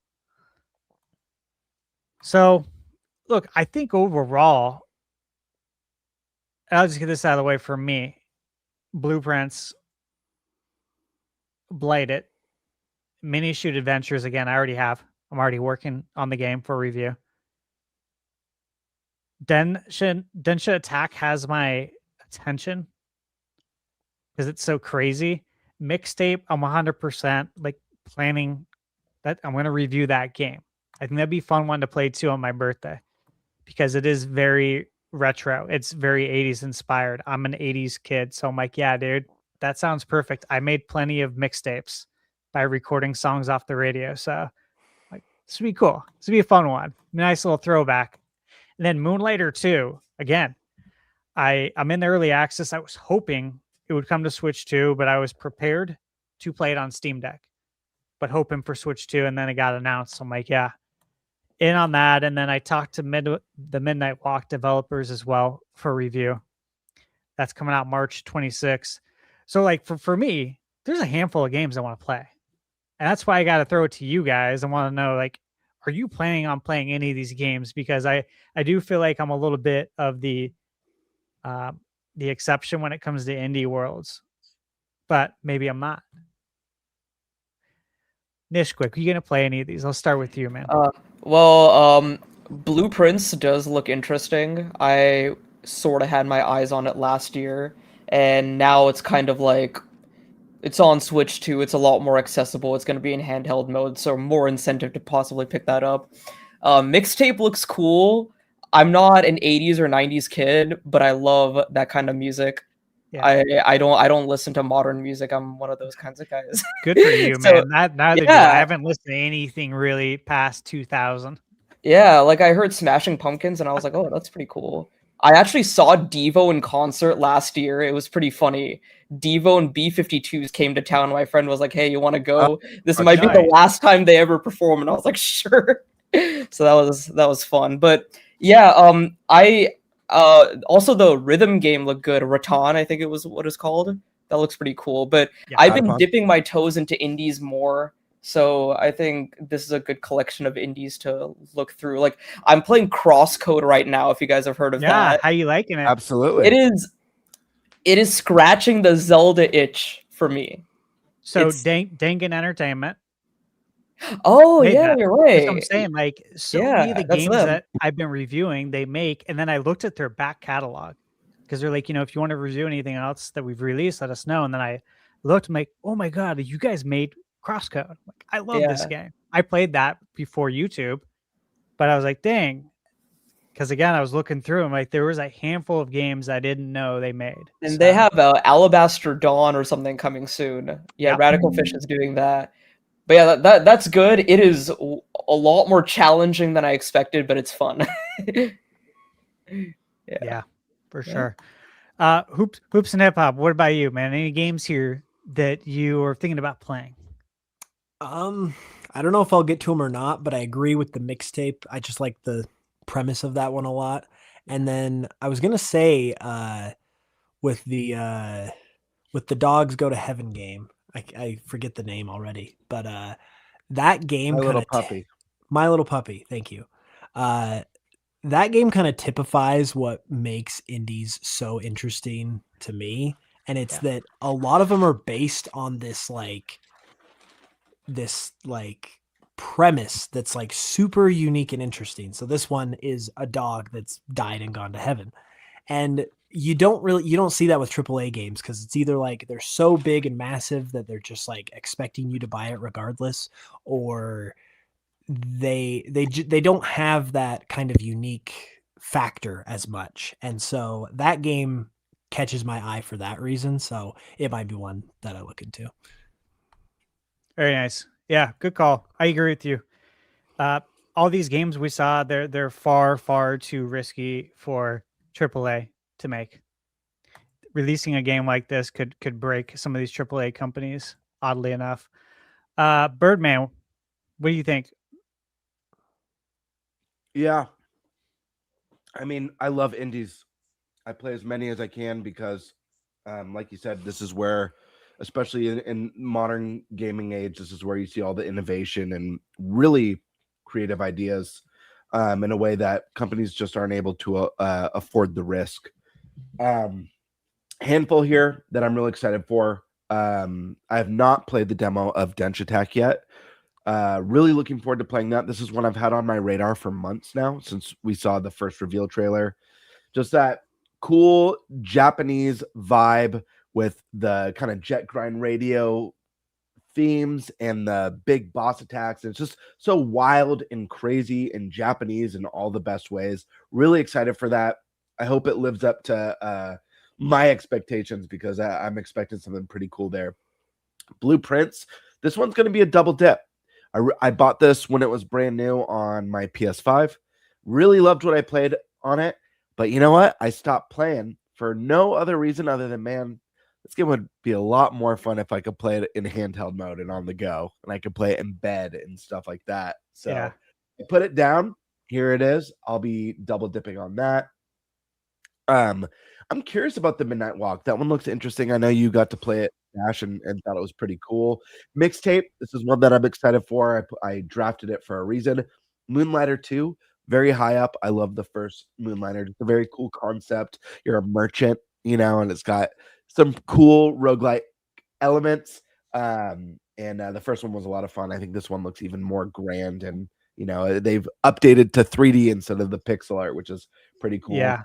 So, look, I think overall, I'll just get this out of the way for me. Blueprints, Blighted, Mini Shoot Adventures, again, I already have. I'm already working on the game for review. Densha Attack has my attention because it's so crazy. Mixtape, I'm 100% like planning that I'm going to review that game. I think that'd be a fun one to play too on my birthday because it is very retro. It's very 80s inspired. I'm an 80s kid, so I'm like, yeah, dude, that sounds perfect. I made plenty of mixtapes by recording songs off the radio, so like this would be cool. This would be a fun one. Nice little throwback. And then Moonlighter 2, again, I'm in the early access. I was hoping it would come to Switch 2, but I was prepared to play it on Steam Deck, but hoping for Switch 2, and then it got announced. So I'm like, yeah, in on that. And then I talked to the Midnight Walk developers as well for review. That's coming out March 26th. So like for me, there's a handful of games I want to play. And that's why I got to throw it to you guys. I want to know, like, are you planning on playing any of these games? Because I do feel like I'm a little bit of the exception when it comes to indie worlds, but maybe I'm not. Nishquik, are you going to play any of these? I'll start with you, man. Blueprints does look interesting. I sort of had my eyes on it last year, and now it's kind of like it's on Switch 2. It's a lot more accessible. It's going to be in handheld mode, so more incentive to possibly pick that up. Mixtape looks cool. I'm not an 80s or 90s kid, but I love that kind of music. Yeah. I don't listen to modern music. I'm one of those kinds of guys. Good for you, So, man. Neither do I. I haven't listened to anything really past 2000. Yeah, like I heard Smashing Pumpkins and I was like, oh, that's pretty cool. I actually saw Devo in concert last year. It was pretty funny. Devo and B-52s came to town. My friend was like, hey, you want to go? This might be the nice. last time they ever perform. And I was like, sure. So that was fun. But yeah, I also the rhythm game looked good. Rattan, I think it was what it's called. That looks pretty cool. But Yeah, I've been dipping my toes into indies more. So I think this is a good collection of indies to look through. Like I'm playing Crosscode right now, if you guys have heard of that. How you liking it? Absolutely. It is scratching the Zelda itch for me. So Dangan Entertainment. Oh made yeah, that. you're That's right. what I'm saying. Like so Yeah, many of the that's games them. that I've been reviewing, they make, and then I looked at their back catalog because they're like, if you want to review anything else that we've released, let us know. And then I looked, I'm like, oh my god, you guys made Crosscode. Like, I love this Yeah. game. I played that before YouTube, but I was like, dang. Because again, I was looking through them. Like there was a handful of games I didn't know they made. And they have Alabaster Dawn or something coming soon. Yeah, Yep. Radical Fish is doing that. But yeah, that's good. It is a lot more challenging than I expected, but it's fun. Yeah, for sure. Hoops and hip hop. What about you, man? Any games here that you are thinking about playing? I don't know if I'll get to them or not, but I agree with the mixtape. I just like the premise of that one a lot. And then I was gonna say, with the Dogs Go to Heaven game, I forget the name already, but that game, My Little Puppy. My Little Puppy. Thank you. That game kind of typifies what makes indies so interesting to me, and it's that a lot of them are based on this premise that's like super unique and interesting. So this one is a dog that's died and gone to heaven. And you don't see that with AAA games because it's either like they're so big and massive that they're just like expecting you to buy it regardless, or they don't have that kind of unique factor as much. And so that game catches my eye for that reason. So it might be one that I look into. Very nice. Yeah, good call. I agree with you. All these games we saw, they're far too risky for AAA to make. Releasing a game like this could break some of these AAA companies, oddly enough. Birdman, what do you think? Yeah. I mean, I love indies. I play as many as I can because, like you said, this is where, especially in modern gaming age, this is where you see all the innovation and really creative ideas in a way that companies just aren't able to afford the risk. Handful here that I'm really excited for. I have not played the demo of Dench Attack yet. Really looking forward to playing that. This is one I've had on my radar for months now since we saw the first reveal trailer. Just that cool Japanese vibe with the kind of jet grind radio themes and the big boss attacks. It's just so wild and crazy and Japanese in all the best ways. Really excited for that. I hope it lives up to my expectations because I'm expecting something pretty cool there. Blueprints. This one's going to be a double dip. I bought this when it was brand new on my PS5. Really loved what I played on it. But you know what? I stopped playing for no other reason other than, man, this game would be a lot more fun if I could play it in handheld mode and on the go. And I could play it in bed and stuff like that. So Yeah. I put it down. Here it is. I'll be double dipping on that. I'm curious about the Midnight Walk. That one looks interesting. I know you got to play it, Dash, and thought it was pretty cool. Mixtape. This is one that I'm excited for. I drafted it for a reason. Moonlighter 2, very high up. I love the first Moonlighter. It's a very cool concept. You're a merchant, and it's got some cool roguelike elements. And the first one was a lot of fun. I think this one looks even more grand, and they've updated to 3D instead of the pixel art, which is pretty cool. Yeah.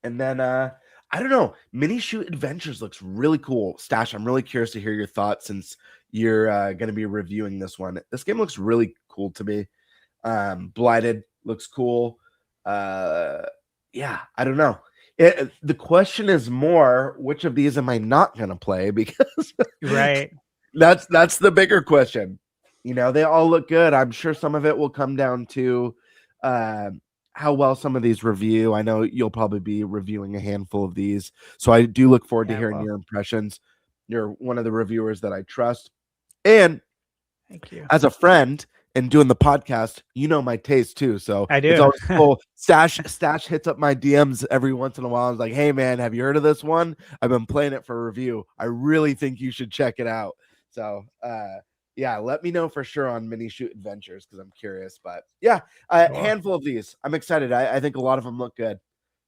And then I don't know, Mini Shoot Adventures looks really cool. Stash, I'm really curious to hear your thoughts since you're going to be reviewing this one. This game looks really cool to me. Blighted looks cool. Yeah, I don't know. The question is more, which of these am I not going to play? Because Right. that's the bigger question. You know, they all look good. I'm sure some of it will come down to how well some of these review. I know you'll probably be reviewing a handful of these, so I do look forward to hearing your impressions. You're one of the reviewers that I trust, and thank you. As a friend and doing the podcast, you know my taste too. So I do. It's always cool. Stash hits up my DMs every once in a while. I was like, "Hey man, have you heard of this one? I've been playing it for review. I really think you should check it out." So yeah, let me know for sure on Mini Shoot Adventures because I'm curious. But yeah, a handful of these. I'm excited. I think a lot of them look good.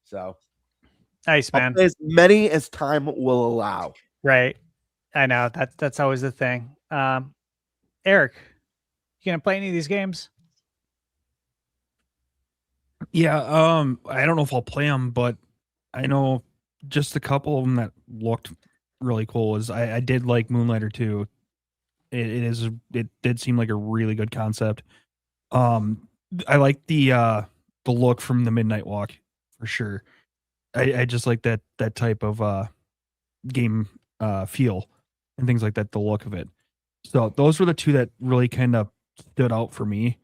So nice, man. I'll play as many as time will allow. Right. I know that's always the thing. Eric, you gonna play any of these games? Yeah, I don't know if I'll play them, but I know just a couple of them that looked really cool. I did like Moonlighter 2. It did seem like a really good concept. I like the look from the Midnight Walk for sure. I just like that type of game feel and things like that, the look of it. So those were the two that really kind of stood out for me.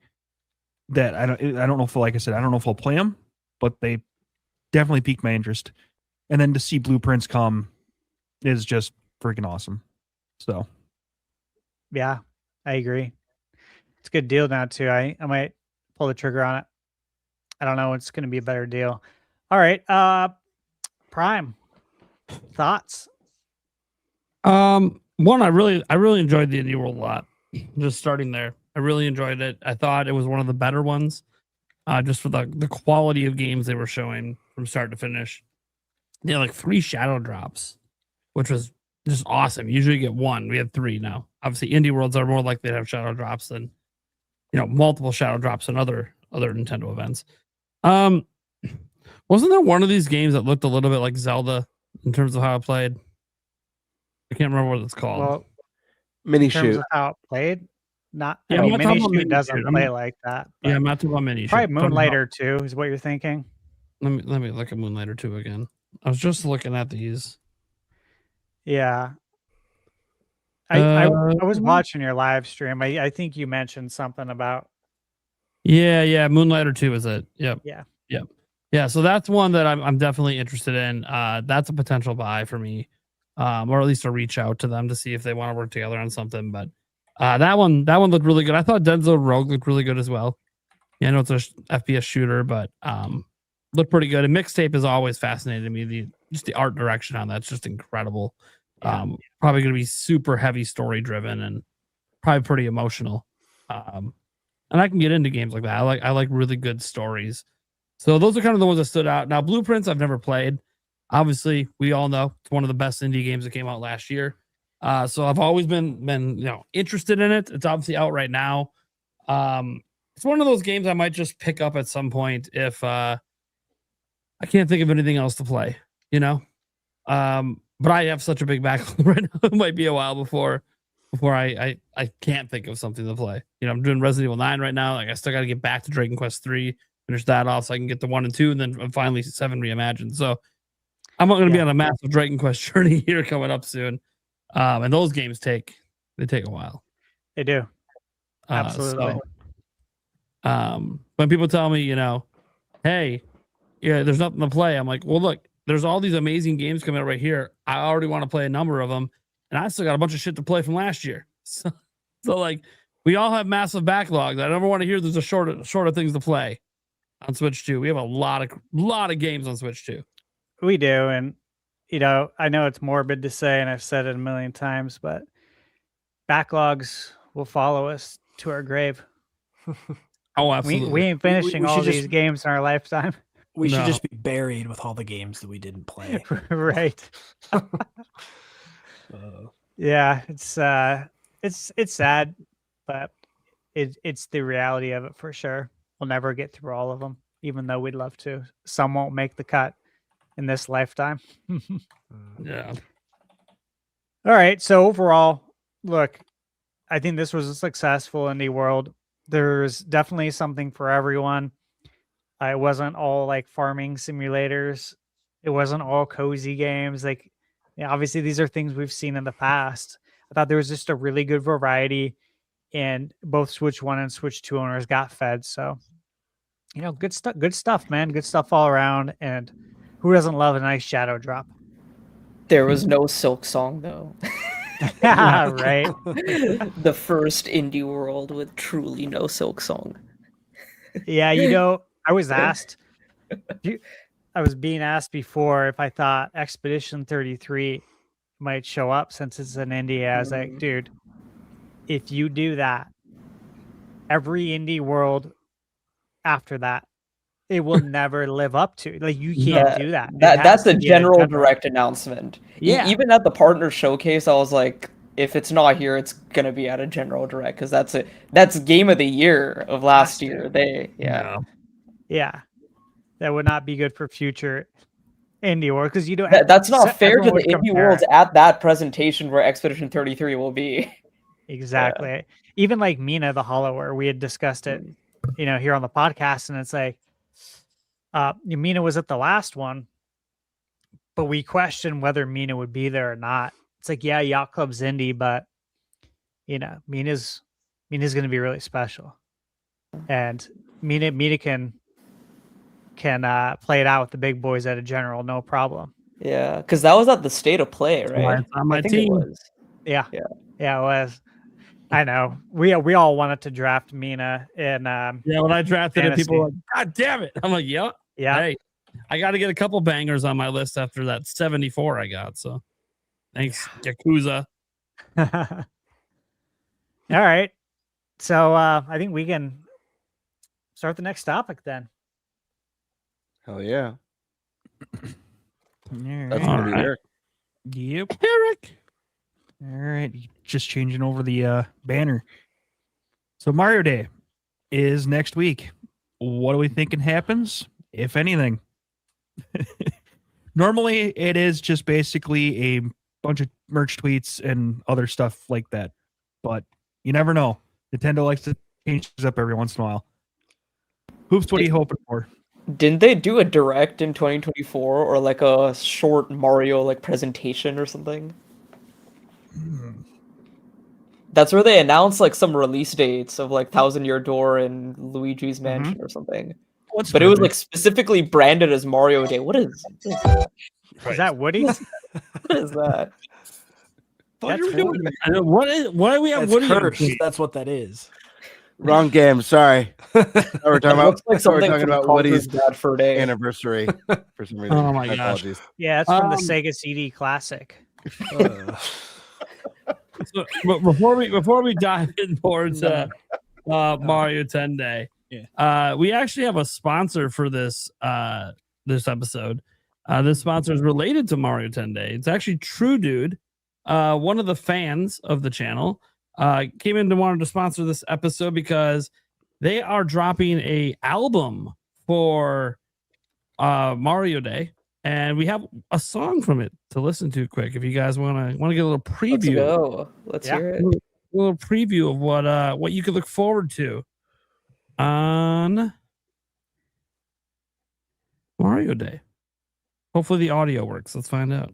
That I don't know if, like I said, I don't know if I'll play them, but they definitely piqued my interest. And then to see Blueprints come is just freaking awesome. So yeah, I agree. It's a good deal now too. I might pull the trigger on it. I don't know. It's going to be a better deal. All right. Prime thoughts. One, I really enjoyed the Indie World a lot. Just starting there, I really enjoyed it. I thought it was one of the better ones, just for the quality of games they were showing from start to finish. They had like 3 shadow drops, which was just awesome. Usually you get 1. We had 3 now. Obviously, Indie Worlds are more likely to have shadow drops than, multiple shadow drops in other Nintendo events. Wasn't there one of these games that looked a little bit like Zelda in terms of how it played? I can't remember what it's called. Well, Mini in terms Shoot. of how it played, not. Yeah, I mean, I'm not talking Mini about Shoot Mini doesn't Shoot. play like that. Yeah, I'm not talking about Mini Shoot. Probably Talking about- Moonlighter 2 is what you're thinking. Let me look at Moonlighter 2 again. I was just looking at these. Yeah. I was watching your live stream. I think you mentioned something about. Yeah, Moonlighter 2 is it. Yep. Yeah. Yeah, so that's one that I'm definitely interested in. That's a potential buy for me. Or at least a reach out to them to see if they want to work together on something. But that one looked really good. I thought Denzo Rogue looked really good as well. Yeah, I know it's a FPS shooter, but looked pretty good. And Mixtape has always fascinated me. Just the art direction on that's just incredible. Probably going to be super heavy story driven and probably pretty emotional. And I can get into games like that. I like really good stories. So those are kind of the ones that stood out. Now, Blueprints I've never played. Obviously, we all know it's one of the best indie games that came out last year. So I've always been interested in it. It's obviously out right now. It's one of those games I might just pick up at some point if I can't think of anything else to play, But I have such a big backlog right now. It might be a while before I can't think of something to play. I'm doing Resident Evil 9 right now. Like I still got to get back to Dragon Quest 3, finish that off so I can get the 1 and 2, and then finally 7 Reimagined. So I'm going to be on a massive Dragon Quest journey here coming up soon. And those games take a while. They do. Absolutely. When people tell me, hey, there's nothing to play, I'm like, well, look, there's all these amazing games coming out right here. I already want to play a number of them, and I still got a bunch of shit to play from last year. So like, we all have massive backlogs. I never want to hear there's a shorter things to play on Switch 2. We have a lot of games on Switch 2. We do, and I know it's morbid to say, and I've said it a million times, but backlogs will follow us to our grave. Oh, absolutely. We ain't finishing all these games in our lifetime. We should just be buried with all the games that we didn't play. Right. Yeah, it's sad, but it's the reality of it for sure. We'll never get through all of them, even though we'd love to. Some won't make the cut in this lifetime. Yeah. All right. So overall, look, I think this was a successful indie world. There's definitely something for everyone. It wasn't all like farming simulators. It wasn't all cozy games. Like, obviously, these are things we've seen in the past. I thought there was just a really good variety, and both Switch 1 and Switch 2 owners got fed. So, good stuff, man. Good stuff all around. And who doesn't love a nice shadow drop? There was no Silk Song, though. Right. The first indie world with truly no Silk Song. Yeah, I was being asked before if I thought Expedition 33 might show up since it's an indie. I was like, dude, if you do that, every indie world after that, it will never live up to. Like, you can't do that. That's a general direct announcement. Yeah. Even at the partner showcase, I was like, if it's not here, it's gonna be at a general direct, because that's game of the year of last year. Yeah, that would not be good for future indie world, because you don't. That's not fair to the indie compare. worlds at that presentation where Expedition 33 will be. Exactly. Yeah. Even like Mina the Hollower, we had discussed it, here on the podcast, and it's like, Mina was at the last one, but we questioned whether Mina would be there or not. It's like, yeah, Yacht Club's indie, but Mina's going to be really special, and Mina can play it out with the big boys at a general, no problem. Yeah, because that was at the State of Play, right? On my team. Yeah, it was. I know. We all wanted to draft Mina, and when I drafted it, people were like, "God damn it!" I'm like, "Yeah." Hey, I got to get a couple bangers on my list after that 74 I got. So, thanks, Yakuza. All right, so I think we can start the next topic then. Hell yeah. That's gonna be Eric. Yep, Eric. All right, just changing over the banner. So Mario Day is next week. What are we thinking happens, if anything? Normally, it is just basically a bunch of merch tweets and other stuff like that. But you never know. Nintendo likes to change things up every once in a while. Hoops, what are you hoping for? Didn't they do a direct in 2024 or like a short Mario like presentation or something? That's where they announced like some release dates of like Thousand Year Door and Luigi's Mansion or something. But it was like specifically branded as Mario Day. What is that? Is that Woody? What is that? What do we have? Woody? That's what that is. Wrong game. Sorry. We're talking about, like something we're talking about Woody's Bad Fur Day anniversary for some reason. Oh my gosh. Apologies. Yeah, it's from the Sega CD Classic. So, but before we dive in towards Mario 10 Day, we actually have a sponsor for this this episode. This sponsor is related to Mario 10 Day. It's actually True Dude, one of the fans of the channel. Came in and wanted to sponsor this episode because they are dropping a album for Mario Day, and we have a song from it to listen to quick. If you guys want to get a little preview, let's hear it. A little preview of what you could look forward to on Mario Day. Hopefully the audio works. Let's find out.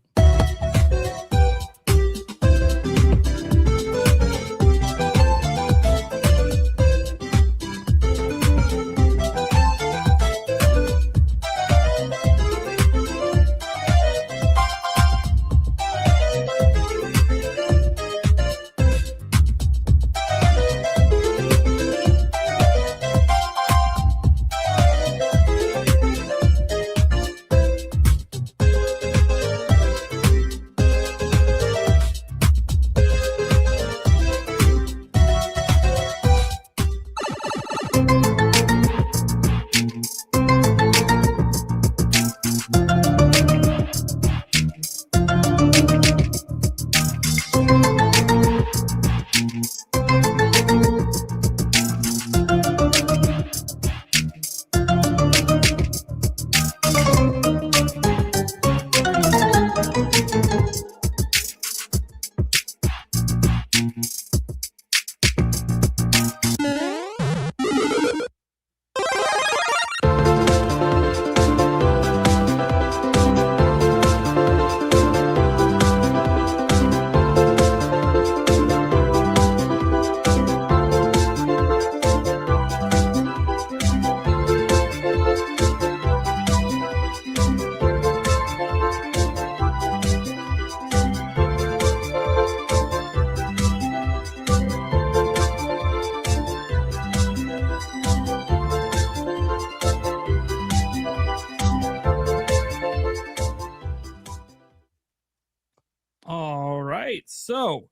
So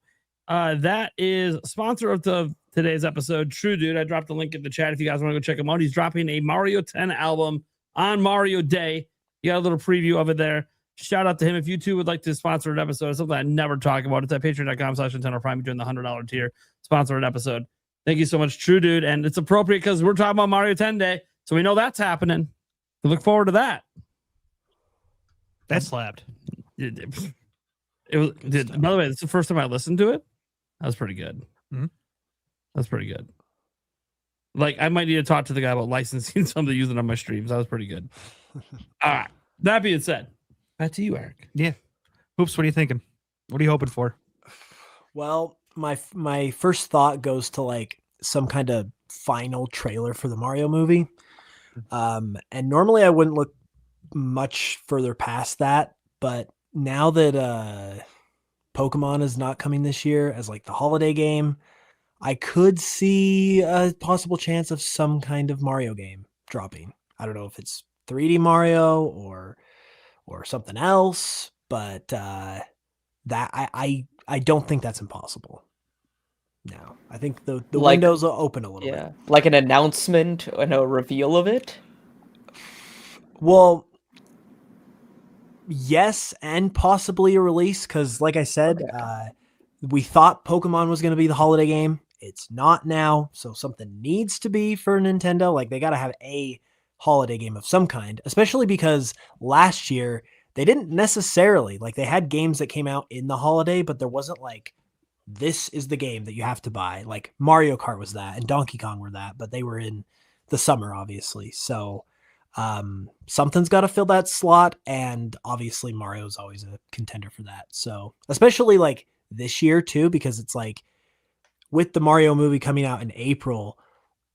that is sponsor of today's episode, True Dude. I dropped the link in the chat if you guys want to go check him out. He's dropping a Mario 10 album on Mario Day. You got a little preview of it there. Shout out to him. If you too would like to sponsor an episode, something I never talk about, it's at patreon.com/Nintendo Prime. Join the $100 tier. Sponsor an episode. Thank you so much, True Dude. And it's appropriate because we're talking about Mario 10 Day. So we know that's happening. We look forward to that. That slapped. By the way, it's the first time I listened to it. That was pretty good. Mm-hmm. That's pretty good. Like, I might need to talk to the guy about licensing something using on my streams. That was pretty good. All right. That being said, back to you, Eric. Yeah. Hoops, what are you thinking? What are you hoping for? Well, my first thought goes to like some kind of final trailer for the Mario movie. And normally I wouldn't look much further past that, but now that Pokemon is not coming this year as like the holiday game, I could see a possible chance of some kind of Mario game dropping. I don't know if it's 3D Mario or something else, but that I don't think that's impossible. No, I think the windows will open a little bit. Like an announcement and a reveal of it. Well, yes, and possibly a release because, like I said, we thought Pokemon was going to be the holiday game. It's not now, so something needs to be for Nintendo. Like they got to have a holiday game of some kind, especially because last year they didn't necessarily like they had games that came out in the holiday, but there wasn't like this is the game that you have to buy. Like Mario Kart was that and Donkey Kong were that, but they were in the summer, obviously. So something's got to fill that slot, and obviously Mario's always a contender for that. So especially like this year too, because it's like with the Mario movie coming out in April,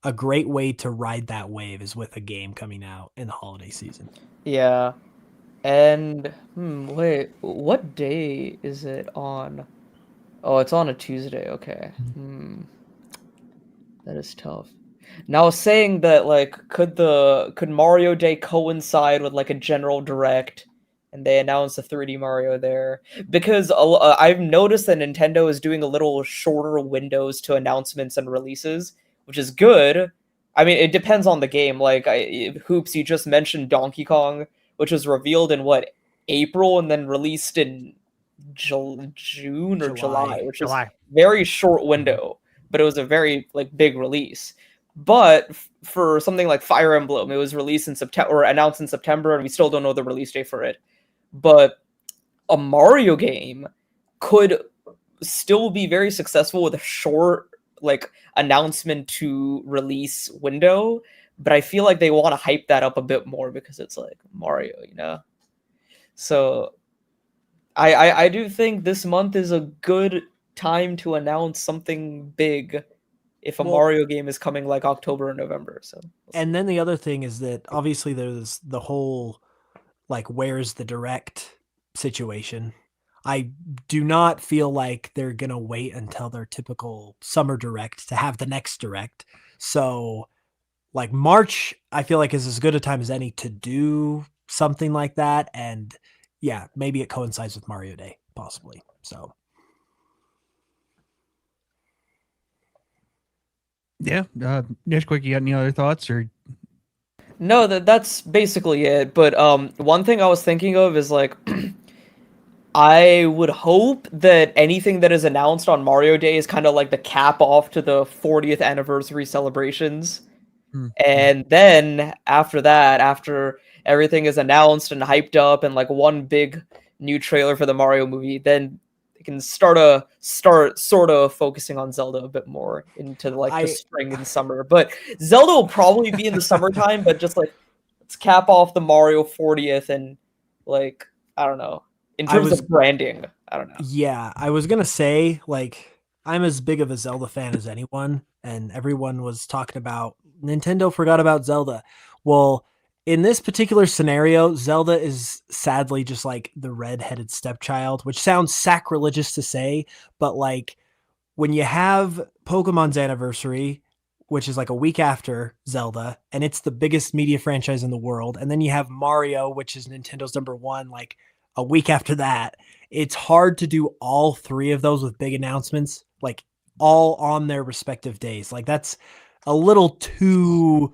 a great way to ride that wave is with a game coming out in the holiday season. Yeah. And wait, what day is it on? Oh, it's on a Tuesday. Okay. That is tough. Now, saying that, like, could Mario Day coincide with like a general direct, and they announce a 3D Mario there? Because I've noticed that Nintendo is doing a little shorter windows to announcements and releases, which is good. I mean, it depends on the game. Like, Hoops, you just mentioned Donkey Kong, which was revealed in April and then released in June or July, which is a very short window, but it was a very like big release. But for something like Fire Emblem, it was released in September or announced in September, and we still don't know the release date for it. But a Mario game could still be very successful with a short like announcement to release window, but I feel like they want to hype that up a bit more because it's like Mario, you know? So I do think this month is a good time to announce something big if a Mario game is coming like October or November. So and then the other thing is that obviously there's the whole like where's the direct situation. I do not feel like they're going to wait until their typical summer direct to have the next direct. So like March, I feel like is as good a time as any to do something like that. And yeah, maybe it coincides with Mario Day, possibly. So yeah, Nishquik, you got any other thoughts or? No, that's basically it. But one thing I was thinking of is like, I would hope that anything that is announced on Mario Day is kind of like the cap off to the 40th anniversary celebrations. And then after that, after everything is announced and hyped up and like one big new trailer for the Mario movie, then they can start sort of focusing on Zelda a bit more into like the spring and summer. But Zelda will probably be in the summertime, but just like let's cap off the Mario 40th and like, I don't know. In terms of branding, I don't know. Yeah, I was going to say, like, I'm as big of a Zelda fan as anyone, and everyone was talking about Nintendo forgot about Zelda. Well, in this particular scenario, Zelda is sadly just like the red-headed stepchild, which sounds sacrilegious to say, but like when you have Pokemon's anniversary, which is like a week after Zelda, and it's the biggest media franchise in the world, and then you have Mario, which is Nintendo's number one, like a week after that. It's hard to do all three of those with big announcements, like all on their respective days. Like that's a little too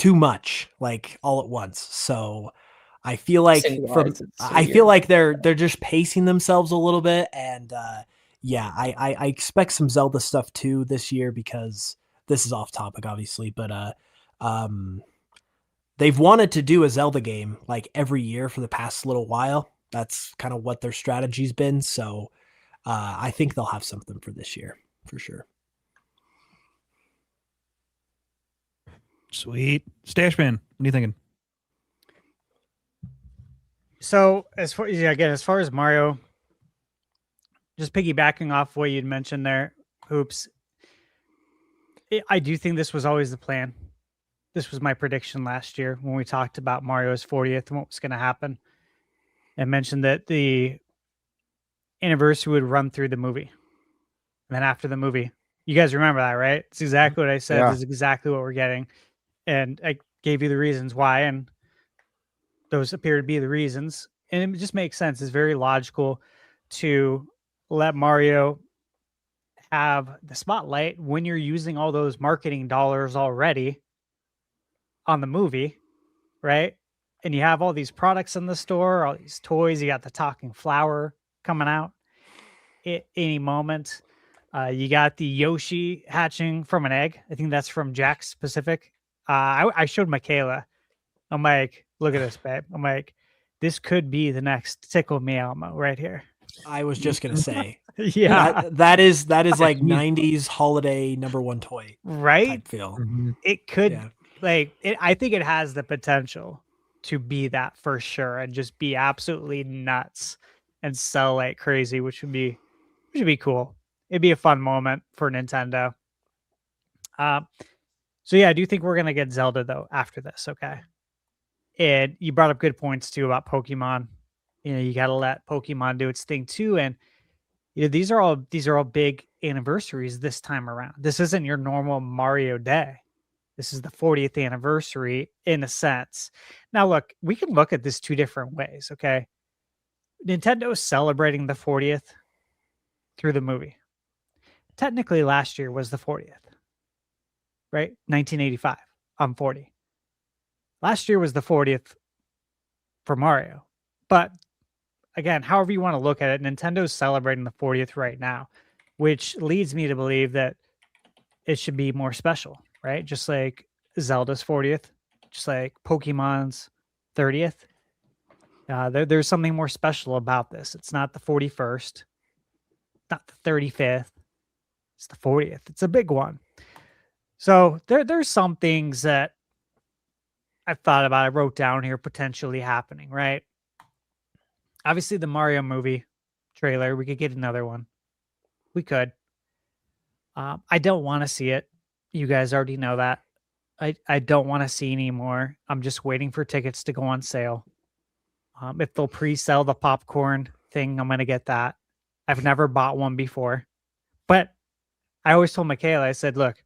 much, like all at once. So I feel like they're just pacing themselves a little bit. And I expect some Zelda stuff too this year, because this is off topic obviously, but they've wanted to do a Zelda game like every year for the past little while. That's kind of what their strategy's been. So I think they'll have something for this year for sure. Sweet. Stash Man, what are you thinking? So as far as Mario, just piggybacking off what you'd mentioned there, Hoops, I do think this was always the plan. This was my prediction last year when we talked about Mario's 40th and what was going to happen. I mentioned that the anniversary would run through the movie. And then after the movie, you guys remember that, right? It's exactly what I said. Yeah. This is exactly what we're getting. And I gave you the reasons why, and those appear to be the reasons. And it just makes sense. It's very logical to let Mario have the spotlight when you're using all those marketing dollars already on the movie, right? And you have all these products in the store, all these toys. You got the talking flower coming out at any moment. You got the Yoshi hatching from an egg. I think that's from Jack's Pacific. I showed Michaela. I'm like, look at this, babe. I'm like, this could be the next Tickle Me Elmo right here. I was just gonna say, yeah, that is like 90s holiday #1 toy, right? Type feel. It could I think it has the potential to be that for sure, and just be absolutely nuts and sell like crazy, which would be cool. It'd be a fun moment for Nintendo. So yeah, I do think we're gonna get Zelda though after this. Okay. And you brought up good points too about Pokemon. You know, you got to let Pokemon do its thing too. And you know, these are all big anniversaries this time around. This isn't your normal Mario Day. This is the 40th anniversary in a sense. Now, look, we can look at this two different ways. Okay, Nintendo is celebrating the 40th through the movie. Technically, last year was the 40th, right? 1985. I'm 40. Last year was the 40th for Mario. But again, however you want to look at it, Nintendo's celebrating the 40th right now, which leads me to believe that it should be more special, right? Just like Zelda's 40th, just like Pokemon's 30th. There's something more special about this. It's not the 41st, not the 35th. It's the 40th. It's a big one. So there's some things that I've thought about. I wrote down here potentially happening, right? Obviously, the Mario movie trailer, we could get another one. We could. I don't want to see it. You guys already know that. I don't want to see any more. I'm just waiting for tickets to go on sale. If they'll pre-sell the popcorn thing, I'm going to get that. I've never bought one before. But I always told Michaela, I said, look,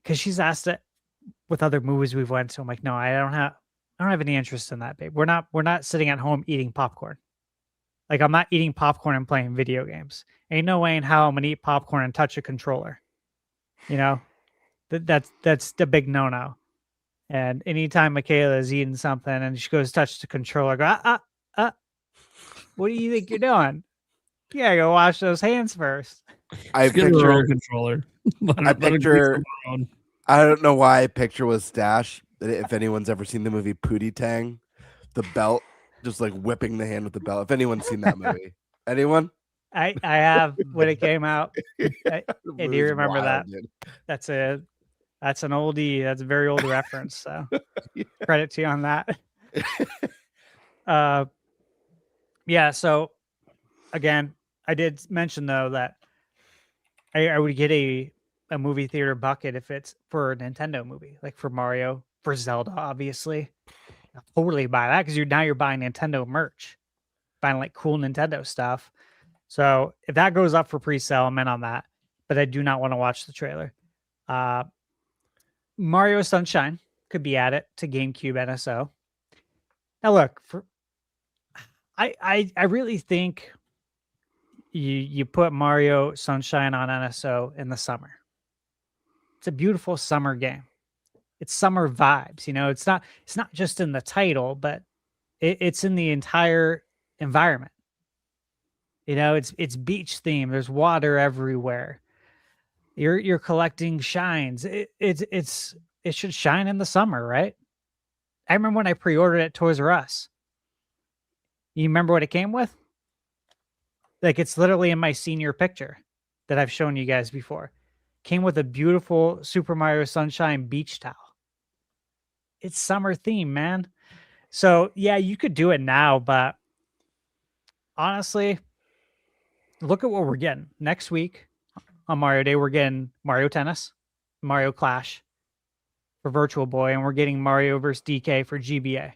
because she's asked it with other movies we've went to. I'm like, no, I don't have any interest in that, babe. We're not sitting at home eating popcorn. Like, I'm not eating popcorn and playing video games. Ain't no way in hell I'm gonna eat popcorn and touch a controller. You know, that's the big no-no. And anytime Michaela is eating something and she goes touch the controller, I go, what do you think you're doing? You gotta go wash those hands first. I picture controller. I don't know why I picture with Stash. If anyone's ever seen the movie Pootie Tang, the belt, just like whipping the hand with the belt. If anyone's seen that movie, anyone? I have when it came out. I do remember wild, that. dude. That's an oldie. That's a very old reference. So credit to you on that. Yeah. So again, I did mention though that I would get a movie theater bucket if it's for a Nintendo movie, like for Mario, for Zelda, obviously. I'll totally buy that because you're buying Nintendo merch, buying like cool Nintendo stuff. So if that goes up for pre-sale, I'm in on that. But I do not want to watch the trailer. Mario Sunshine could be added to GameCube NSO. Now look, I really think you put Mario Sunshine on NSO in the summer. It's a beautiful summer game. It's summer vibes, it's not just in the title, but it's in the entire environment. It's beach themed. There's water everywhere. You're collecting shines. It should shine in the summer, right? I remember when I pre-ordered at Toys R Us. You remember what it came with? Like, it's literally in my senior picture that I've shown you guys before. Came with a beautiful Super Mario Sunshine beach towel. It's summer theme, man. So yeah, you could do it now, but honestly, look at what we're getting. Next week on Mario Day, we're getting Mario Tennis, Mario Clash for Virtual Boy, and we're getting Mario vs. DK for GBA.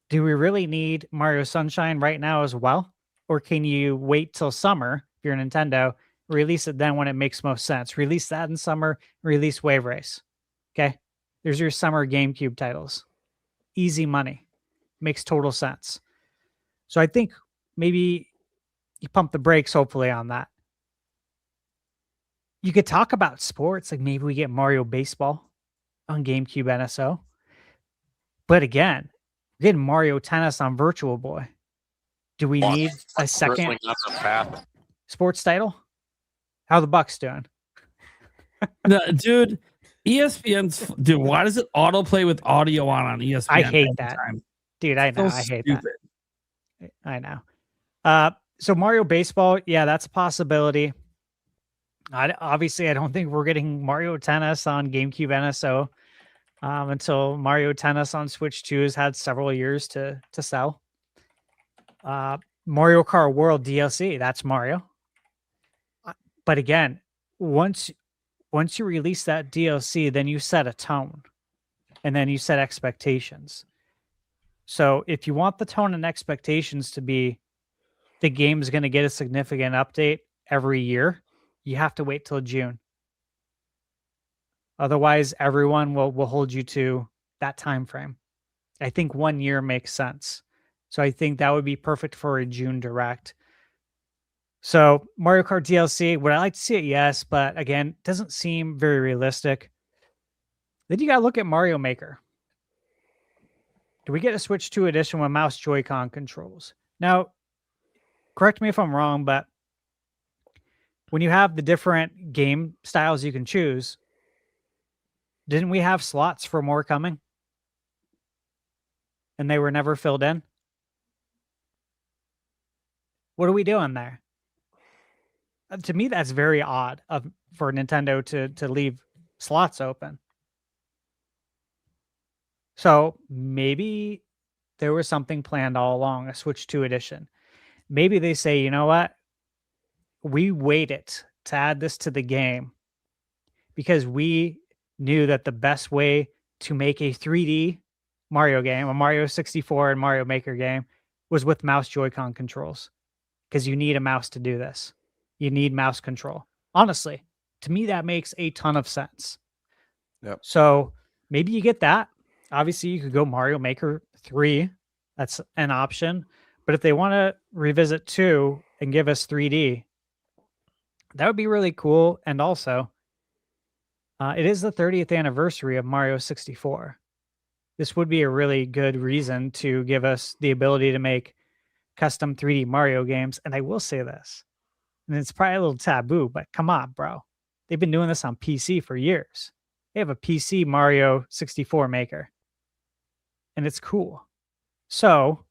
Do we really need Mario Sunshine right now as well? Or can you wait till summer, if you're Nintendo, release it then when it makes most sense? Release that in summer, release Wave Race. Okay? There's your summer GameCube titles. Easy money. Makes total sense. So I think maybe you pump the brakes, hopefully, on that. You could talk about sports, like maybe we get Mario Baseball on GameCube NSO. But again, we're getting Mario Tennis on Virtual Boy. Do we need a second sports title? How the Bucks doing? Dude, ESPN's why does it autoplay with audio on ESPN? I hate that. Dude, I know. I hate that. I know. So Mario Baseball, yeah, that's a possibility. Obviously, I don't think we're getting Mario Tennis on GameCube NSO until Mario Tennis on Switch 2 has had several years to sell. Mario Kart World DLC, that's Mario. But again, once you release that DLC, then you set a tone and then you set expectations. So if you want the tone and expectations to be the game is going to get a significant update every year, you have to wait till June. Otherwise, everyone will hold you to that time frame. I think 1 year makes sense. So I think that would be perfect for a June Direct. So Mario Kart DLC, would I like to see it? Yes, but again, it doesn't seem very realistic. Then you got to look at Mario Maker. Do we get a Switch 2 edition with mouse Joy-Con controls? Now, correct me if I'm wrong, but when you have the different game styles you can choose, didn't we have slots for more coming? And they were never filled in? What are we doing there? To me, that's very odd for Nintendo to leave slots open. So maybe there was something planned all along, a Switch 2 edition. Maybe they say, you know what? We waited to add this to the game because we knew that the best way to make a 3D Mario game, a Mario 64 and Mario Maker game, was with mouse Joy-Con controls. Because you need a mouse to do this. You need mouse control. Honestly, to me, that makes a ton of sense. Yep. So maybe you get that. Obviously, you could go Mario Maker 3. That's an option. But if they want to revisit 2 and give us 3D, that would be really cool. And also, it is the 30th anniversary of Mario 64. This would be a really good reason to give us the ability to make custom 3D Mario games. And I will say this, and it's probably a little taboo, but come on, bro. They've been doing this on PC for years. They have a PC Mario 64 maker. And it's cool. So,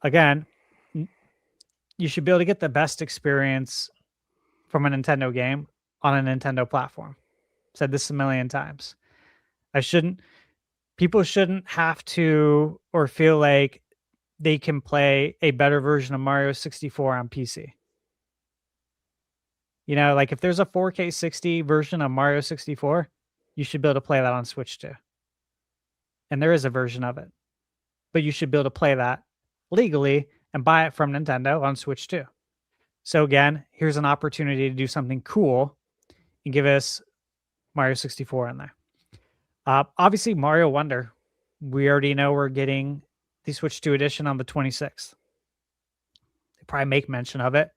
again, you should be able to get the best experience from a Nintendo game on a Nintendo platform. I've said this a million times. People shouldn't have to or feel like they can play a better version of Mario 64 on PC. You know, like if there's a 4K 60 version of Mario 64, you should be able to play that on Switch too. And there is a version of it. But you should be able to play that legally and buy it from Nintendo on Switch too. So again, here's an opportunity to do something cool and give us Mario 64 in there. Obviously, Mario Wonder. We already know we're getting the Switch 2 edition on the 26th. They probably make mention of it.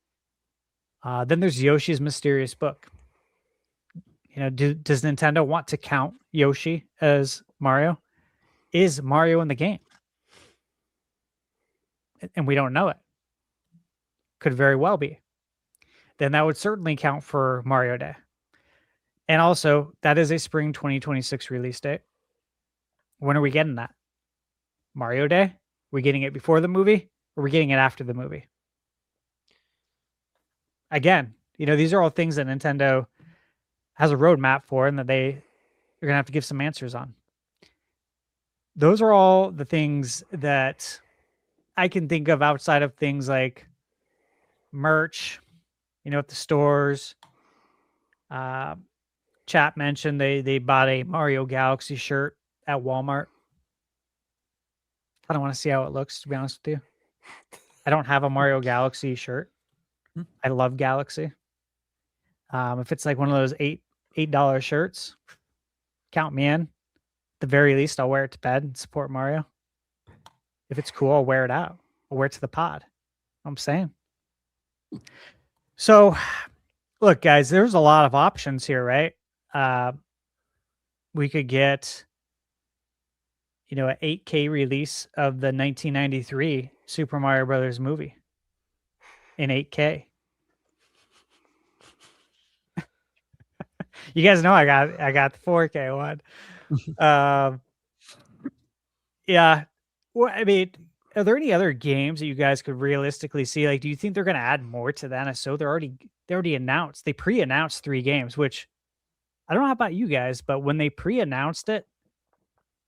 Then there's Yoshi's Mysterious Book. Does Nintendo want to count Yoshi as Mario? Is Mario in the game? And we don't know it. Could very well be. Then that would certainly count for Mario Day. And also, that is a spring 2026 release date. When are we getting that? Mario Day? Are we getting it before the movie? Or are we getting it after the movie? Again, these are all things that Nintendo has a roadmap for and that they're going to have to give some answers on. Those are all the things that I can think of outside of things like merch, at the stores. Chat mentioned they bought a Mario Galaxy shirt at Walmart. I don't want to see how it looks, to be honest with you. I don't have a Mario Galaxy shirt. I love Galaxy. If it's like one of those $8 shirts, count me in. At the very least, I'll wear it to bed and support Mario. If it's cool, I'll wear it out. I'll wear it to the pod. I'm saying. So, look, guys, there's a lot of options here, right? We could get, an 8K release of the 1993 Super Mario Brothers movie in 8K. You guys know I got the 4K one. Yeah. Well, I mean, are there any other games that you guys could realistically see? Like, do you think they're going to add more to the NSO? They already announced. They pre-announced 3 games, which I don't know about you guys, but when they pre-announced it,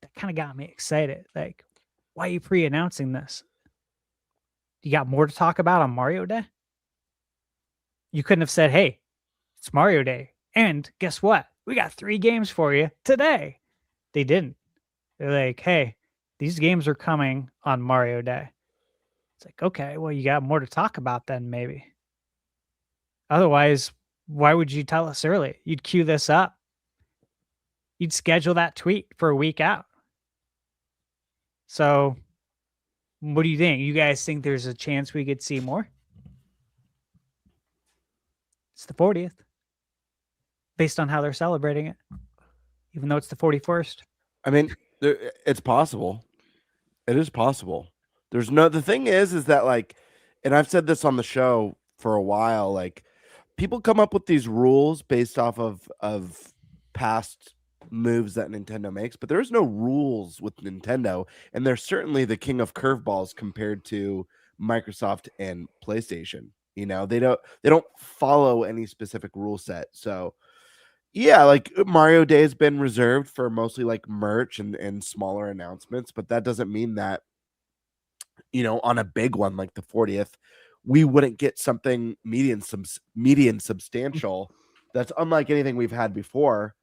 that kind of got me excited. Like, why are you pre-announcing this? You got more to talk about on Mario Day? You couldn't have said, hey, it's Mario Day. And guess what? We got 3 games for you today. They didn't. They're like, hey, these games are coming on Mario Day. It's like, okay, well, you got more to talk about then, maybe. Otherwise, why would you tell us early? You'd queue this up. You'd schedule that tweet for a week out. So, what do you think? You guys think there's a chance we could see more? It's the 40th. Based on how they're celebrating it. Even though it's the 41st. I mean, it's possible. It is possible. The thing is that, like, and I've said this on the show for a while, like, people come up with these rules based off of past moves that Nintendo makes, but there's no rules with Nintendo, and they're certainly the king of curveballs compared to Microsoft and PlayStation. They don't follow any specific rule set. So yeah, like Mario Day has been reserved for mostly like merch and smaller announcements, but that doesn't mean that, on a big one like the 40th, we wouldn't get something median substantial that's unlike anything we've had before.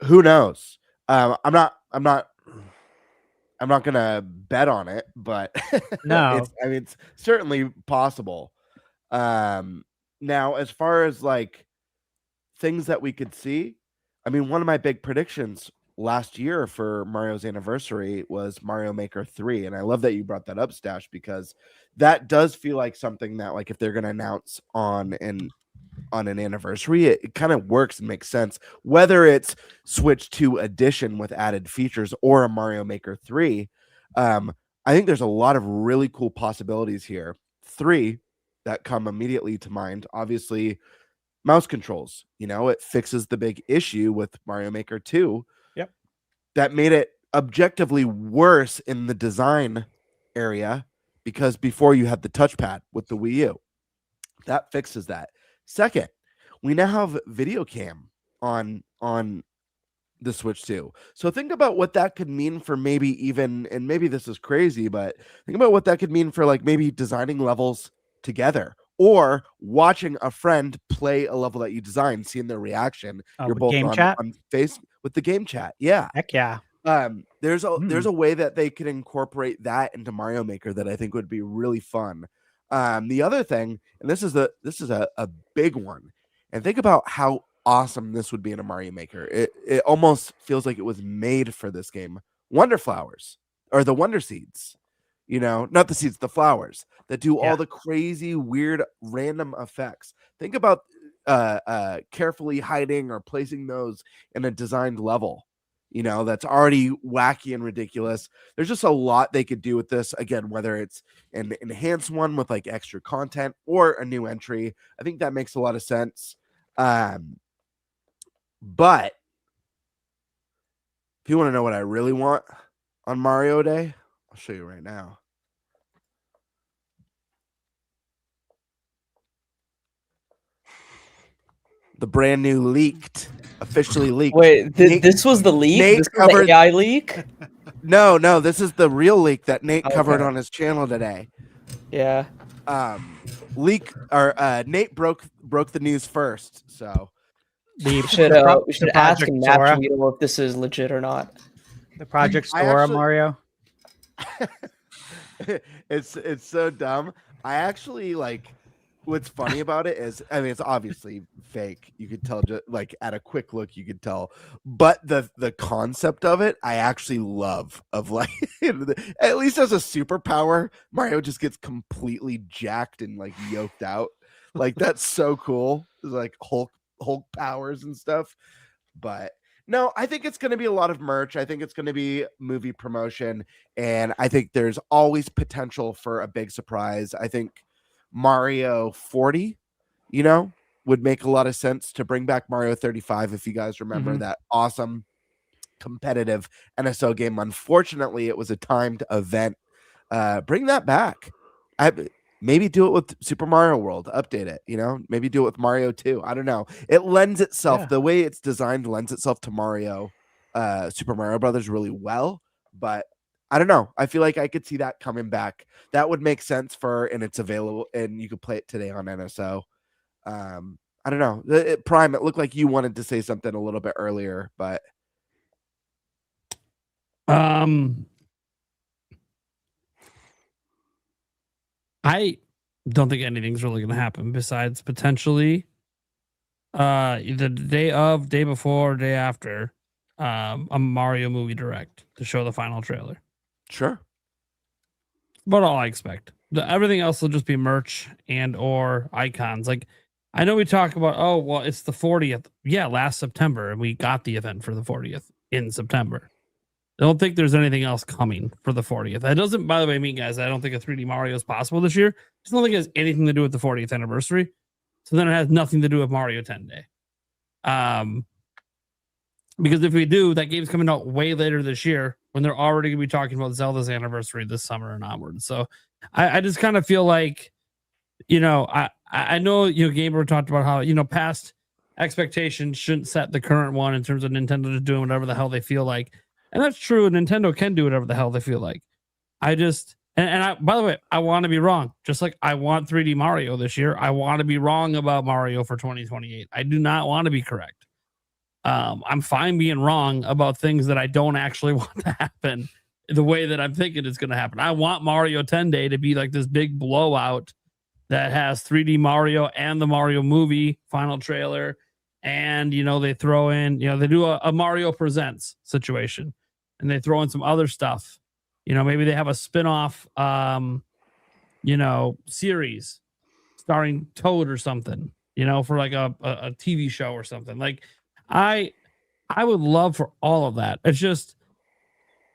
Who knows? I'm not gonna bet on it, but no, it's certainly possible. Now, as far as like things that we could see, I mean, one of my big predictions last year for Mario's anniversary was Mario Maker 3, and I love that you brought that up, Stash, because that does feel like something that, like, if they're going to announce on an anniversary, it kind of works and makes sense. Whether it's Switch 2 edition with added features or a Mario Maker 3, I think there's a lot of really cool possibilities here. 3 that come immediately to mind, obviously, mouse controls. It fixes the big issue with Mario Maker 2. Yep. That made it objectively worse in the design area, because before you had the touchpad with the Wii U. That fixes that. Second, we now have video cam on the Switch 2. So think about what that could mean for maybe even, and maybe this is crazy, but think about what that could mean for like maybe designing levels together, or watching a friend play a level that you designed, seeing their reaction. You're both on face with the game chat. Yeah. Heck yeah. There's a way that they could incorporate that into Mario Maker that I think would be really fun. The other thing, and this is a big one, and think about how awesome this would be in a Mario Maker. It almost feels like it was made for this game. Wonder Flowers or the Wonder Seeds, not the seeds, the flowers that do all the crazy, weird, random effects. Think about carefully hiding or placing those in a designed level, that's already wacky and ridiculous. There's just a lot they could do with this. Again, whether it's an enhanced one with like extra content or a new entry, I think that makes a lot of sense. But if you want to know what I really want on Mario Day, I'll show you right now. The brand new officially leaked. Wait, this was the leak? Nate this was the AI leak? No, this is the real leak that Nate covered on his channel today. Yeah. Nate broke the news first, so we should ask Matt if this is legit or not. The Project Sora Mario. It's so dumb. I actually what's funny about it is, it's obviously fake. You could tell, just like at a quick look, you could tell. But the concept of it, I actually love. Of at least as a superpower, Mario just gets completely jacked and yoked out. That's so cool. It's like Hulk powers and stuff. But no, I think it's going to be a lot of merch. I think it's going to be movie promotion, and I think there's always potential for a big surprise. I think Mario 40, would make a lot of sense to bring back Mario 35. If you guys remember that awesome competitive NSO game. Unfortunately, it was a timed event. Bring that back. Maybe do it with Super Mario World. Update it, maybe do it with Mario 2. I don't know. It lends itself, the way it's designed lends itself to Mario, Super Mario Brothers really well, but I don't know. I feel like I could see that coming back. That would make sense and it's available and you could play it today on NSO. I don't know. Prime, it looked like you wanted to say something a little bit earlier, but I don't think anything's really going to happen besides potentially the day before, day after a Mario movie direct to show the final trailer. Sure. But all I expect. Everything else will just be merch and or icons. I know we talk about, it's the 40th. Yeah, last September, and we got the event for the 40th in September. I don't think there's anything else coming for the 40th. That doesn't, by the way, mean, guys, I don't think a 3D Mario is possible this year. I just don't think it has anything to do with the 40th anniversary. So then it has nothing to do with Mario 10 Day. Because if we do, that game's coming out way later this year when they're already going to be talking about Zelda's anniversary this summer and onward. So I just kind of feel like, I know, Gamer talked about how, past expectations shouldn't set the current one in terms of Nintendo just doing whatever the hell they feel like. And that's true. Nintendo can do whatever the hell they feel like. I just, by the way, I want to be wrong. Just like I want 3D Mario this year. I want to be wrong about Mario for 2028. I do not want to be correct. I'm fine being wrong about things that I don't actually want to happen the way that I'm thinking it's going to happen. I want Mario 10 Day to be like this big blowout that has 3D Mario and the Mario movie final trailer. And, they throw in, they do a Mario Presents situation and they throw in some other stuff. Maybe they have a spin-off, series starring Toad or something, for like a TV show or something. I would love for all of that. It's just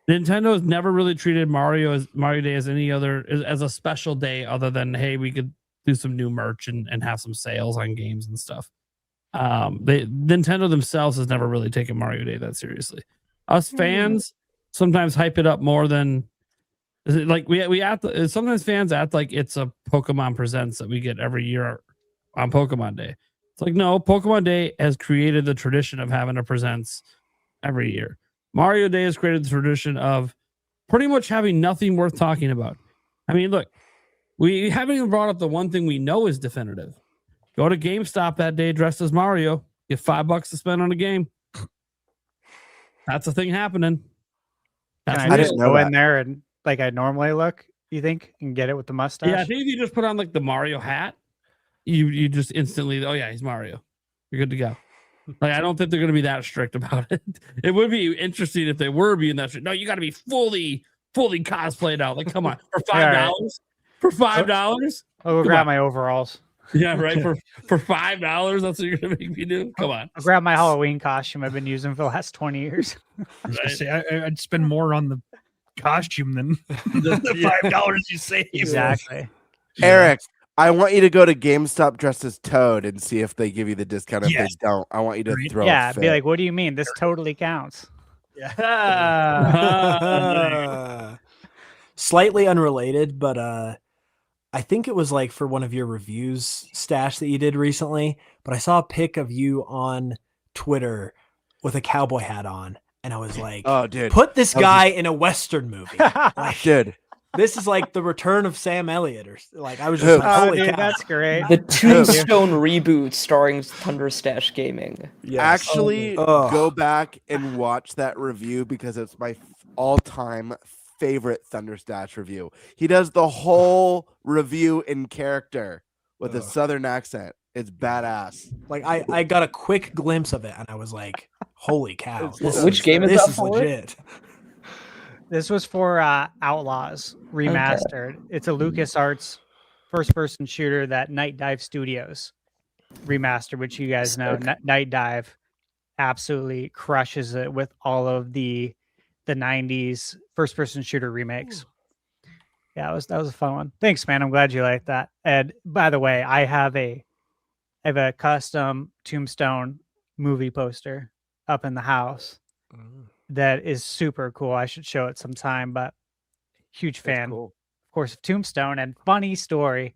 Nintendo has never really treated Mario Day as any other, as a special day other than, hey, we could do some new merch and have some sales on games and stuff. Nintendo themselves has never really taken Mario Day that seriously. Us fans sometimes hype it up more than we act. Sometimes fans act like it's a Pokemon Presents that we get every year on Pokemon Day. It's like, no, Pokemon Day has created the tradition of having a Presents every year. Mario Day has created the tradition of pretty much having nothing worth talking about. I mean, look, we haven't even brought up the one thing we know is definitive. Go to GameStop that day dressed as Mario. Get $5 to spend on a game. That's a thing happening. I just go in there and like I normally look, you think, and get it with the mustache? Yeah, I think if you just put on like the Mario hat, you just instantly, oh yeah, he's Mario. You're good to go. I don't think they're going to be that strict about it. It would be interesting if they were being that strict. No, you got to be fully fully cosplayed out. Like, come on, for $5? For $5? I'll go grab my overalls. Yeah, right. For $5, that's what you're gonna make me do. Come on. I'll grab my Halloween costume I've been using for the last 20 years. I'd spend more on the costume than the $5 you save. Exactly. Eric, I want you to go to GameStop dressed as Toad and see if they give you the discount. If they don't, I want you to throw. Yeah, a fit. be like, what do you mean? This totally counts. Yeah. Slightly unrelated, but I think it was like for one of your reviews, Stash, that you did recently. But I saw a pic of you on Twitter with a cowboy hat on, and I was like, "Oh, dude, put this guy in a Western movie." Like, dude, this is like the return of Sam Elliott, or like I was just like, "Holy cow, that's great!" The Tombstone reboot starring ThunderStash Gaming. Yes. Actually, go back and watch that review because it's my all-time favorite ThunderStash review. He does the whole review in character with a Southern accent. It's badass. Like I got a quick glimpse of it, and I was like, "Holy cow!" Which game is this that is for? legit. This was for Outlaws Remastered. Okay. It's a LucasArts first-person shooter that Night Dive Studios remastered, which you guys know. Night Dive absolutely crushes it with all of the 90s first-person shooter remakes. Yeah, that was a fun one. Thanks, man. I'm glad you liked that. And by the way, I have a custom Tombstone movie poster up in the house. That is super cool. I should show it sometime, but huge fan, of course, of Tombstone. And funny story,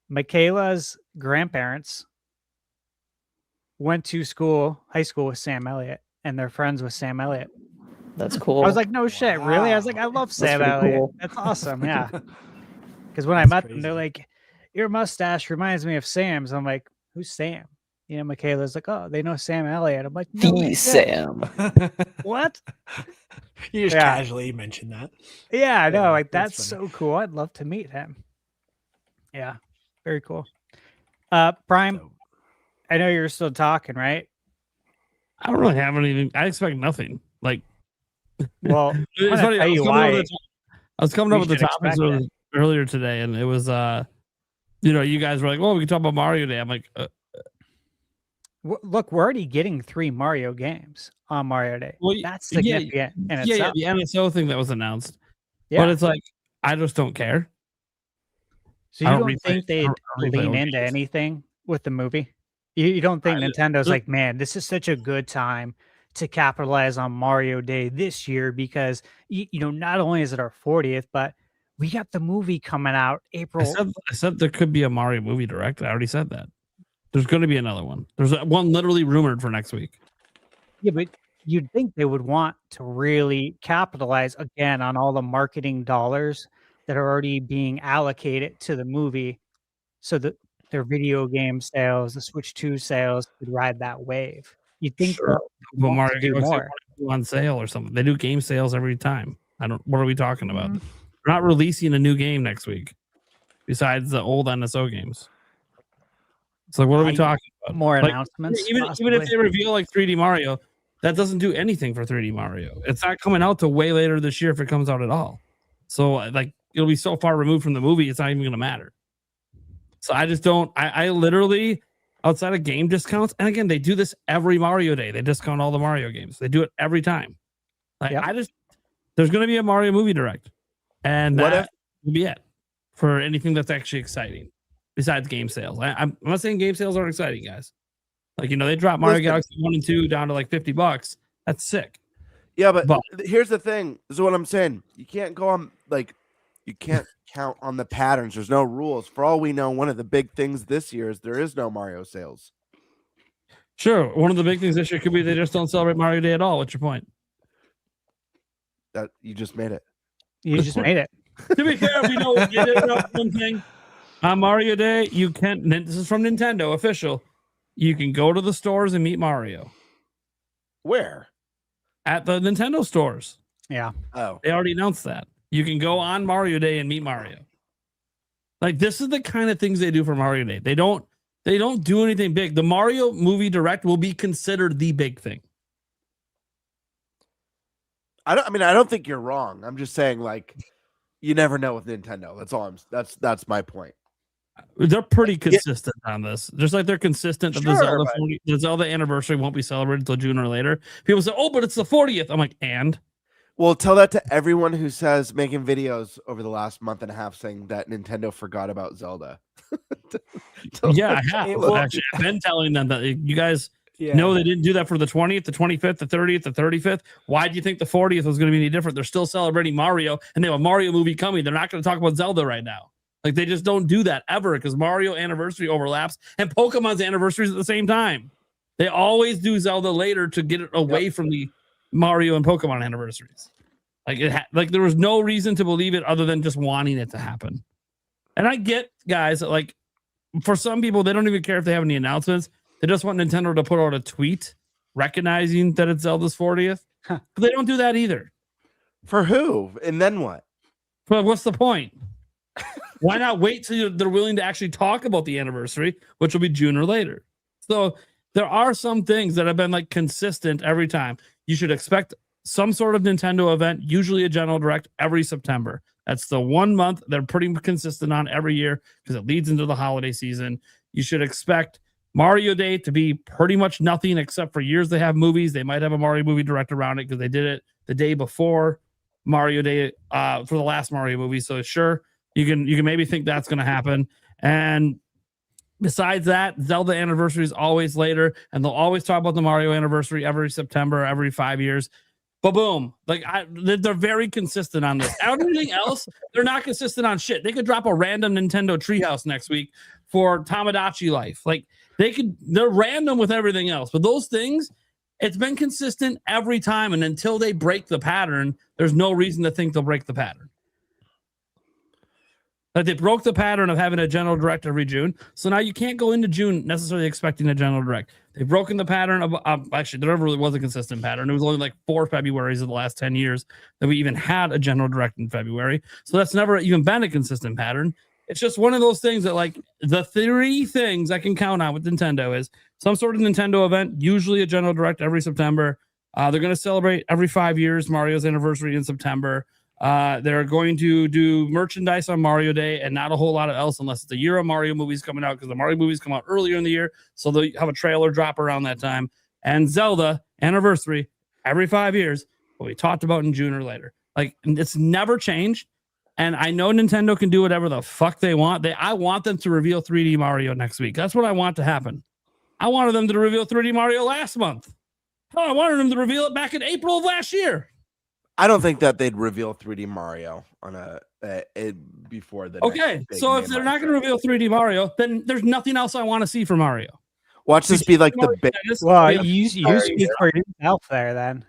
Michaela's grandparents went to high school with Sam Elliott, and they're friends with Sam Elliott. That's cool. I was like, no shit, really? I was like, I love Sam Elliott. Cool. That's awesome, yeah. Because when I met them, they're like, your mustache reminds me of Sam's. I'm like, who's Sam? You know, Michaela's like, oh, they know Sam Elliott. I'm like, no, Sam. What? You just casually mentioned that. Yeah, I know. Like that's so cool. I'd love to meet him. Yeah, very cool. Prime, I know you're still talking, right? I don't really have anything. I expect nothing. Like, well, it's funny. I was coming up with the topics earlier today, and it was, you guys were like, "Well, we can talk about Mario Day." I'm like, look, we're already getting 3 Mario games on Mario Day. Well, that's significant. Yeah, the NSO thing that was announced. Yeah. But it's like, I just don't care. So you don't think they'd lean into anything with the movie? You don't think Nintendo's like, man, this is such a good time to capitalize on Mario Day this year because, not only is it our 40th, but we got the movie coming out April. I said there could be a Mario movie direct. I already said that. There's going to be another one. There's one literally rumored for next week. Yeah, but you'd think they would want to really capitalize again on all the marketing dollars that are already being allocated to the movie so that their video game sales, the Switch 2 sales could ride that wave. You'd think but Mario do more on sale or something. They do game sales every time. What are we talking about? They're not releasing a new game next week besides the old NSO games. It's like, what are we talking about? More announcements? Even if they reveal like 3D Mario, that doesn't do anything for 3D Mario. It's not coming out till way later this year if it comes out at all. So like it'll be so far removed from the movie, it's not even going to matter. So I just don't. I literally, outside of game discounts, and again, they do this every Mario Day. They discount all the Mario games. They do it every time. Like there's going to be a Mario movie direct, and that will be it for anything that's actually exciting. Besides game sales, I'm not saying game sales aren't exciting, guys. Like they dropped Mario Galaxy 1 and 2 down to like $50. That's sick. Yeah, but here's the thing. This is what I'm saying. You can't go on you can't count on the patterns. There's no rules. For all we know, one of the big things this year is there is no Mario sales. Sure, one of the big things this year could be they just don't celebrate Mario Day at all. What's your point? That you just made it. You just made it. To be fair, we know we did one thing. On Mario Day, you can. This is from Nintendo official. You can go to the stores and meet Mario. Where? At the Nintendo stores. Yeah. Oh, they already announced that. You can go on Mario Day and meet Mario. Like this is the kind of things they do for Mario Day. They don't do anything big. The Mario movie direct will be considered the big thing. I don't think you're wrong. I'm just saying, like, you never know with Nintendo. That's all. That's my point. They're pretty consistent on this. Just like they're consistent that Sure, the Zelda anniversary won't be celebrated until June or later. People say, "Oh, but it's the 40th." I'm like, and. Well, tell that to everyone who says making videos over the last month and a half saying that Nintendo forgot about Zelda. Yeah, I have. Actually, I've been telling them that you guys know they didn't do that for the 20th, the 25th, the 30th, the 35th. Why do you think the 40th was going to be any different? They're still celebrating Mario, and they have a Mario movie coming. They're not going to talk about Zelda right now. Like, they just don't do that ever because Mario anniversary overlaps and Pokemon's anniversaries at the same time. They always do Zelda later to get it away from the Mario and Pokemon anniversaries. Like there was no reason to believe it other than just wanting it to happen. And I get, guys, that, like, for some people, they don't even care if they have any announcements. They just want Nintendo to put out a tweet recognizing that it's Zelda's 40th. But they don't do that either. For who? And then what? But what's the point? Why not wait till they're willing to actually talk about the anniversary, which will be June or later? So there are some things that have been like consistent every time. You should expect some sort of Nintendo event, usually a General Direct every September. That's the 1 month they're pretty consistent on every year because it leads into the holiday season. You should expect Mario Day to be pretty much nothing except for years they have movies. They might have a Mario movie direct around it because they did it the day before Mario Day for the last Mario movie. So sure, you can maybe think that's going to happen. And besides that, Zelda anniversary is always later, and they'll always talk about the Mario anniversary every September, every 5 years. But boom, like they're very consistent on this. Everything else, they're not consistent on shit. They could drop a random Nintendo Treehouse next week for Tamagotchi Life. Like they're random with everything else. But those things, it's been consistent every time, and until they break the pattern, there's no reason to think they'll break the pattern. Like they broke the pattern of having a General Direct every June. So now you can't go into June necessarily expecting a General Direct. They've broken the pattern of actually, there never really was a consistent pattern. It was only like 4 Februaries of the last 10 years that we even had a General Direct in February. So that's never even been a consistent pattern. It's just one of those things that, like, the 3 things I can count on with Nintendo is some sort of Nintendo event, usually a General Direct every September. They're going to celebrate every 5 years Mario's anniversary in September. They're going to do merchandise on Mario Day and not a whole lot of else unless it's a year of Mario movies coming out because the Mario movies come out earlier in the year. So they'll have a trailer drop around that time. And Zelda anniversary every 5 years, what we talked about in June or later. Like, it's never changed. And I know Nintendo can do whatever the fuck they want. I want them to reveal 3D Mario next week. That's what I want to happen. I wanted them to reveal 3D Mario last month. Oh, I wanted them to reveal it back in April of last year. I don't think that they'd reveal 3D Mario on before the. Okay, so if they're not going to reveal 3D Mario, then there's nothing else I want to see from Mario. Watch this be like the big. Well, you speak for yourself there, then.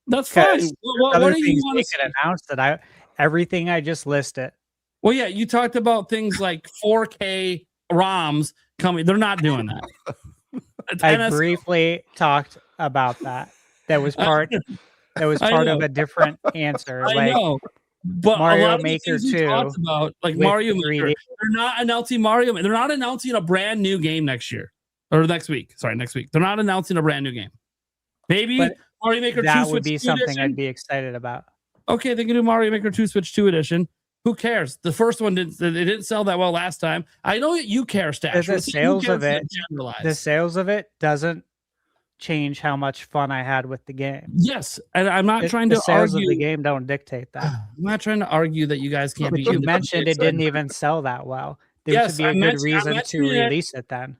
That's fine. What do you want to see? Announce that everything I just listed. Well, yeah, you talked about things like 4K ROMs coming. They're not doing that. I briefly talked about that. That was part. That was part of a different answer. I know, but Mario a lot of Maker the things 2 talked about, like Mario Maker, they're not announcing Mario. They're not announcing a brand new game next year or next week. Sorry, next week. They're not announcing a brand new game. Maybe Mario Maker 2 that Switch would be 2 something edition. I'd be excited about. Okay, they can do Mario Maker 2 Switch 2 edition. Who cares? The first one didn't sell that well last time. I know that you care, Stash. The sales of it doesn't change how much fun I had with the game. Yes, and I'm not trying to sales argue. Of the game don't dictate that. I'm not trying to argue that you guys can't be. You mentioned it didn't even sell that well. There should be a good reason to release it then.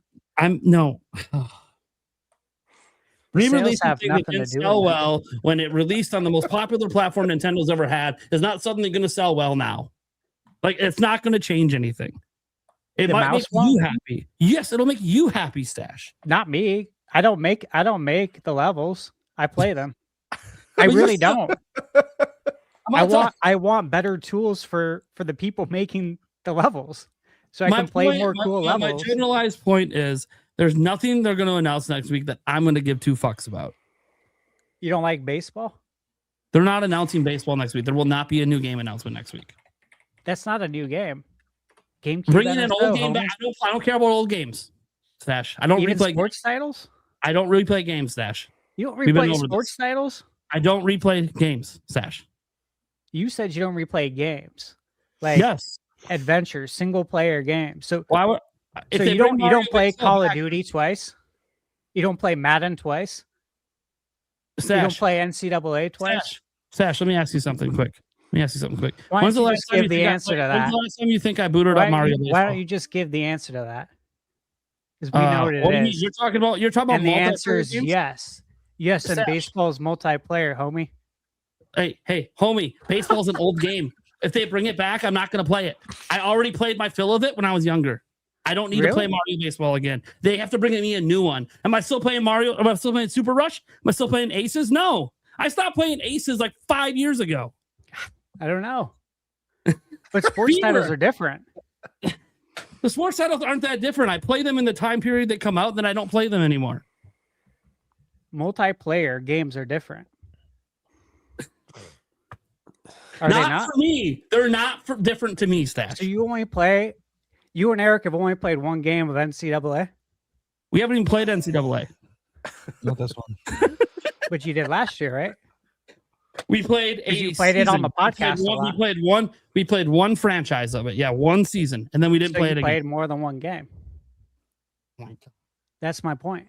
Re-releasing things that didn't sell well when it released on the most popular platform Nintendo's ever had is not suddenly going to sell well now. Like, it's not going to change anything. It might make you happy. Yes, it'll make you happy, Stash. Not me. I don't make the levels. I play them. I really don't. I want better tools for the people making the levels, so I can play more cool levels. My generalized point is there's nothing they're going to announce next week that I'm going to give 2 fucks about. You don't like baseball? They're not announcing baseball next week. There will not be a new game announcement next week. That's not a new game. Bringing an old game back. I don't care about old games, Stash. I don't even replay sports titles. I don't really play games, Stash. You don't replay sports titles? I don't replay games, Stash. You said you don't replay games, like Yes. adventure, single player games. So Why would if so they you bring don't Mario play Baseball Call of back, Duty twice? You don't play Madden twice? You don't Stash, play NCAA twice? Stash, let me ask you something quick. Why don't you just give the answer to When's that? the last time you think I booted Why up Mario don't you Baseball? just give the answer to that? Because we know what What do you it mean? is. You're talking about And the answer multiplayer is games? yes. Yes, and Stash. baseball is multiplayer, homie. Hey, homie, baseball's an old game. If they bring it back, I'm not going to play it. I already played my fill of it when I was younger. I don't need to play Really? Mario Baseball again. They have to bring me a new one. Am I still playing Mario? Am I still playing Super Rush? Am I still playing Aces? No. I stopped playing Aces like 5 years ago. I don't know. But sports titles are different. The sports titles aren't that different. I play them in the time period they come out, then I don't play them anymore. Multiplayer games are different. Are they Not not? for me. They're not different to me, Stash. So you and Eric have only played one game of NCAA, We haven't even played NCAA. Not this one. but you did last year, right? We played a You played it on the podcast a lot. We played one franchise of it. Yeah, one season. And then we didn't So play you it played again. more than one game. That's my point.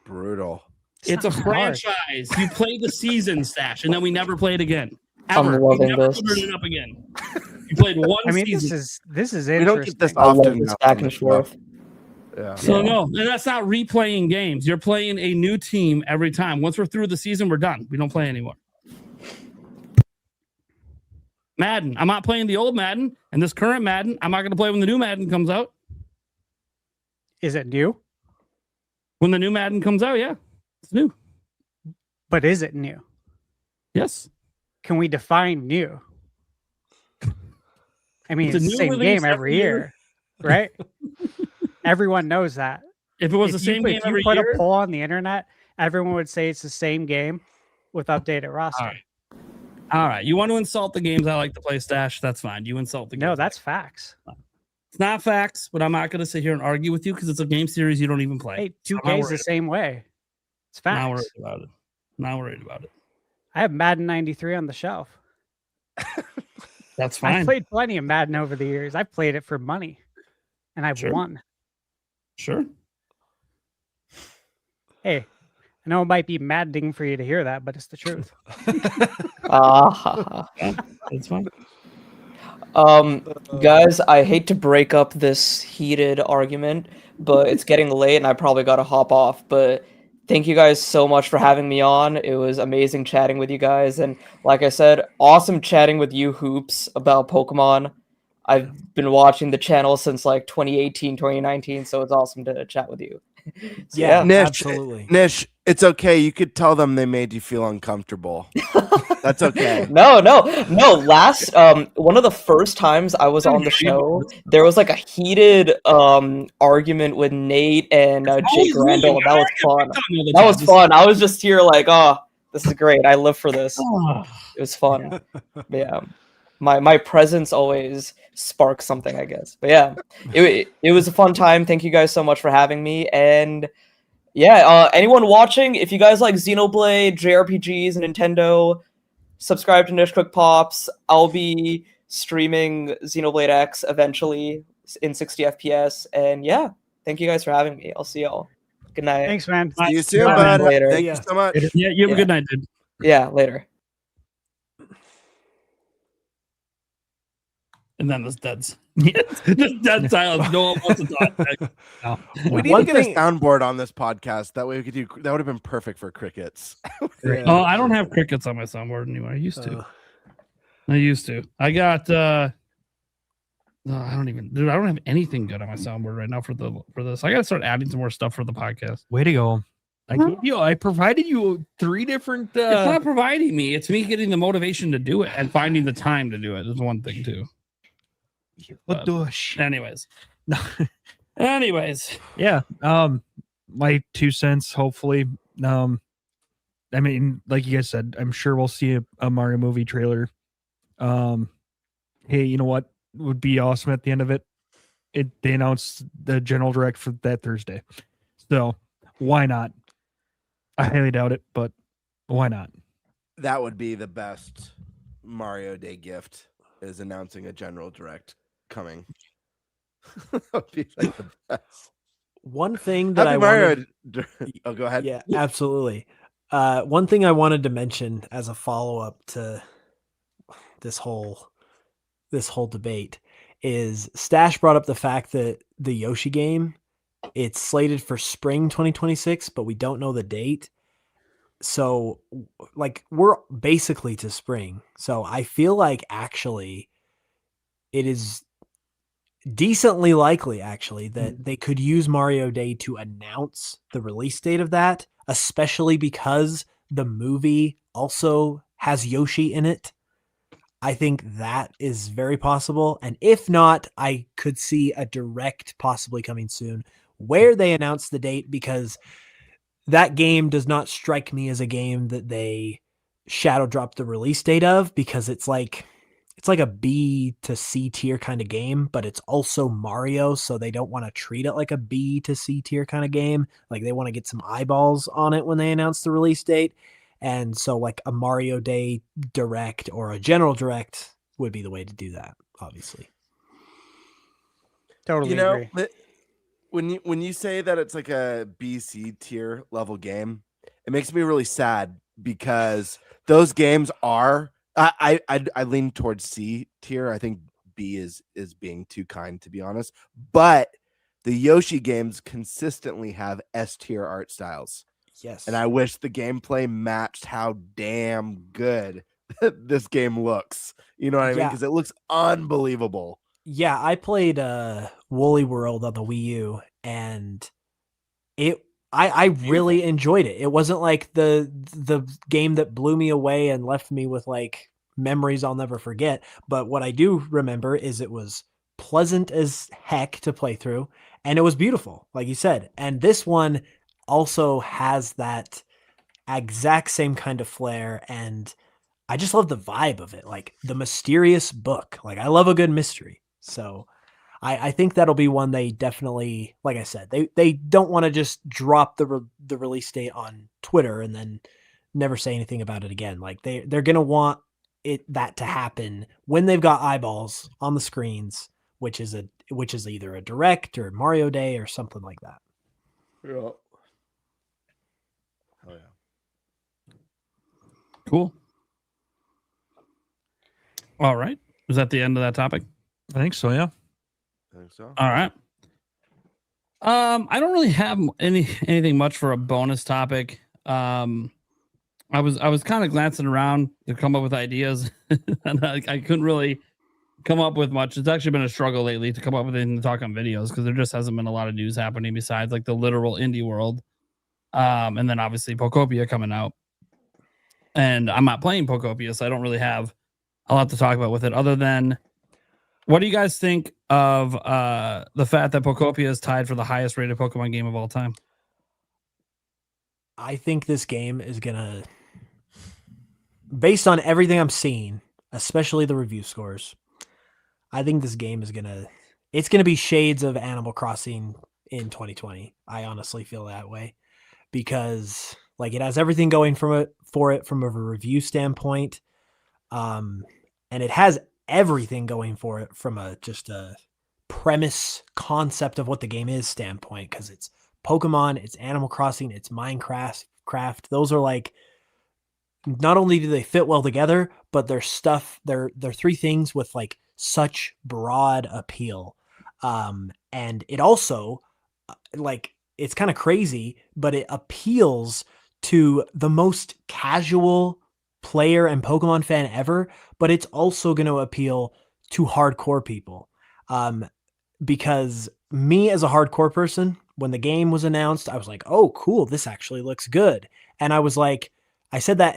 Brutal. It's a not hard. franchise. You play the season, Stash, and then we never played again. I'm Ever. loving we never this. put it up again. You played one I mean, season. this is We don't get this interesting. I love often. this enough back on and the show. forth. Yeah. So no, and that's not replaying games. You're playing a new team every time. Once we're through the season, we're done. We don't play anymore. Madden. I'm not playing the old Madden and this current Madden. I'm not going to play when the new Madden comes out. Is it new? When the new Madden comes out, yeah, it's new. But is it new? Yes. Can we define new? I mean, It's a it's the new same living game except every for year, right? Everyone knows that. If it was the If you same put- game if you every put year, a poll on the internet, everyone would say it's the same game with updated roster. all right. All right. You want to insult the games I like to play, Stash? That's fine. You insult the games. No, that's facts. It's not facts, but I'm not going to sit here and argue with you because it's a game series you don't even play. Hey, So I'm 2K not is the worried- same way. It's Not facts. worried about it. Not worried about it. I have Madden 93 on the shelf. That's I've fine. played plenty of Madden over the years. I've played it for money, and I've Sure. won. Sure. Hey, I know it might be maddening for you to hear that, but it's the truth. That's fine. Guys, I hate to break up this heated argument, but it's getting late and I probably got to hop off. But thank you guys so much for having me on. It was amazing chatting with you guys. And like I said, awesome chatting with you, Hoops, about Pokemon. I've been watching the channel since like 2018, 2019, so it's awesome to chat with you. So, Yeah, Nish, absolutely. Nish, it's okay. You could tell them they made you feel uncomfortable. That's okay. No. Last one of the first times I was on the show, there was like a heated argument with Nate and Jake Randall. That was fun. That was fun. I was just here like, oh, this is great. I live for this. It was fun. But yeah, my presence always sparks something, I guess. But yeah, it was a fun time. Thank you guys so much for having me. And yeah, anyone watching, if you guys like Xenoblade, JRPGs, and Nintendo, subscribe to Nishquik Pops. I'll be streaming Xenoblade X eventually in 60 FPS. And yeah, thank you guys for having me. I'll see y'all. Good night. Thanks, man. See you soon, Bye. bud. Later. Thank you so much. Yeah, you have Yeah. a good night, dude. Yeah, later. And then this dead's just dead silence. No one wants to talk. No. We need to get a soundboard on this podcast. That way we could do. That would have been perfect for crickets. Oh, I don't have crickets on my soundboard anymore. I used to. I got no, I don't have anything good on my soundboard right now for this. I gotta start adding some more stuff for the podcast. Way to go. I provided you 3 different It's not providing me, it's me getting the motivation to do it and finding the time to do it is one thing too. But anyways. Yeah. My 2 cents, hopefully. I mean, like you guys said, I'm sure we'll see a Mario movie trailer. Hey, you know what would be awesome at the end of it? They announced the general direct for that Thursday. So why not? I highly doubt it, but why not? That would be the best Mario Day gift, is announcing a General Direct coming. That would be like the best. One thing that Happy I Mario. wanted, Oh, go ahead. yeah, absolutely. One thing I wanted to mention as a follow-up to this whole debate is Stash brought up the fact that the Yoshi game, it's slated for spring 2026, but we don't know the date. So like we're basically to spring. So I feel like actually it is decently likely actually that they could use Mario Day to announce the release date of that, especially because the movie also has Yoshi in it. I think that is very possible. And if not, I could see a direct possibly coming soon where they announce the date, because that game does not strike me as a game that they shadow drop the release date of, because it's like a B to C tier kind of game, but it's also Mario. So they don't want to treat it like a B to C tier kind of game. Like they want to get some eyeballs on it when they announce the release date. And so like a Mario Day Direct or a General Direct would be the way to do that, obviously. Totally agree. When you say that it's like a BC tier level game, it makes me really sad, because those games are I lean towards C tier. I think B is being too kind, to be honest. But the Yoshi games consistently have S tier art styles. Yes. And I wish the gameplay matched how damn good this game looks. You know what I mean? Because it looks unbelievable. Yeah, I played Woolly World on the Wii U, and I really enjoyed it. It wasn't like the game that blew me away and left me with like memories I'll never forget. But what I do remember is it was pleasant as heck to play through, and it was beautiful, like you said. And this one also has that exact same kind of flair, and I just love the vibe of it, like the mysterious book. Like I love a good mystery. So I think that'll be one they definitely, like I said, they don't want to just drop the release date on Twitter and then never say anything about it again. Like they're going to want that to happen when they've got eyeballs on the screens, which is either a Direct or Mario Day or something like that. Yeah. Oh yeah. Cool. All right. Was that the end of that topic? I think so, yeah. I think so. All right. I don't really have anything much for a bonus topic. I was kind of glancing around to come up with ideas, and I couldn't really come up with much. It's actually been a struggle lately to come up with anything to talk on videos, because there just hasn't been a lot of news happening besides like the literal indie world. And then obviously Pokopia coming out. And I'm not playing Pokopia, so I don't really have a lot to talk about with it, other than, what do you guys think of the fact that Pokopia is tied for the highest rated Pokemon game of all time? I think this game is going to, based on everything I'm seeing, especially the review scores, I think this game is it's going to be shades of Animal Crossing in 2020. I honestly feel that way, because like it has everything going for it from a review standpoint. And it has everything going for it from just a premise concept of what the game is standpoint, because it's Pokemon, it's Animal Crossing, it's Minecraft. Those are like, not only do they fit well together, but they're three things with like such broad appeal. And it also like, it's kind of crazy, but it appeals to the most casual player and Pokemon fan ever, but it's also going to appeal to hardcore people. Because me as a hardcore person, when the game was announced, I was like, oh, cool, this actually looks good. And I was like, I said that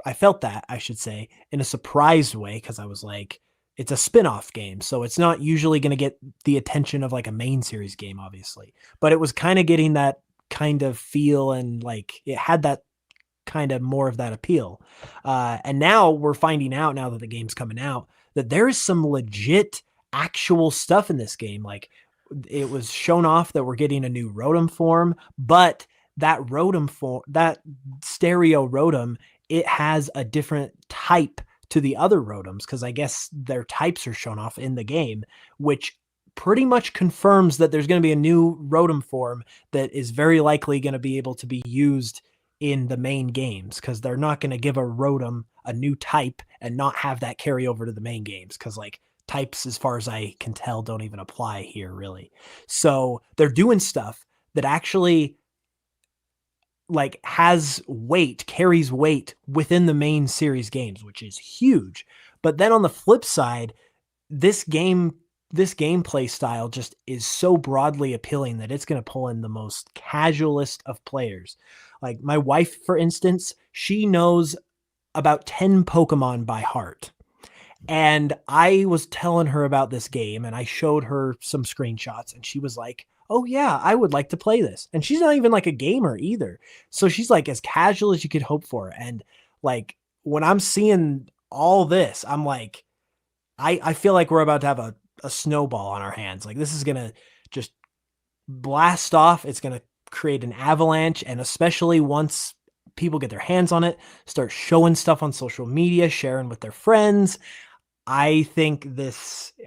I felt that, I should say, in a surprised way, because I was like, it's a spin-off game, so it's not usually going to get the attention of like a main series game, obviously. But it was kind of getting that kind of feel, and like it had that kind of more of that appeal. And now we're finding out, now that the game's coming out, that there is some legit actual stuff in this game. Like it was shown off that we're getting a new Rotom form, but that rotom that stereo rotom, it has a different type to the other rotoms, because I guess their types are shown off in the game, which pretty much confirms that there's going to be a new rotom form that is very likely going to be able to be used in the main games, because they're not going to give a rotom a new type and not have that carry over to the main games, because like types, as far as I can tell, don't even apply here really. So they're doing stuff that actually like has weight, carries weight within the main series games, which is huge. But then on the flip side, this gameplay style just is so broadly appealing that it's going to pull in the most casualist of players. Like my wife, for instance, she knows about 10 Pokemon by heart. And I was telling her about this game and I showed her some screenshots and she was like, oh yeah, I would like to play this. And she's not even like a gamer either. So she's like as casual as you could hope for. And like when I'm seeing all this, I'm like, I feel like we're about to have a snowball on our hands. Like this is going to just blast off. It's going to create an avalanche. And especially once people get their hands on it, start showing stuff on social media, sharing with their friends, I think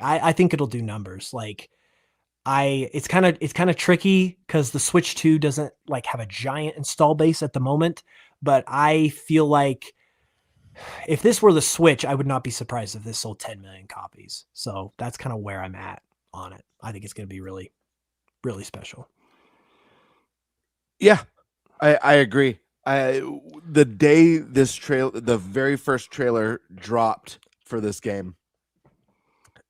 I think it'll do numbers. Like it's kind of tricky because the Switch 2 doesn't like have a giant install base at the moment, but I feel like if this were the Switch, I would not be surprised if this sold 10 million copies. So that's kind of where I'm at on it. I think it's going to be really, really special. Yeah, I agree. The day the very first trailer dropped for this game,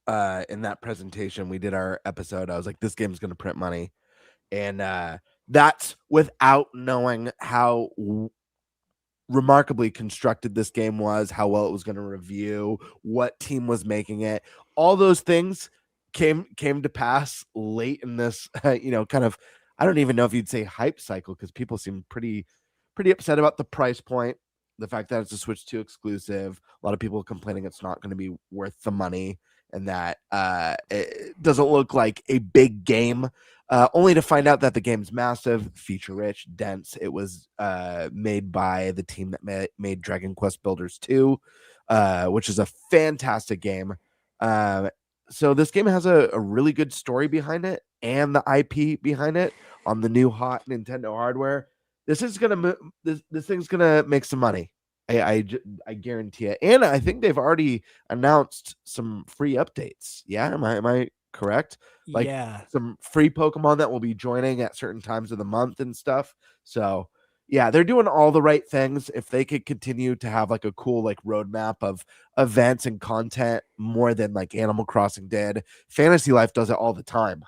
in that presentation, we did our episode. I was like, this game's going to print money. And that's without knowing how remarkably constructed this game was, how well it was going to review, what team was making it. All those things came to pass late in this, kind of, I don't even know if you'd say hype cycle, because people seem pretty upset about the price point, the fact that it's a Switch 2 exclusive. A lot of people complaining it's not going to be worth the money, and that it doesn't look like a big game, only to find out that the game's massive, feature-rich, dense. It was made by the team that made Dragon Quest Builders 2, which is a fantastic game. So this game has a really good story behind it and the IP behind it on the new hot Nintendo hardware. This thing's gonna make some money. I guarantee it. And I think they've already announced some free updates. Yeah, am I correct? Like some free Pokemon that will be joining at certain times of the month and stuff. So yeah, they're doing all the right things. If they could continue to have like a cool like roadmap of events and content more than like Animal Crossing did. Fantasy Life does it all the time.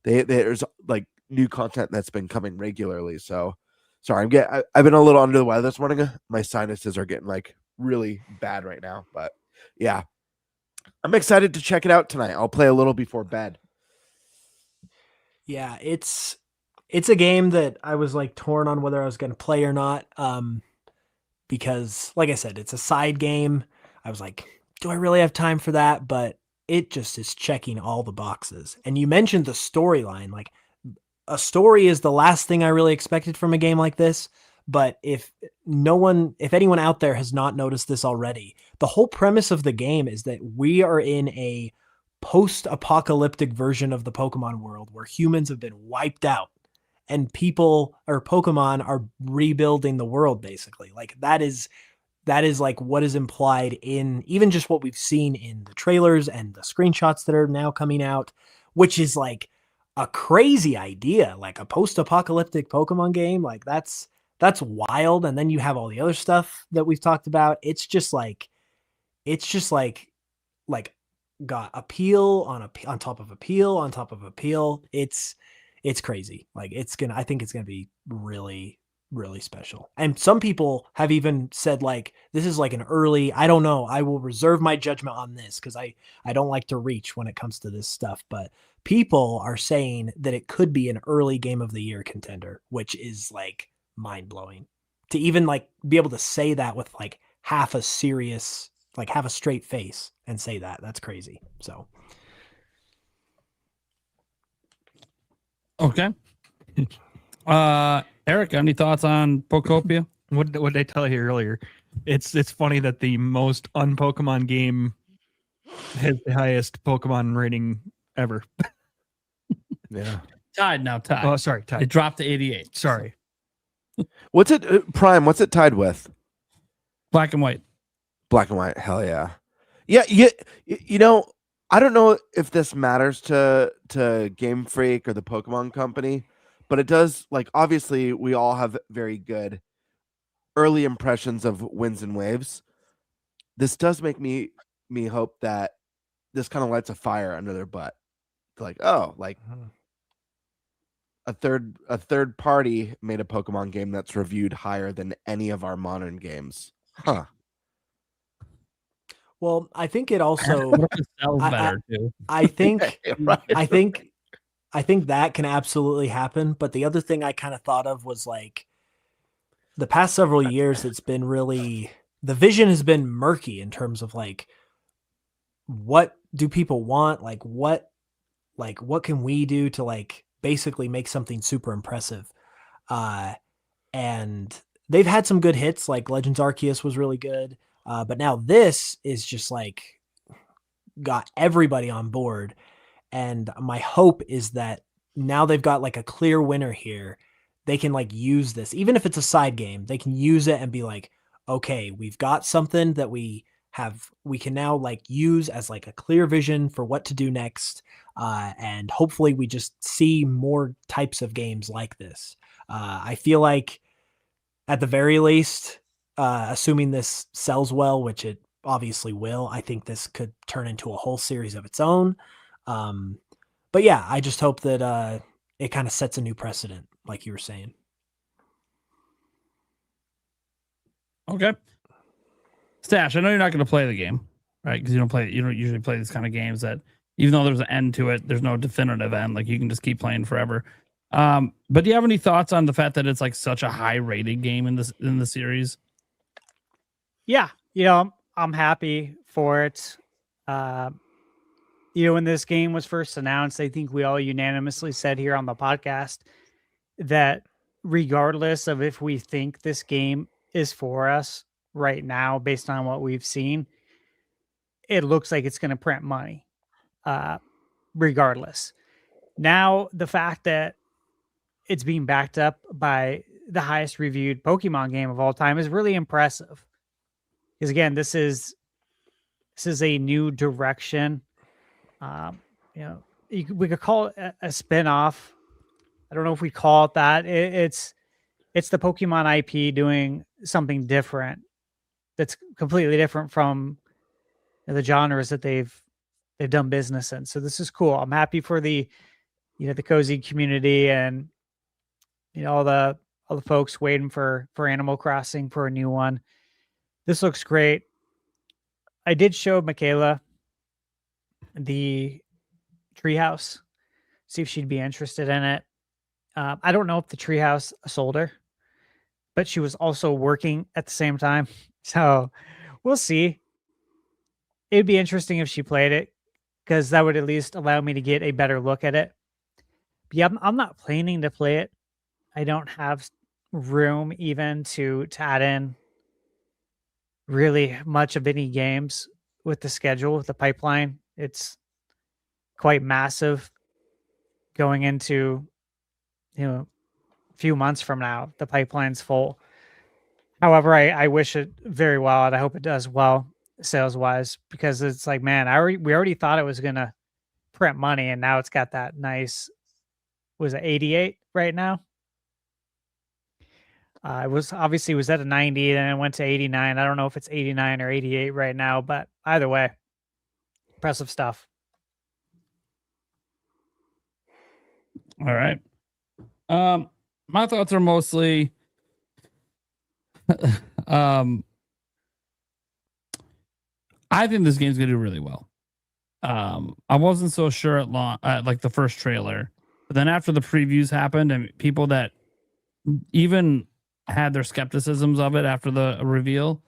There's like new content that's been coming regularly. So sorry, I've been a little under the weather this morning. My sinuses are getting like really bad right now, but yeah, I'm excited to check it out tonight. I'll play a little before bed. Yeah, it's a game that I was like torn on whether I was going to play or not. Because like I said, it's a side game. I was like, do I really have time for that? But it just is checking all the boxes. And you mentioned the storyline. Like a story is the last thing I really expected from a game like this. But if anyone out there has not noticed this already, the whole premise of the game is that we are in a post-apocalyptic version of the Pokemon world where humans have been wiped out and people or Pokemon are rebuilding the world, basically. Like that is like what is implied in even just what we've seen in the trailers and the screenshots that are now coming out, which is like a crazy idea, like a post-apocalyptic Pokemon game. Like that's wild. And then you have all the other stuff that we've talked about. It's just like got appeal on top of appeal on top of appeal. It's crazy. Like I think it's gonna be really, really special. And some people have even said like this is like an early, I don't know, I will reserve my judgment on this because I don't like to reach when it comes to this stuff, but people are saying that it could be an early game of the year contender, which is like mind-blowing to even like be able to say that with like half a straight face and say that. That's crazy. So okay. Eric, any thoughts on Pokopia? What did I tell you earlier? It's funny that the most un-Pokemon game has the highest Pokemon rating ever. Yeah. Tied. Oh, sorry, tied. It dropped to 88. Sorry. What's it, Prime? What's it tied with? Black and white. Black and white. Hell yeah. Yeah. You know, I don't know if this matters to Game Freak or the Pokemon Company, but it does. Like, obviously, we all have very good early impressions of Winds and Waves. This does make me hope that this kind of lights a fire under their butt. Like, oh, like a third party made a Pokemon game that's reviewed higher than any of our modern games. Huh. Well, I think it also sells better too. I think Right. I think that can absolutely happen. But the other thing I kind of thought of was like the past several years, it's been really, the vision has been murky in terms of like, what do people want? Like what can we do to like basically make something super impressive? And they've had some good hits, like Legends Arceus was really good. But now this is just like got everybody on board. And my hope is that now they've got like a clear winner here. They can like use this, even if it's a side game, they can use it and be like, okay, we've got something that we can now like use as like a clear vision for what to do next. And hopefully we just see more types of games like this. I feel like at the very least, assuming this sells well, which it obviously will, I think this could turn into a whole series of its own. But yeah, I just hope that it kind of sets a new precedent, like you were saying. Okay. Stash, I know you're not going to play the game, right? Because you don't usually play these kind of games that, even though there's an end to it, there's no definitive end. Like you can just keep playing forever. But do you have any thoughts on the fact that it's like such a high rated game in the series? Yeah, I'm happy for it. When this game was first announced, I think we all unanimously said here on the podcast that regardless of if we think this game is for us right now, based on what we've seen, it looks like it's going to print money, regardless. Now, the fact that it's being backed up by the highest reviewed Pokemon game of all time is really impressive. Because again, this is a new direction. We could call it a spin-off. I don't know if we call it that. It's the Pokemon IP doing something different. That's completely different from the genres that they've done business in. So this is cool. I'm happy for the cozy community and all the folks waiting for Animal Crossing for a new one. This looks great. I did show Michaela the treehouse, see if she'd be interested in it. I don't know if the treehouse sold her, but she was also working at the same time. So we'll see. It'd be interesting if she played it, because that would at least allow me to get a better look at it. But yeah, I'm not planning to play it. I don't have room even to add in really much of any games with the schedule, with the pipeline. It's quite massive going into, a few months from now. The pipeline's full. However, I wish it very well, and I hope it does well sales wise, because it's like, man, we already thought it was going to print money, and now it's got that nice, was it 88 right now? It was at a 90, then it went to 89. I don't know if it's 89 or 88 right now, but either way, impressive stuff. All right. My thoughts are mostly I think this game's gonna do really well. I wasn't so sure at like the first trailer, but then after the previews happened and people that even had their skepticisms of it after the reveal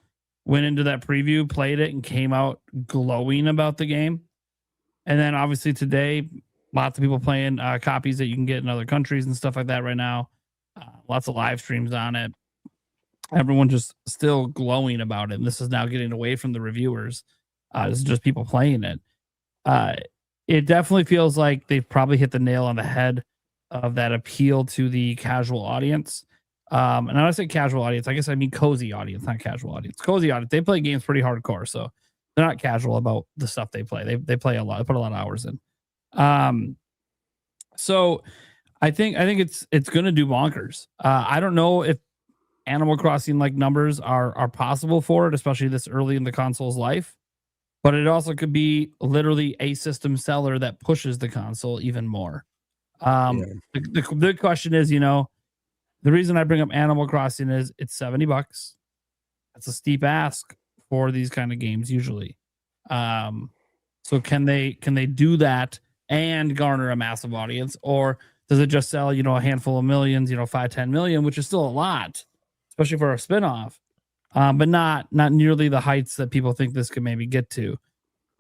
went into that preview, played it, and came out glowing about the game. And then obviously today, lots of people playing copies that you can get in other countries and stuff like that right now. lots of live streams on it. Everyone just still glowing about it. And this is now getting away from the reviewers. This is just people playing it. It definitely feels like they've probably hit the nail on the head of that appeal to the casual audience. And when I say casual audience, I guess I mean cozy audience, not casual audience. Cozy audience. They play games pretty hardcore, so they're not casual about the stuff they play. They play a lot. They put a lot of hours in. So I think it's going to do bonkers. I don't know if Animal Crossing like numbers are possible for it, especially this early in the console's life. But it also could be literally a system seller that pushes the console even more. The big question is, the reason I bring up Animal Crossing is it's $70. That's a steep ask for these kind of games usually. So can they do that and garner a massive audience, or does it just sell, a handful of millions, 5-10 million, which is still a lot, especially for a spinoff, but not nearly the heights that people think this could maybe get to.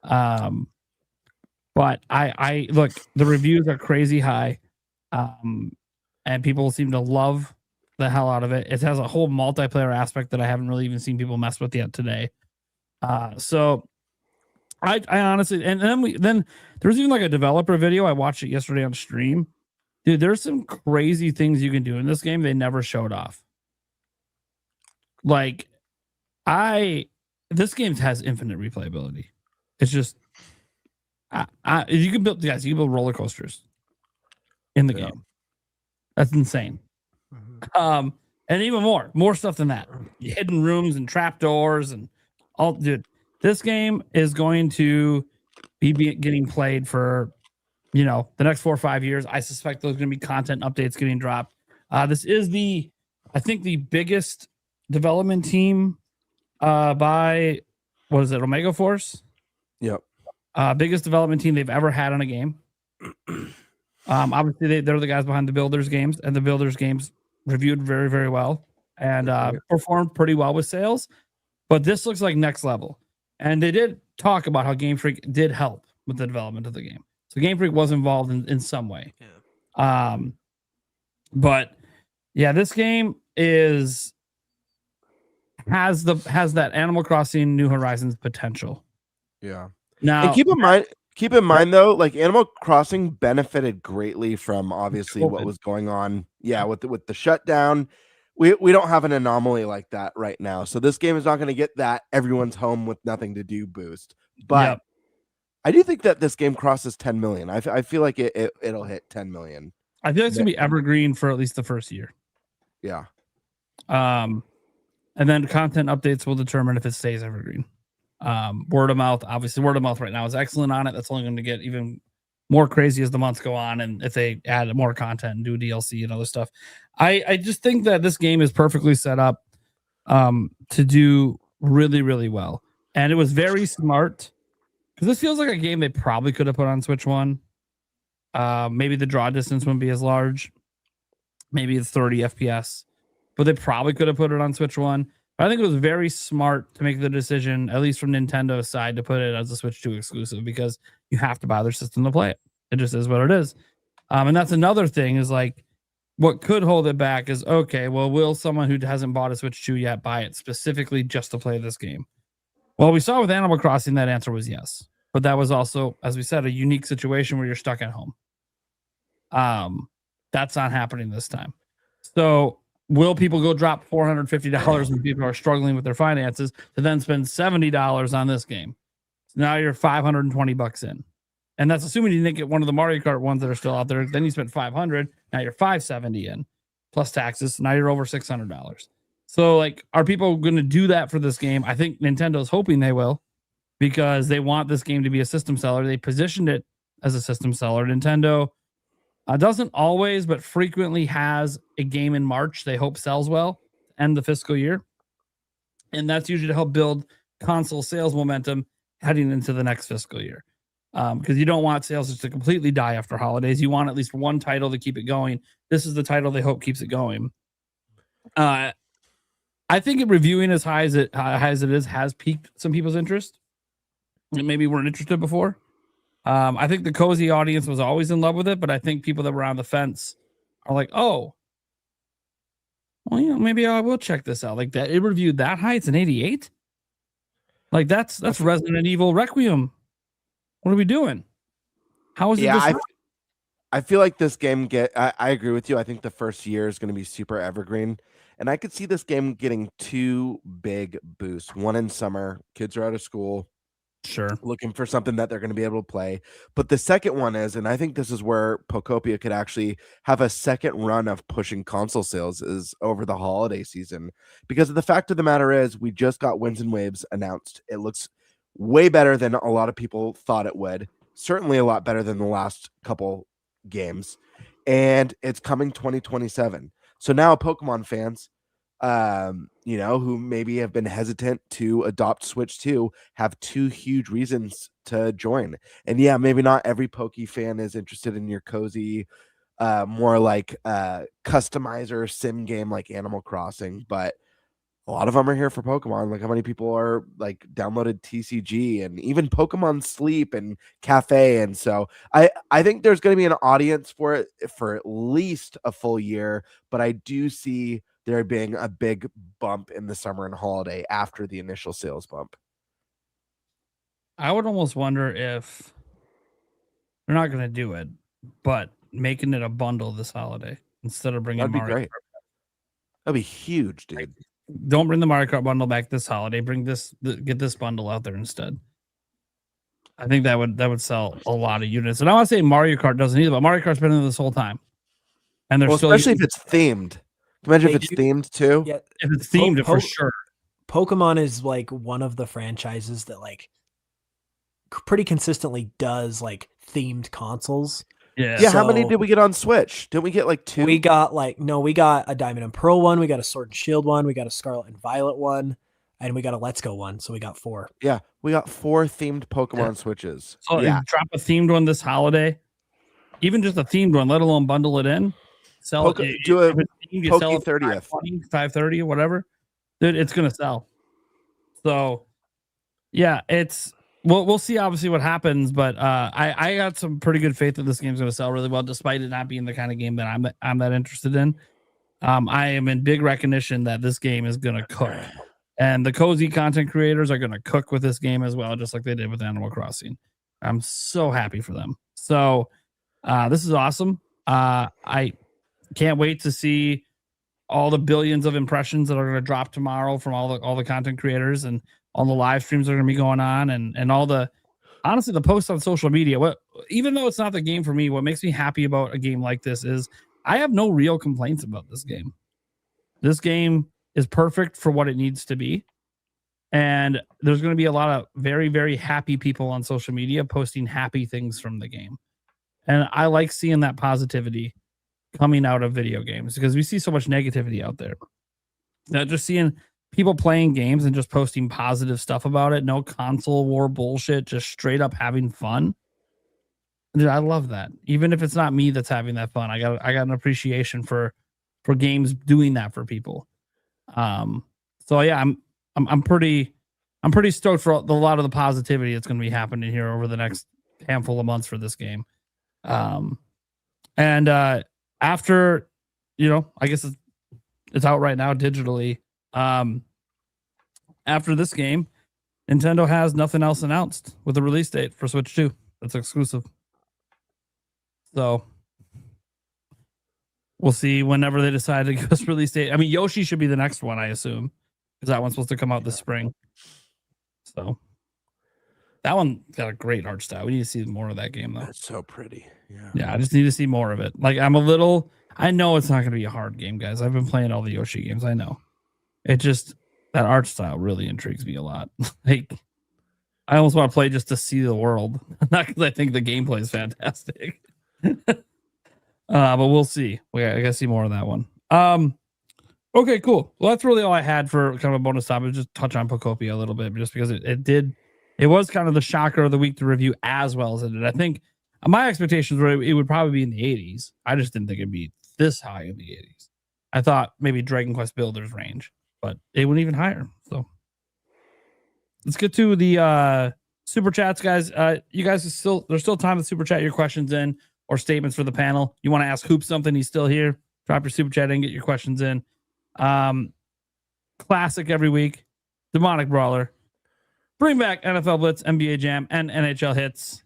But I look, the reviews are crazy high, and people seem to love the hell out of it. It has a whole multiplayer aspect that I haven't really even seen people mess with yet today. So I honestly, and then there was even like a developer video. I watched it yesterday on stream. Dude, there's some crazy things you can do in this game they never showed off. Like, this game has infinite replayability. It's just, you can build roller coasters in the game. That's insane. And even more stuff than that. Hidden rooms and trapdoors and all. Dude, this game is going to be getting played for, the next 4 or 5 years. I suspect there's going to be content updates getting dropped. This is I think the biggest development team by, what is it, Omega Force? Yep. Biggest development team they've ever had on a game. Obviously, they're the guys behind the Builders games, and the Builders games reviewed very, very well and performed pretty well with sales. But this looks like next level. And they did talk about how Game Freak did help with the development of the game. So Game Freak was involved in some way. Yeah. But yeah, this game has that Animal Crossing New Horizons potential. Yeah. Now, and keep in mind though, like Animal Crossing benefited greatly from obviously COVID. what was going on. Yeah, with the shutdown. We don't have an anomaly like that right now. So this game is not going to get that everyone's home with nothing to do boost. But yep. I do think that this game crosses 10 million. I feel like it'll hit 10 million. I feel like it's going to be evergreen for at least the first year. Yeah. And then content updates will determine if it stays evergreen. Word of mouth, obviously, word of mouth right now is excellent on it. That's only going to get even more crazy as the months go on, and if they add more content and do DLC and other stuff. I just think that this game is perfectly set up to do really, really well. And it was very smart, because this feels like a game they probably could have put on Switch 1. Maybe the draw distance wouldn't be as large. Maybe it's 30 FPS. But they probably could have put it on Switch 1. But I think it was very smart to make the decision, at least from Nintendo's side, to put it as a Switch 2 exclusive, because you have to buy their system to play it. It just is what it is. And that's another thing, is like, what could hold it back is, okay, well, will someone who hasn't bought a Switch 2 yet buy it specifically just to play this game? Well, we saw with Animal Crossing that answer was yes. But that was also, as we said, a unique situation where you're stuck at home. That's not happening this time. So will people go drop $450 when people are struggling with their finances to then spend $70 on this game? So now you're $520 in. And that's assuming you didn't get one of the Mario Kart ones that are still out there. Then you spent $500. Now you're $570 in, plus taxes. So now you're over $600. So, like, are people going to do that for this game? I think Nintendo's hoping they will, because they want this game to be a system seller. They positioned it as a system seller. Nintendo doesn't always, but frequently has a game in March they hope sells well, end the fiscal year. And that's usually to help build console sales momentum heading into the next fiscal year. Because you don't want sales just to completely die after holidays. You want at least one title to keep it going. This is the title they hope keeps it going. I think it reviewing as high as it is has piqued some people's interest that maybe weren't interested before. I think the cozy audience was always in love with it, but I think people that were on the fence are like, oh, well, maybe I will check this out. Like that, it reviewed that high. It's an 88. Like that's Resident Evil Requiem. What are we doing? How is it? Yeah, I feel like this game I agree with you. I think the first year is going to be super evergreen. And I could see this game getting 2 big boosts. One in summer, kids are out of school. Sure. Looking for something that they're going to be able to play. But the second one is, and I think this is where Pokopia could actually have a second run of pushing console sales, is over the holiday season. Because the fact of the matter is, we just got Winds and Waves announced. It looks way better than a lot of people thought it would. Certainly a lot better than the last couple games. And it's coming 2027. So now Pokemon fans, who maybe have been hesitant to adopt Switch 2 have 2 huge reasons to join. And yeah, maybe not every Poke fan is interested in your cozy, more like customizer sim game like Animal Crossing, but a lot of them are here for Pokemon. Like how many people are like downloaded TCG and even Pokemon Sleep and Cafe. And so I think there's going to be an audience for it for at least a full year, but I do see there being a big bump in the summer and holiday after the initial sales bump. I would almost wonder if they're not going to do it, but making it a bundle this holiday instead of bringing That'd be Mario great. That'd be huge, dude. Don't bring the Mario Kart bundle back this holiday. Get this bundle out there instead. I think that would sell a lot of units. And I want to say Mario Kart doesn't either, but Mario Kart's been in this whole time, and they're still especially if it's themed. Imagine if it's themed too. Yeah, if it's themed for sure. Pokemon is like one of the franchises that like pretty consistently does like themed consoles. Yeah. Yeah. How many did we get on Switch? Didn't we get like 2? We got we got a Diamond and Pearl one, we got a Sword and Shield one, we got a Scarlet and Violet one, and we got a Let's Go one. So we got 4. Yeah, we got 4 themed Pokemon Switches. So yeah, drop a themed one this holiday. Even just a themed one, let alone bundle it in. Sell it. Do a Poke Poke 30th, 530 or whatever. Dude, it's gonna sell. So yeah, we'll see obviously what happens, but I got some pretty good faith that this game's gonna sell really well, despite it not being the kind of game that I'm that interested in. I am in big recognition that this game is gonna cook. And the cozy content creators are gonna cook with this game as well, just like they did with Animal Crossing. I'm so happy for them. So this is awesome. I can't wait to see all the billions of impressions that are going to drop tomorrow from all the content creators and all the live streams that are going to be going on and all the honestly the posts on social media. Even though it's not the game for me, what makes me happy about a game like this is I have no real complaints about this game. This game is perfect for what it needs to be. And there's going to be a lot of very, very happy people on social media posting happy things from the game. And I like seeing that positivity coming out of video games because we see so much negativity out there. Now, just seeing people playing games and just posting positive stuff about it, no console war bullshit, just straight up having fun. Dude, I love that. Even if it's not me that's having that fun, I got an appreciation for games doing that for people. So yeah, I'm pretty stoked for a lot of the positivity that's going to be happening here over the next handful of months for this game. After, I guess it's out right now digitally. After this game, Nintendo has nothing else announced with a release date for Switch 2. That's exclusive. So we'll see whenever they decide to give us release date. I mean, Yoshi should be the next one, I assume, because that one's supposed to come out this spring. So that one got a great art style. We need to see more of that game, though. That's so pretty. Yeah, I just need to see more of it. Like, I know it's not going to be a hard game, guys. I've been playing all the Yoshi games. I know. It just, that art style really intrigues me a lot. Like, I almost want to play just to see the world, not because I think the gameplay is fantastic. But we'll see. I got to see more of that one. Okay, cool. Well, that's really all I had for kind of a bonus topic. Just touch on Pokopia a little bit, just because it was kind of the shocker of the week to review as well as it did. I think my expectations were it would probably be in the 80s. I just didn't think it'd be this high in the 80s. I thought maybe Dragon Quest Builders range, but it went even higher. So let's get to the super chats, guys. You guys there's still time to super chat your questions in or statements for the panel. You want to ask Hoop something? He's still here. Drop your super chat in, get your questions in. Classic every week. Demonic Brawler. Bring back NFL Blitz, NBA Jam, and NHL Hits.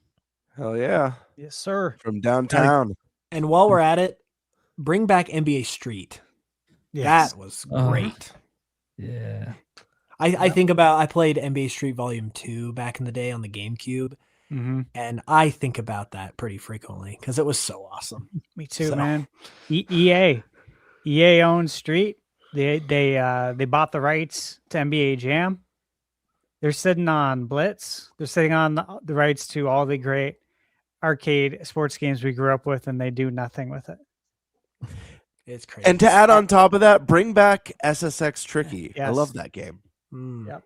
Hell yeah. Yes, sir. From downtown. And while we're at it, bring back NBA Street. Yes. That was great. Yeah. I think about, I played NBA Street Volume 2 back in the day on the GameCube. Mm-hmm. And I think about that pretty frequently because it was so awesome. Me too, man. EA owns Street. They bought the rights to NBA Jam. They're sitting on Blitz. They're sitting on the rights to all the great arcade sports games we grew up with, and they do nothing with it. It's crazy. And to add on top of that, bring back SSX Tricky. I Yes. love that game. Yep.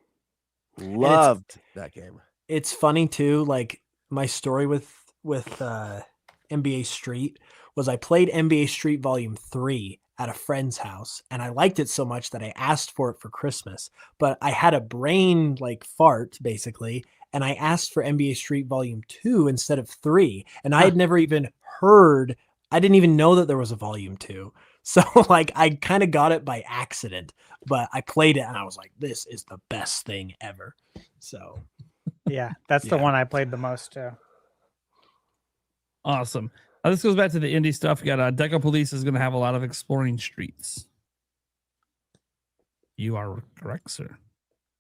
Loved that game. It's funny too. Like my story with NBA Street was I played NBA Street Volume 3 at a friend's house, and I liked it so much that I asked for it for Christmas. But I had a brain like fart basically, and I asked for NBA Street Volume 2 instead of 3, and I had never even heard. I didn't even know that there was a Volume 2. So like I kind of got it by accident, but I played it and I was like, this is the best thing ever. So Yeah, that's the one I played the most too. Awesome. This goes back to the indie stuff. We got Deco Police is going to have a lot of exploring streets. You are correct, sir.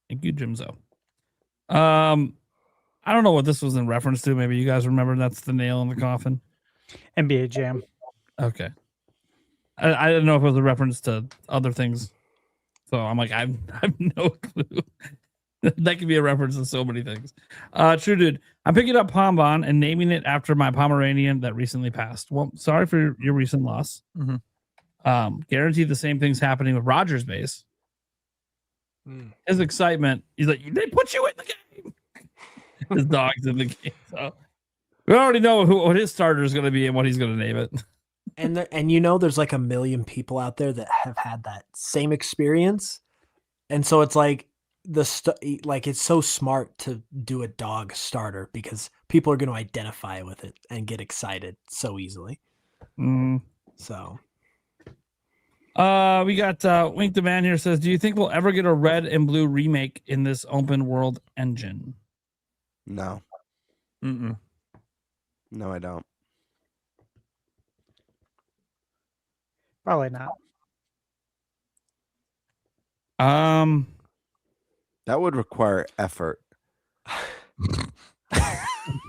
Thank you, Jimzo. I don't know what this was in reference to. Maybe you guys remember that's the nail in the coffin. NBA Jam. Okay. I didn't know if it was a reference to other things. So I'm like, I have no clue. That could be a reference to so many things. True dude. I'm picking up Pombon and naming it after my Pomeranian that recently passed. Well, sorry for your recent loss. Mm-hmm. Guaranteed the same thing's happening with Rogers Base. His excitement, he's like, they put you in the game. His dog's in the game. So we already know what his starter is going to be and what he's going to name it. And you know, there's like a million people out there that have had that same experience. And so it's like it's so smart to do a dog starter because people are going to identify with it and get excited so easily. So we got Wink the Man here says, do you think we'll ever get a red and blue remake in this open world engine? No. Mm-mm. No, I don't. Probably not. That would require effort.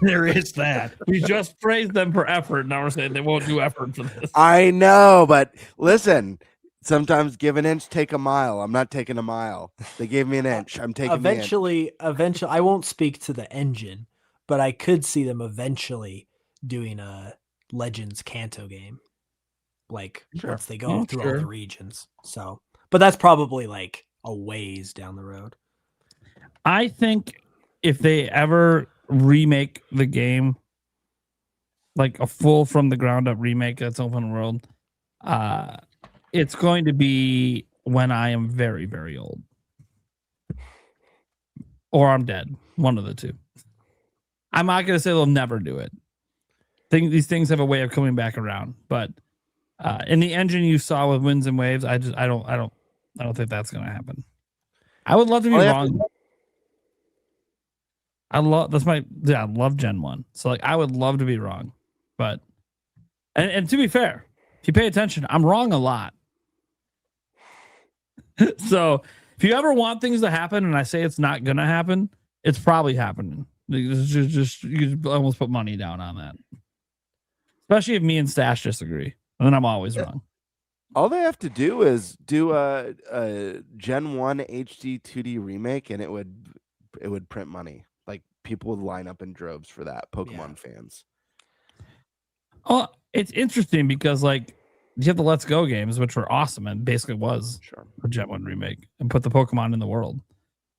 There is that. We just praised them for effort. Now we're saying they won't do effort for this. I know, but listen, sometimes give an inch, take a mile. I'm not taking a mile. They gave me an inch. I'm taking eventually, I won't speak to the engine, but I could see them eventually doing a Legends Kanto game. Like once they go through all the regions. So, but that's probably like a ways down the road. I think if they ever remake the game, like a full from the ground up remake that's open world, it's going to be when I am very, very old. Or I'm dead. One of the two. I'm not going to say they'll never do it. These things have a way of coming back around, but in the engine you saw with Winds and Waves, I don't think that's going to happen. I would love to be wrong. I love Gen 1. So like I would love to be wrong. But and to be fair, if you pay attention, I'm wrong a lot. So if you ever want things to happen and I say it's not gonna happen, it's probably happening. Just you could almost put money down on that. Especially if me and Stash disagree. And then I'm always wrong. All they have to do is do a Gen 1 HD 2D remake and it would print money. Like people would line up in droves for that, Pokemon fans. Oh, it's interesting because like you have the Let's Go games, which were awesome and basically was a Gen 1 remake and put the Pokemon in the world.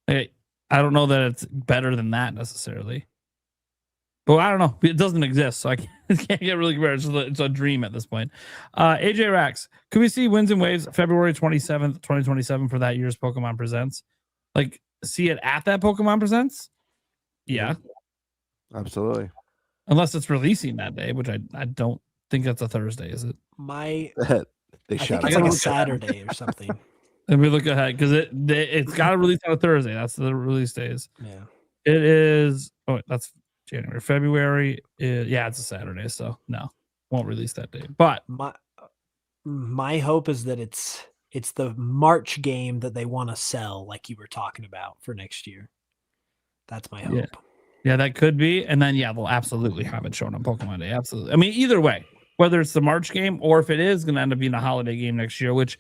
I don't know that it's better than that necessarily. But I don't know. It doesn't exist, so I can't get really compared. It's a dream at this point. AJ Rax, could we see Winds and Waves February 27th, 2027 for that year's Pokemon Presents? Like, see it at that Pokemon Presents? Yeah. Absolutely. Unless it's releasing that day, which I don't think that's a Thursday, is it? I They think it's like a Saturday or something. Let me look ahead because it's got to release on a Thursday. That's the release days. Yeah. It is. Oh, that's January. February. It's a Saturday, so no, won't release that day. But my hope is that it's the March game that they want to sell, like you were talking about for next year. That's my hope. Yeah, that could be. And then they'll absolutely have it shown on Pokemon Day. Absolutely. I mean, either way, whether it's the March game or if it is going to end up being a holiday game next year, which,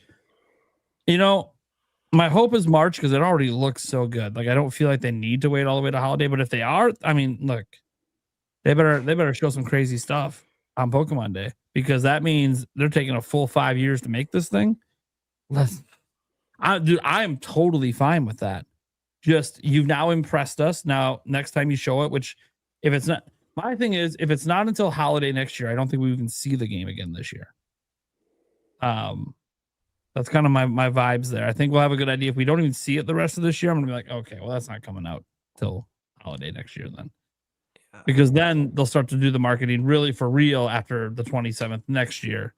my hope is March because it already looks so good. Like I don't feel like they need to wait all the way to holiday, but if they are, I mean, look, they better show some crazy stuff on Pokemon Day because that means they're taking a full 5 years to make this thing. I am totally fine with that. Just you've now impressed us. Now next time you show it, which if it's not, my thing is if it's not until holiday next year, I don't think we even see the game again this year. That's kind of my vibes there. I think we'll have a good idea. If we don't even see it the rest of this year, I'm gonna be like, okay, well, that's not coming out till holiday next year then. Because then they'll start to do the marketing really for real after the 27th next year.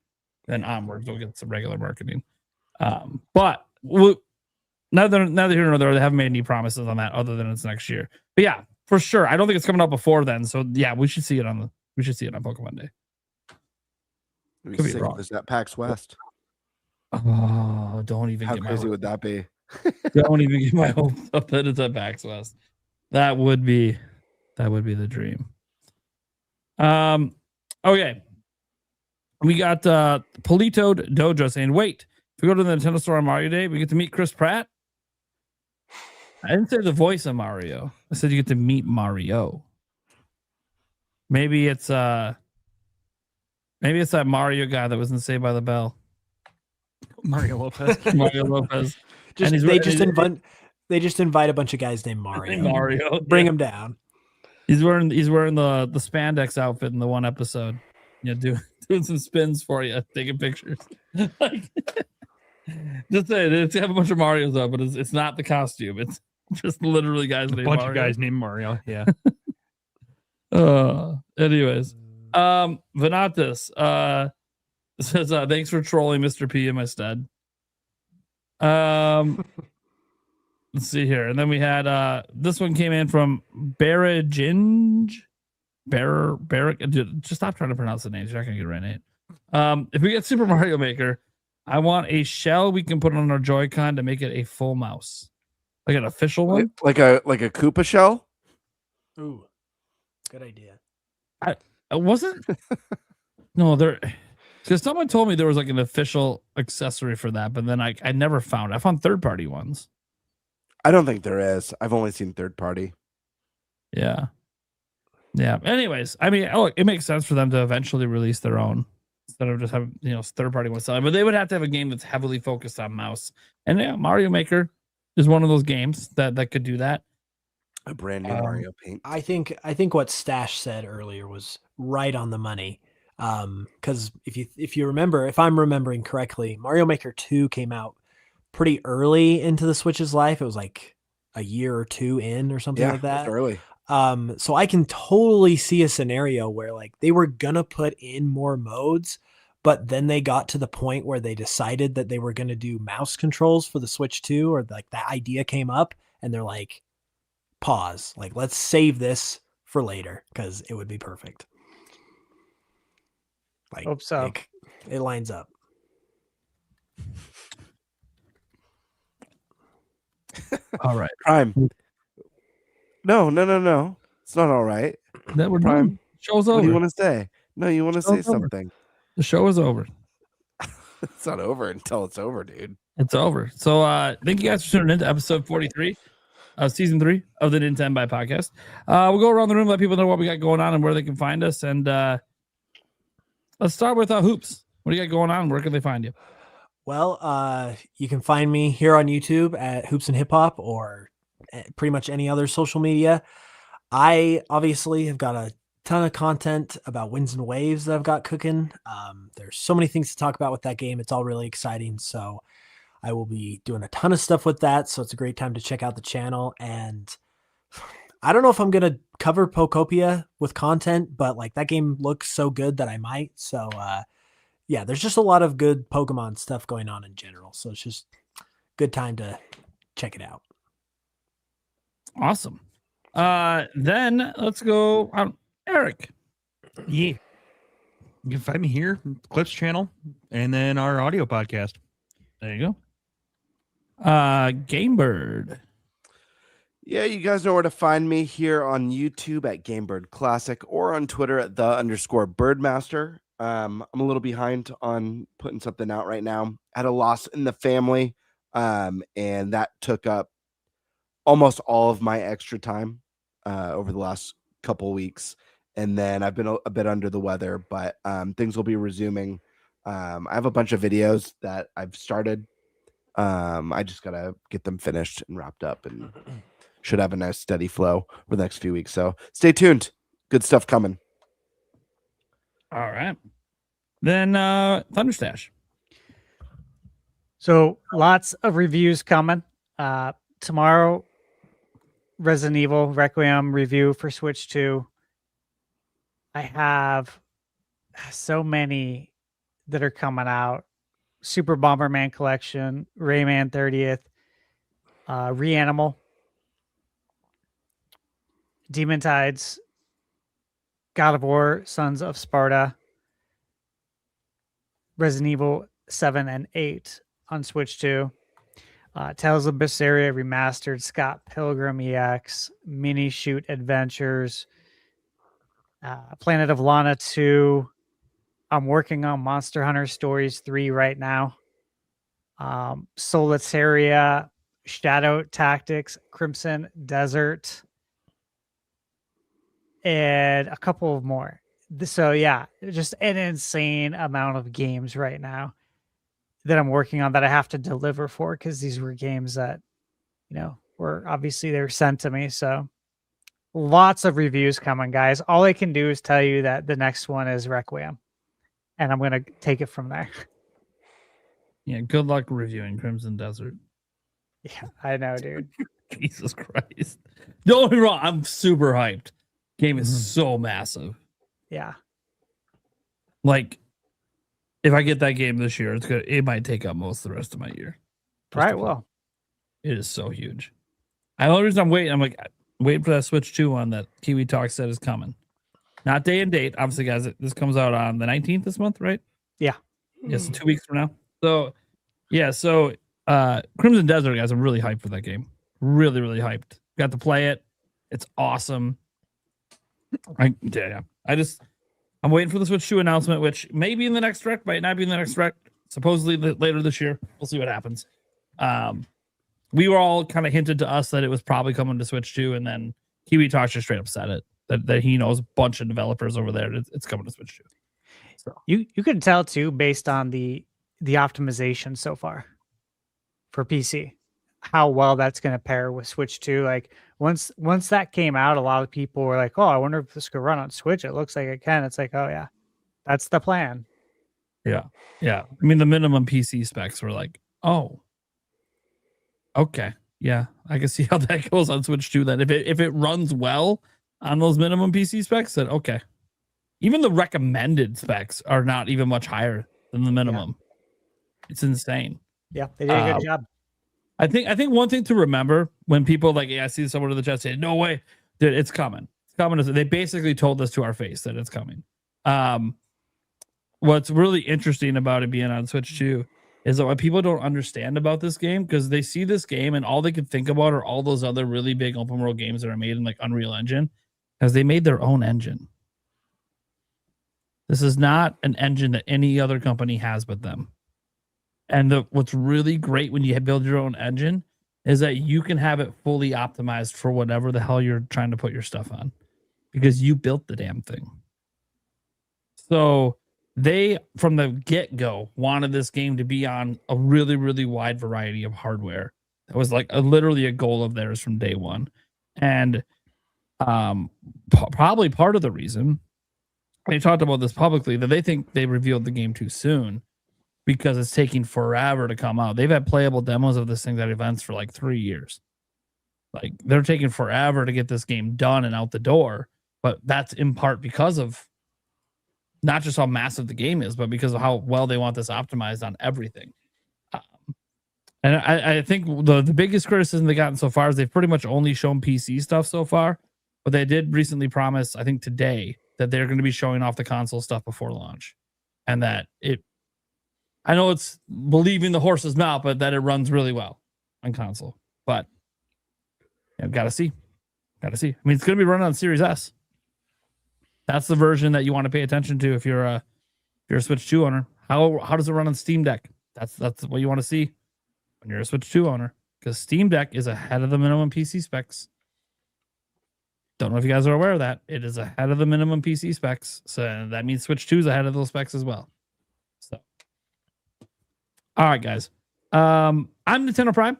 Then onwards, we'll get some regular marketing. But neither here nor there, they haven't made any promises on that other than it's next year. But yeah, for sure. I don't think it's coming out before then. So yeah, we should see it on Pokemon Day. Could be wrong. Is that PAX West? Oh, don't even. How crazy would that be? Don't even get my hopes up that it's at PAX West. That would be the dream. Okay. We got Polito Dojo saying, wait, if we go to the Nintendo store on Mario Day, we get to meet Chris Pratt. I didn't say the voice of Mario. I said you get to meet Mario. Maybe it's that Mario guy that was in Saved by the Bell. Mario Lopez. They just invite a bunch of guys named Mario. Bring them down. He's wearing the spandex outfit in the one episode. Yeah, doing some spins for you, taking pictures. Just saying, it's have a bunch of Marios up, but it's not the costume. It's just literally guys named Mario. A bunch of guys named Mario. Yeah. Anyways, Venatus says thanks for trolling Mr. P in my stead. Let's see here, and then we had this one came in from Barrett. Dude, just stop trying to pronounce the names. You're not gonna get it right, Nate. If we get Super Mario Maker, I want a shell we can put on our Joy-Con to make it a full mouse, like an official one, like a Koopa shell. Ooh, good idea. I wasn't. No, there. Because someone told me there was like an official accessory for that, but then I never found. I found third-party ones. I don't think there is. I've only seen third-party. Yeah. Anyways, I mean, look, it makes sense for them to eventually release their own instead of just having third-party ones selling. But they would have to have a game that's heavily focused on mouse. And yeah, Mario Maker is one of those games that could do that. A brand new Mario Paint. I think what Stash said earlier was right on the money. Because if you remember, if I'm remembering correctly, Mario Maker 2 came out pretty early into the Switch's life. It was like a year or two in or something like that. Early. So I can totally see a scenario where like they were gonna put in more modes, but then they got to the point where they decided that they were gonna do mouse controls for the Switch 2, or like that idea came up and they're like, pause, like let's save this for later because it would be perfect. Hope so. Like, it lines up. All right. Prime. No. It's not all right. That we're Prime. done. Show's over. What do you want to say? No, you want to say something. The show is over. It's not over until it's over, dude. It's over. So thank you guys for tuning in to episode 43 of season 3 of the Nintenbyte Podcast. We'll go around the room, let people know what we got going on and where they can find us. And let's start with Hoops. What do you got going on? Where can they find you? Well, you can find me here on YouTube at Hoops and Hip Hop or pretty much any other social media. I obviously have got a ton of content about Winds and Waves that I've got cooking. There's so many things to talk about with that game. It's all really exciting. So I will be doing a ton of stuff with that. So it's a great time to check out the channel. And I don't know if I'm going to cover Pokopia with content, but like that game looks so good that I might. So yeah, there's just a lot of good Pokemon stuff going on in general. So it's just good time to check it out. Awesome. Then let's go Eric. Yeah. You can find me here, Clips channel, and then our audio podcast. There you go. Gamebird. Yeah, you guys know where to find me here on YouTube at Gamebird Classic or on Twitter at _Birdmaster. I'm a little behind on putting something out right now. I had a loss in the family, and that took up almost all of my extra time over the last couple weeks. And then I've been a bit under the weather, but things will be resuming. I have a bunch of videos that I've started. I just got to get them finished and wrapped up and should have a nice steady flow for the next few weeks. So stay tuned. Good stuff coming. All right. Then ThunderStash. So lots of reviews coming. Tomorrow, Resident Evil Requiem review for Switch 2. I have so many that are coming out. Super Bomberman Collection, Rayman 30th, Reanimal, Demon Tides, God of War, Sons of Sparta, Resident Evil 7 and 8 on Switch 2, Tales of Berseria Remastered, Scott Pilgrim EX, Mini Shoot Adventures, Planet of Lana 2. I'm working on Monster Hunter Stories 3 right now. Solitaria, Shadow Tactics, Crimson Desert, and a couple of more. So yeah, just an insane amount of games right now that I'm working on that I have to deliver for, because these were games that, were obviously they were sent to me. So lots of reviews coming, guys. All I can do is tell you that the next one is Requiem, and I'm going to take it from there. Yeah, good luck reviewing Crimson Desert. Yeah, I know, dude. Jesus Christ. Don't get me wrong, I'm super hyped. Game is so massive. Yeah. Like, if I get that game this year, it might take up most of the rest of my year. Right, well. It is so huge. The only reason I'm waiting for that Switch 2 one that Kiwi Talk said is coming. Not day and date. Obviously, guys, this comes out on the 19th this month, right? Yeah. Yes, 2 weeks from now. So, yeah, Crimson Desert, guys, I'm really hyped for that game. Really, really hyped. Got to play it. It's awesome. I'm waiting for the Switch 2 announcement, which may be in the next direct, might not be in the next direct. Supposedly later this year. We'll see what happens. We were all kind of hinted to us that it was probably coming to Switch 2, and then Kiwi Talk just straight up said it. That he knows a bunch of developers over there. It's coming to Switch 2. So you can tell too, based on the optimization so far for PC, how well that's going to pair with Switch 2. Like once that came out, a lot of people were like, "Oh, I wonder if this could run on Switch." It looks like it can. It's like, oh yeah, that's the plan. Yeah. I mean, the minimum PC specs were like, oh, okay, yeah, I can see how that goes on Switch 2. Then if it runs well on those minimum PC specs, then okay. Even the recommended specs are not even much higher than the minimum. Yeah. It's insane. Yeah, they did a good job. I think one thing to remember when people I see someone in the chat say, "No way, dude, it's coming." It's coming. They basically told us to our face that it's coming. What's really interesting about it being on Switch 2 is that what people don't understand about this game, because they see this game and all they can think about are all those other really big open world games that are made in like Unreal Engine, because they made their own engine. This is not an engine that any other company has but them. And what's really great when you build your own engine is that you can have it fully optimized for whatever the hell you're trying to put your stuff on, because you built the damn thing. So they, from the get-go, wanted this game to be on a really, really wide variety of hardware. That was literally a goal of theirs from day one. And probably part of the reason they talked about this publicly, that they think they revealed the game too soon, because it's taking forever to come out. They've had playable demos of this thing at events for 3 years. They're taking forever to get this game done and out the door, but that's in part because of not just how massive the game is, but because of how well they want this optimized on everything. And I think the biggest criticism they've gotten so far is they've pretty much only shown PC stuff so far. But they did recently promise, I think today, that they're going to be showing off the console stuff before launch. And that I know it's believing the horse's mouth, but that it runs really well on console. But gotta see. I mean, it's going to be running on Series S. That's the version that you want to pay attention to if you're a Switch 2 owner. How does it run on Steam Deck? That's what you want to see when you're a Switch 2 owner, because Steam Deck is ahead of the minimum PC specs. Don't know if you guys are aware of that. It is ahead of the minimum PC specs, so that means Switch 2 is ahead of those specs as well. So, all right, guys. I'm Nintendo Prime.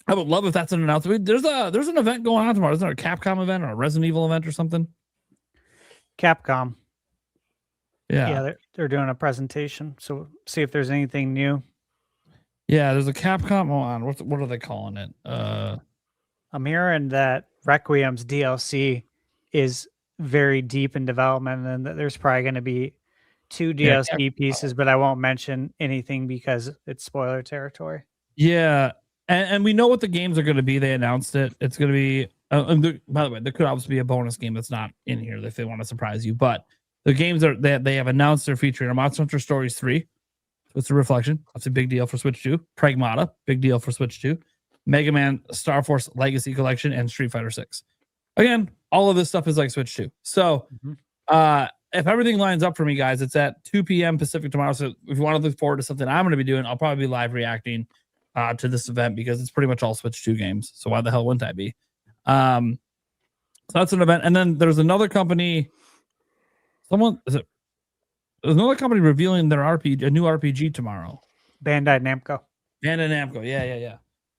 I would love if that's an announcement. There's an event going on tomorrow. Isn't there a Capcom event or a Resident Evil event or something? Capcom. Yeah. Yeah, they're doing a presentation. So see if there's anything new. Yeah, there's a Capcom. Hold on. What are they calling it? I'm hearing that Requiem's DLC is very deep in development, and that there's probably going to be 2 DLC pieces, but I won't mention anything because it's spoiler territory. Yeah. And we know what the games are going to be. They announced it. It's going to be, by the way, there could obviously be a bonus game that's not in here if they want to surprise you. But the games they have announced they're featuring a Monster Hunter Stories 3. So it's a reflection. That's a big deal for Switch 2. Pragmata, big deal for Switch 2. Mega Man Star Force Legacy Collection, and Street Fighter 6. Again, all of this stuff is like Switch 2. So if everything lines up for me, guys, it's at 2 p.m. Pacific tomorrow. So if you want to look forward to something I'm going to be doing, I'll probably be live reacting to this event because it's pretty much all Switch 2 games. So why the hell wouldn't I be? So that's an event. And then there's another company. There's another company revealing their a new RPG tomorrow. Bandai Namco. Yeah.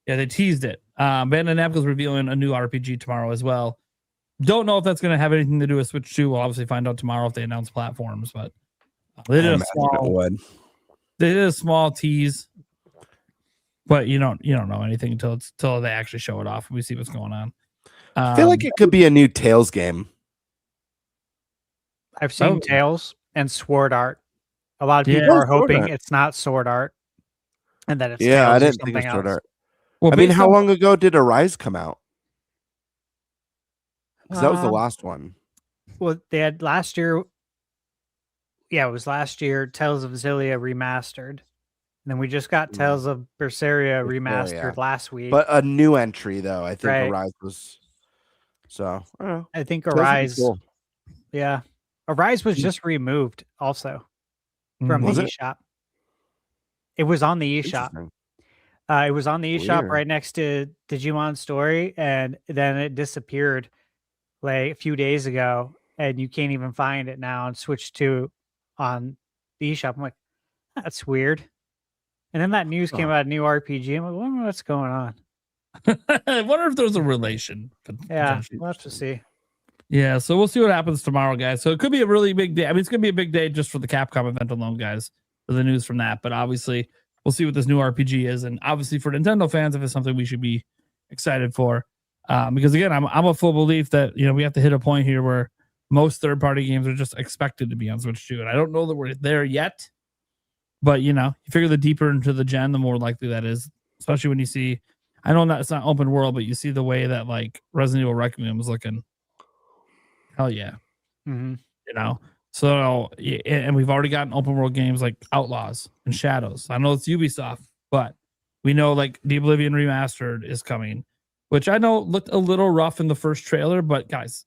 Yeah, they teased it. Bandai Namco's revealing a new RPG tomorrow as well. Don't know if that's going to have anything to do with Switch 2. We'll obviously find out tomorrow if they announce platforms, but they did a small tease. But you don't know anything until they actually show it off and we see what's going on. I feel like it could be a new Tales game. I've seen Tales and Sword Art. A lot of people are hoping it's not Sword Art, and that it's Tales I or didn't think something it's Sword else. Art. Well, I mean, how long ago did Arise come out? Because that was the last one. Well, they had last year. Yeah, it was last year. Tales of Xillia remastered. And then we just got Tales of Berseria remastered last week. But a new entry, though. I think Arise was. So, I don't know. I think Arise. Cool. Yeah. Arise was just removed also from the eShop. It was on the eShop. It was on the eShop right next to Digimon Story, and then it disappeared like a few days ago, and you can't even find it now on Switch 2 on the eShop. I'm like, that's weird. And then that news came about a new RPG. I'm like, I wonder what's going on. I wonder if there's a relation. Yeah, we'll have to see. Yeah, so we'll see what happens tomorrow, guys. So it could be a really big day. I mean, it's going to be a big day just for the Capcom event alone, guys, for the news from that. But obviously, we'll see what this new RPG is. And obviously, for Nintendo fans, if it's something we should be excited for. Because, again, I'm a full belief that, we have to hit a point here where most third-party games are just expected to be on Switch 2. And I don't know that we're there yet. But, you figure the deeper into the gen, the more likely that is. Especially when you see, I know it's not open world, but you see the way that, like, Resident Evil Requiem is looking. Hell yeah. So, and we've already gotten open world games like Outlaws and Shadows. I know it's Ubisoft, but we know like The Oblivion Remastered is coming, which I know looked a little rough in the first trailer, but guys,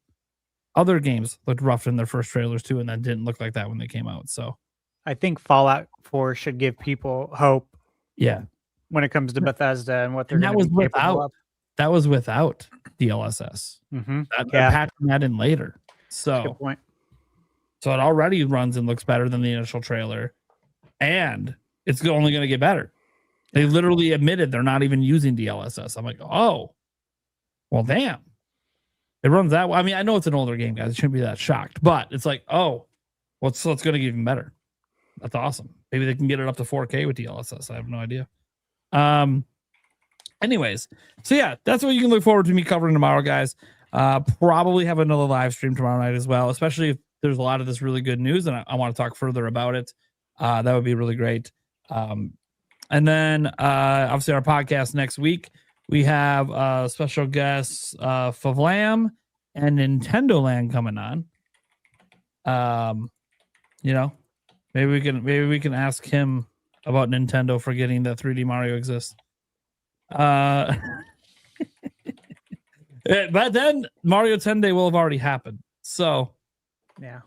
other games looked rough in their first trailers too, and then didn't look like that when they came out. So I think Fallout 4 should give people hope. Yeah. When it comes to Bethesda and what they're going to be capable of. That was without DLSS. They're patching that in later. So, good point. So it already runs and looks better than the initial trailer, and it's only going to get better. They literally admitted they're not even using DLSS. I'm like, oh, well, damn. It runs that way. I mean, I know it's an older game, guys. I shouldn't be that shocked, but it's like, oh, well, so it's going to get even better. That's awesome. Maybe they can get it up to 4K with DLSS. I have no idea. Anyways, so yeah, that's what you can look forward to me covering tomorrow, guys. Probably have another live stream tomorrow night as well, especially if there's a lot of this really good news and I want to talk further about it. That would be really great. And then obviously our podcast next week, we have special guests Favlam and Nintendo Land coming on. You know, maybe we can ask him about Nintendo forgetting that 3D Mario exists. But then Mario 10 Day will have already happened. So yeah.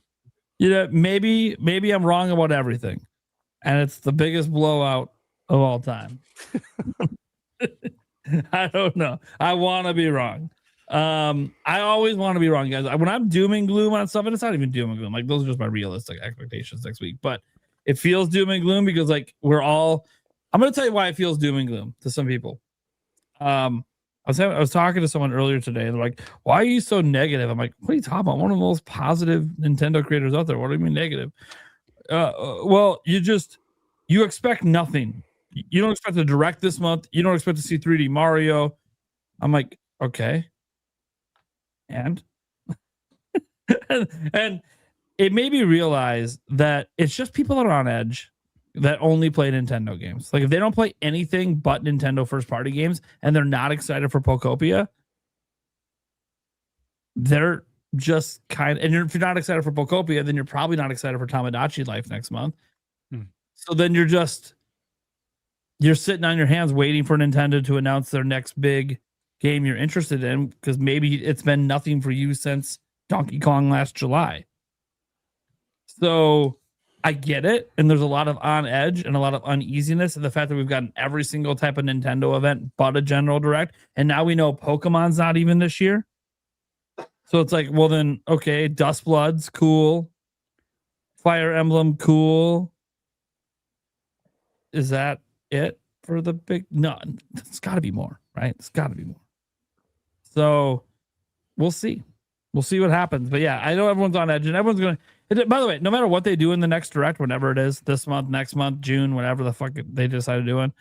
You know, maybe I'm wrong about everything, and it's the biggest blowout of all time. I don't know. I want to be wrong. I always want to be wrong, guys. When I'm doom and gloom on stuff, and it's not even doom and gloom. Like, those are just my realistic expectations next week. But it feels doom and gloom because, like, we're all. I'm going to tell you why it feels doom and gloom to some people. I was talking to someone earlier today, and they're like, "Why are you so negative?" I'm like, "What are you talking about? I'm one of the most positive Nintendo creators out there. What do you mean negative?" Well, you expect nothing. You don't expect a direct this month. You don't expect to see 3D Mario. I'm like, okay, and and it made me realize that it's just people that are on edge that only play Nintendo games. Like, if they don't play anything but Nintendo first party games and they're not excited for Pokopia, they're just kind of, and if you're not excited for Pokopia, then you're probably not excited for Tamagotchi Life next month. So then you're sitting on your hands waiting for Nintendo to announce their next big game you're interested in, because maybe it's been nothing for you since Donkey Kong last July. So I get it, and there's a lot of on edge and a lot of uneasiness in the fact that we've gotten every single type of Nintendo event but a general direct, and now we know Pokemon's not even this year. So it's like, well then, okay, Dustblood's cool, Fire Emblem cool. Is that it for the big? No, it's got to be more, right? It's got to be more. So we'll see. We'll see what happens. But yeah, I know everyone's on edge, and everyone's going to. By the way, no matter what they do in the next direct, whenever it is, this month, next month, June, whatever the fuck they decide doing,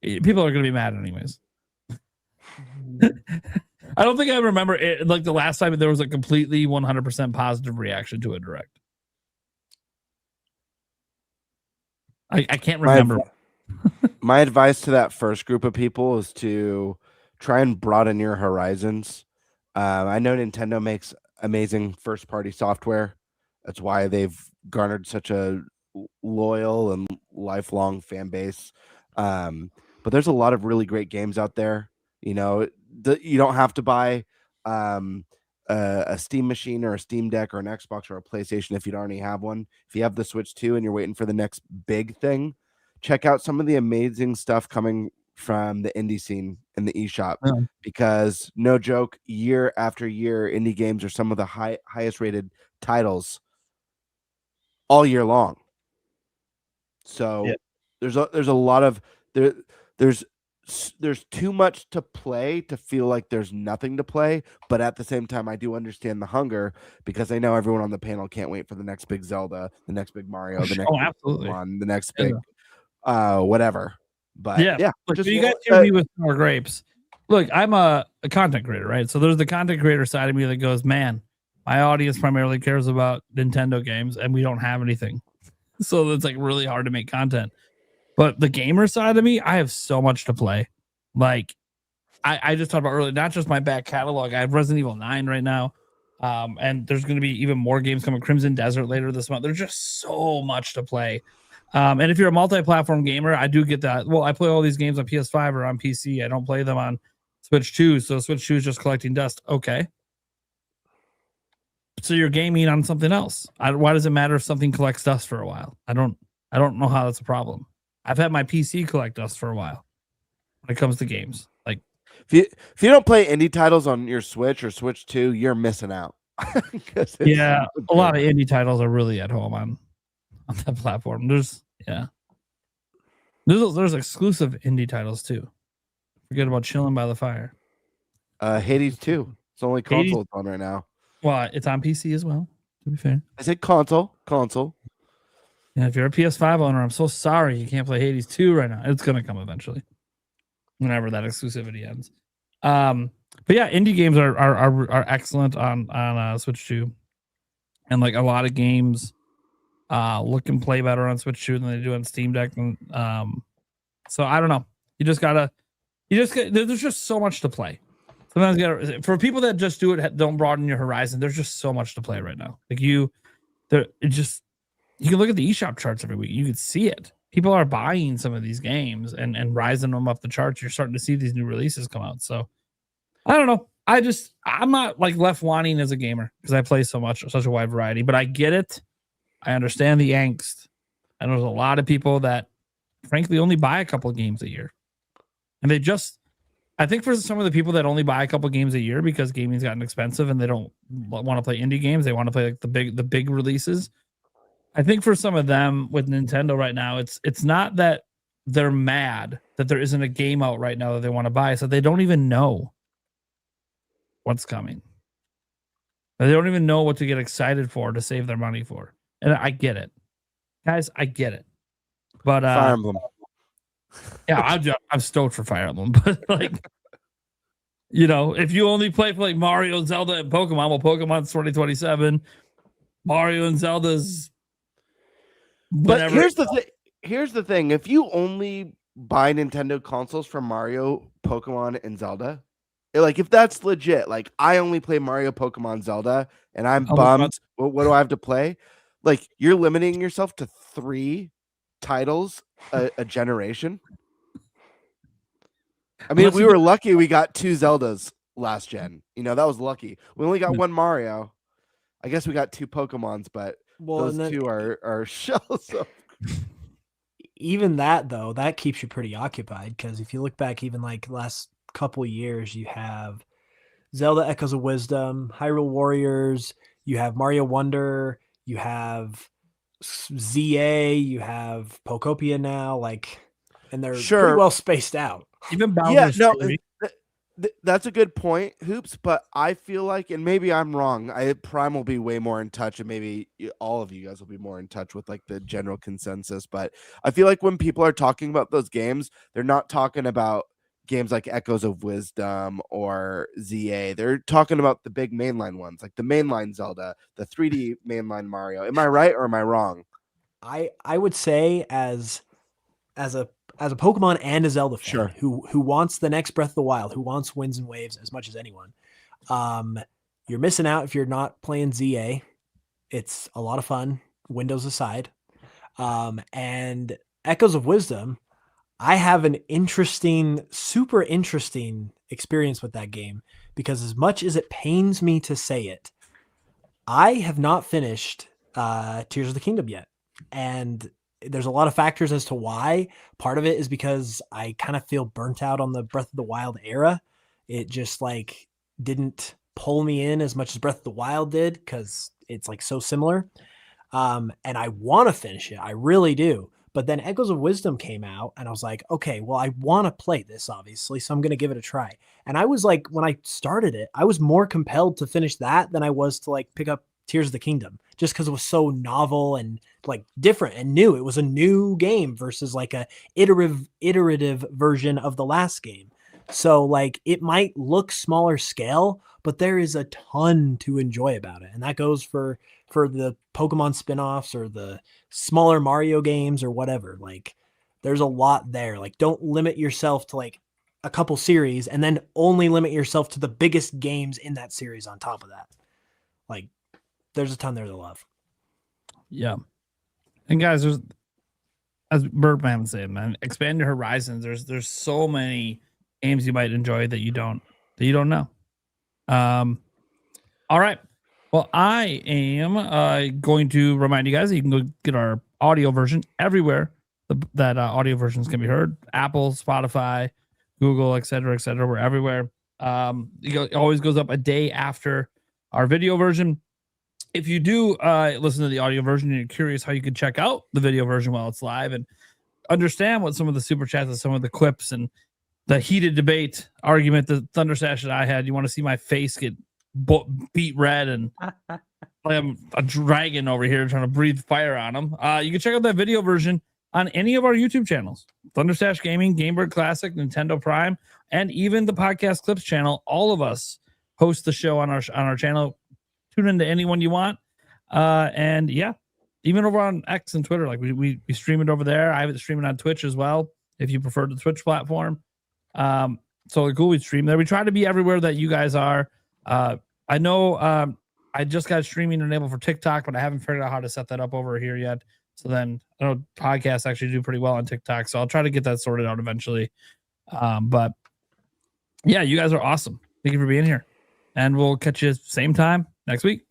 people are going to be mad anyways. I don't think I remember it, like the last time there was a completely 100% positive reaction to a direct. I can't remember. My advice to that first group of people is to try and broaden your horizons. I know Nintendo makes amazing first-party software. That's why they've garnered such a loyal and lifelong fan base. But there's a lot of really great games out there. You know, you don't have to buy a Steam machine or a Steam Deck or an Xbox or a PlayStation if you don't already have one. If you have the Switch 2 and you're waiting for the next big thing, check out some of the amazing stuff coming from the indie scene in the eShop. Because no joke, year after year, indie games are some of the highest rated titles all year long. So there's a lot of there's too much to play to feel like there's nothing to play, but at the same time I do understand the hunger, because I know everyone on the panel can't wait for the next big Zelda, the next big Mario, the next big Pokemon, the next big whatever. But yeah, look, you guys hear me with more grapes. Look, I'm a content creator, right? So there's the content creator side of me that goes, man, my audience primarily cares about Nintendo games, and we don't have anything. So it's like really hard to make content. But the gamer side of me, I have so much to play. Like, I just talked about earlier, not just my back catalog. I have Resident Evil 9 right now. And there's going to be even more games coming. Crimson Desert later this month. There's just so much to play. And if you're a multi-platform gamer, I do get that. Well, I play all these games on PS5 or on PC. I don't play them on Switch 2. So Switch 2 is just collecting dust. Okay. So you're gaming on something else. Why does it matter if something collects dust for a while? I don't know how that's a problem. I've had my PC collect dust for a while when it comes to games. Like, if you don't play indie titles on your Switch or Switch 2, you're missing out. Yeah, a lot of indie titles are really at home on that platform. There's exclusive indie titles too. Forget about Chilling by the Fire. Hades 2. It's the only console it's on right now. Well, it's on PC as well, to be fair. I said console. Yeah, if you're a PS5 owner, I'm so sorry you can't play Hades 2 right now. It's gonna come eventually, whenever that exclusivity ends. But yeah, indie games are excellent on Switch 2, and like a lot of games look and play better on Switch 2 than they do on Steam Deck. And So I don't know. There's just so much to play. Sometimes for people that just do it, don't broaden your horizon. There's just so much to play right now. Like you can look at the eShop charts every week. You can see it. People are buying some of these games and rising them up the charts. You're starting to see these new releases come out. So I don't know. I'm not like left wanting as a gamer because I play such a wide variety, but I get it. I understand the angst. And there's a lot of people that frankly only buy a couple of games a year. And I think for some of the people that only buy a couple of games a year because gaming's gotten expensive and they don't want to play indie games, they want to play like the big releases. I think for some of them with Nintendo right now, it's not that they're mad that there isn't a game out right now that they want to buy. So they don't even know what's coming. They don't even know what to get excited for to save their money for. And I get it. Guys, I get it. But Fire Emblem. Yeah, I'm stoked for Fire Emblem. But like, if you only play for like Mario, Zelda, and Pokemon, well, Pokemon's 2027. Mario and Zelda's But here's the thing. If you only buy Nintendo consoles for Mario, Pokemon, and Zelda, like if that's legit, like I only play Mario, Pokemon, Zelda, and I'm bummed. What do I have to play? Like you're limiting yourself to 3 titles a generation. I mean, we were lucky we got 2 Zeldas last gen. That was lucky. We only got 1 Mario. I guess we got 2 Pokemons, but those 2 are shells. Even that though, that keeps you pretty occupied because if you look back, even like last couple years, you have Zelda Echoes of Wisdom, Hyrule Warriors, you have Mario Wonder, you have ZA, you have Pokopia now, and they're pretty well spaced out. Even Bowser's that's a good point, Hoops, but I feel like, and maybe I'm wrong, Prime will be way more in touch, and maybe all of you guys will be more in touch with like the general consensus, but I feel like when people are talking about those games, they're not talking about games like Echoes of Wisdom or ZA. They're talking about the big mainline ones, like the mainline Zelda, the 3D mainline Mario. Am I right or am I wrong? I would say as a Pokemon and a Zelda fan who wants the next Breath of the Wild, who wants Winds and Waves as much as anyone, you're missing out if you're not playing ZA. It's a lot of fun, Windows aside. And Echoes of Wisdom, I have an super interesting experience with that game because as much as it pains me to say it, I have not finished Tears of the Kingdom yet. And there's a lot of factors as to why. Part of it is because I kind of feel burnt out on the Breath of the Wild era. It just didn't pull me in as much as Breath of the Wild did because it's so similar. And I want to finish it. I really do. But then Echoes of Wisdom came out and I was like, okay, well, I want to play this obviously, so I'm going to give it a try. And I was when I started it, I was more compelled to finish that than I was to pick up Tears of the Kingdom just because it was so novel and different and new. It was a new game versus a iterative version of the last game. So it might look smaller scale, but there is a ton to enjoy about it. And that goes for the Pokemon spinoffs or the smaller Mario games or whatever. There's a lot there. Don't limit yourself to a couple series and then only limit yourself to the biggest games in that series on top of that. There's a ton there to love. Yeah. And guys, there's, as Birdman said, man, expand your horizons. There's so many games you might enjoy that you don't know. All right. Well, I am going to remind you guys that you can go get our audio version everywhere that audio versions can be heard. Apple, Spotify, Google, etc. We're everywhere. It always goes up a day after our video version. If you do listen to the audio version and you're curious how you can check out the video version while it's live and understand what some of the super chats and some of the clips and the heated debate argument that ThunderStash and I had, you want to see my face get beat red and I'm a dragon over here trying to breathe fire on them. You can check out that video version on any of our YouTube channels: ThunderStash Gaming, Gamebird Classic, Nintendo Prime, and even the Podcast Clips channel. All of us host the show on our channel. Tune into anyone you want. And yeah, even over on X and Twitter, we stream it over there. I have it streaming on Twitch as well. if you prefer the Twitch platform. So cool, we stream there. We try to be everywhere that you guys are. I know I just got streaming enabled for TikTok, but I haven't figured out how to set that up over here yet. So then I know podcasts actually do pretty well on TikTok, so I'll try to get that sorted out eventually. But yeah, you guys are awesome. Thank you for being here, and we'll catch you same time next week.